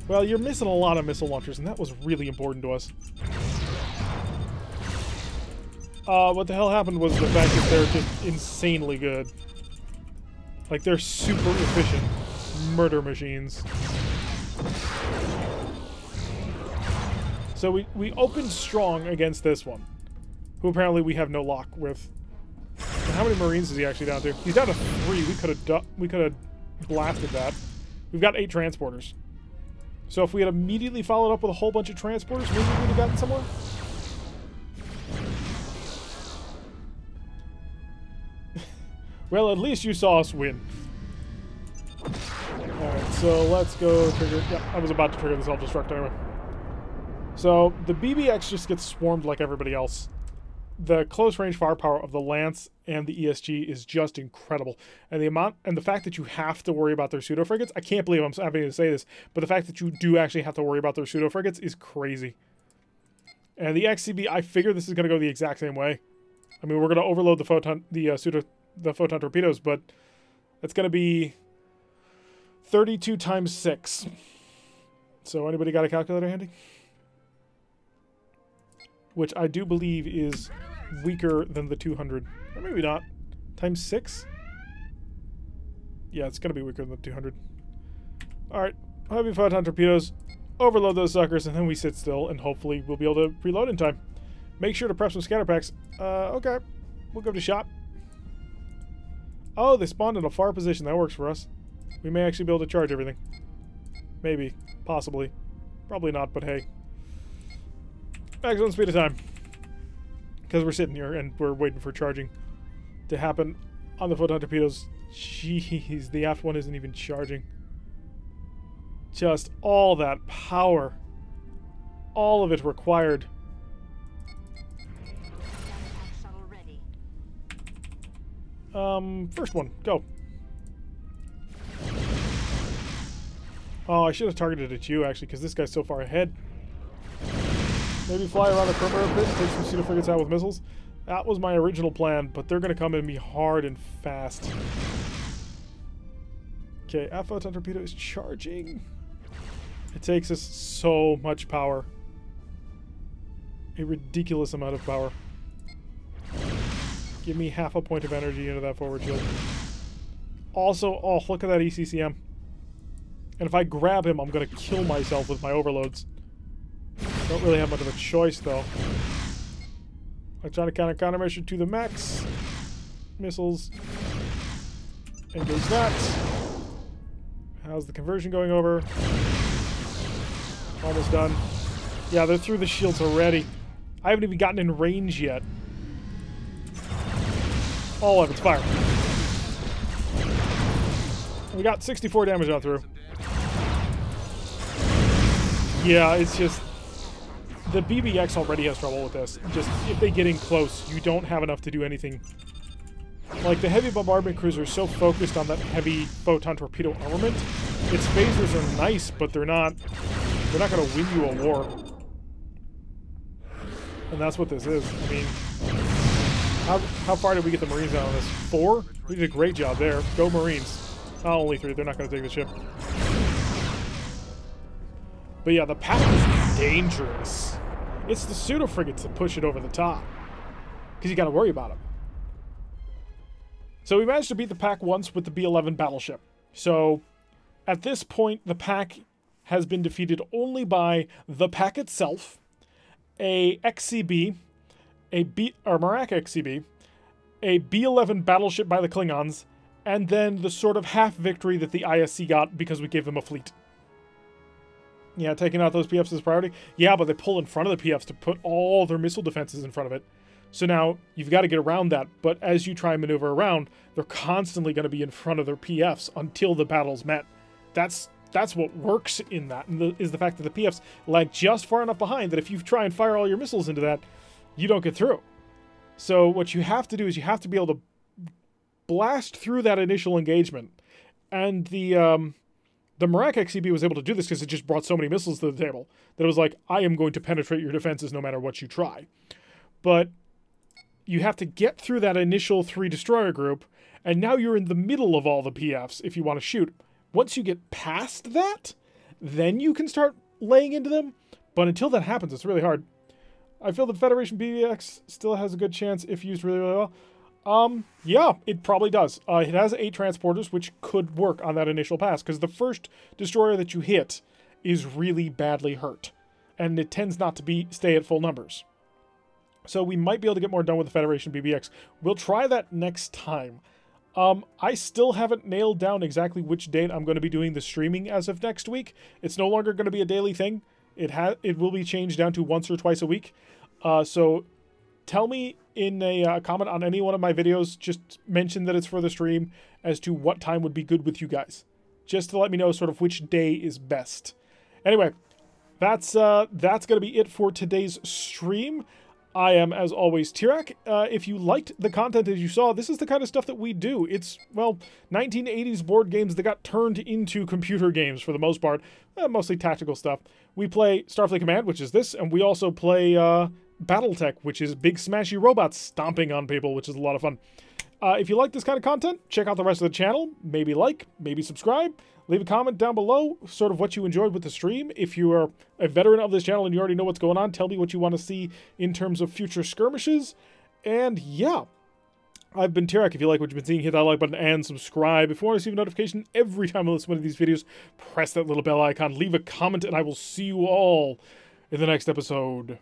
Well, you're missing a lot of missile launchers, and that was really important to us. What the hell happened was the fact that they're just insanely good. Like, they're super efficient murder machines. So we opened strong against this one, who apparently we have no lock with. And how many Marines is he actually down to? He's down to 3. We could have blasted that. We've got 8 transporters. So if we had immediately followed up with a whole bunch of transporters, maybe we would have gotten somewhere? Well, at least you saw us win. Alright, so let's go trigger... Yeah, I was about to trigger the self-destruct anyway. So, the BBX just gets swarmed like everybody else. The close-range firepower of the Lance and the ESG is just incredible. And the fact that you have to worry about their pseudo-frigates, I can't believe I'm having to say this, but the fact that you do actually have to worry about their pseudo-frigates is crazy. And the XCB, I figure this is going to go the exact same way. I mean, we're going to overload the photon torpedoes, but it's going to be 32 times 6. So anybody got a calculator handy? Which I do believe is weaker than the 200. Or maybe not. Times 6? Yeah, it's going to be weaker than the 200. Alright, heavy photon torpedoes. Overload those suckers, and then we sit still, and hopefully we'll be able to reload in time. Make sure to prep some scatter packs. Okay. We'll give it a shot. Oh, they spawned in a far position. That works for us. We may actually be able to charge everything. Maybe. Possibly. Probably not, but hey. Maximum speed of time. Because we're sitting here and we're waiting for charging to happen on the photon torpedoes. Jeez, the aft one isn't even charging. Just all that power. All of it required. Shuttle ready. First one, go. Oh, I should have targeted at you, actually, because this guy's so far ahead. Maybe fly around the perimeter a bit and take some pseudo frigates out with missiles. That was my original plan, but they're going to come at me hard and fast. Okay, Alpha photon torpedo is charging. It takes us so much power. A ridiculous amount of power. Give me half a point of energy into that forward shield. Also, oh, look at that ECCM. And if I grab him, I'm going to kill myself with my overloads. Don't really have much of a choice, though. Electronic countermeasure to the max. Missiles. Engage that. How's the conversion going over? Almost done. Yeah, they're through the shields already. I haven't even gotten in range yet. All of it's fired. We got 64 damage on through. Yeah, it's just... The BBX already has trouble with this. Just, if they get in close, you don't have enough to do anything. Like, the heavy bombardment cruiser is so focused on that heavy photon torpedo armament. Its phasers are nice, but they're not going to win you a war. And that's what this is. I mean, how far did we get the Marines out on this? 4? We did a great job there. Go Marines. Oh, only 3. They're not going to take the ship. But yeah, the pack is dangerous. It's the pseudo frigates that push it over the top. Because you got to worry about them. So we managed to beat the pack once with the B-11 battleship. So at this point, the pack has been defeated only by the pack itself, a XCB, or Marak XCB, a B-11 battleship by the Klingons, and then the sort of half victory that the ISC got because we gave them a fleet. Yeah, taking out those PFs is priority. Yeah, but they pull in front of the PFs to put all their missile defenses in front of it. So now you've got to get around that, but as you try and maneuver around, they're constantly going to be in front of their PFs until the battle's met. That's what works in that, is the fact that the PFs lag just far enough behind that if you try and fire all your missiles into that, you don't get through. So what you have to do is you have to be able to blast through that initial engagement. And the Marak XCB was able to do this because it just brought so many missiles to the table that it was like, I am going to penetrate your defenses no matter what you try. But you have to get through that initial 3 destroyer group, and now you're in the middle of all the PFs if you want to shoot. Once you get past that, then you can start laying into them. But until that happens, it's really hard. I feel the Federation BVX still has a good chance if used really, really well. Yeah, it probably does. It has 8 transporters, which could work on that initial pass, because the first destroyer that you hit is really badly hurt, and it tends not to stay at full numbers. So we might be able to get more done with the Federation BBX. We'll try that next time. I still haven't nailed down exactly which date I'm going to be doing the streaming as of next week. It's no longer going to be a daily thing. It will be changed down to once or twice a week. So tell me in a comment on any one of my videos, just mention that it's for the stream as to what time would be good with you guys. Just to let me know sort of which day is best. Anyway, that's going to be it for today's stream. I am, as always, Tirak. If you liked the content as you saw, this is the kind of stuff that we do. It's, well, 1980s board games that got turned into computer games for the most part. Mostly tactical stuff. We play Starfleet Command, which is this, and we also play Battletech, which is big smashy robots stomping on people, which is a lot of fun. If you like this kind of content, check out the rest of the channel. Maybe like, maybe subscribe. Leave a comment down below, sort of what you enjoyed with the stream. If you are a veteran of this channel and you already know what's going on, tell me what you want to see in terms of future skirmishes. And yeah, I've been Tirak. If you like what you've been seeing, hit that like button and subscribe. If you want to receive a notification every time I listen to one of these videos, press that little bell icon, leave a comment, and I will see you all in the next episode.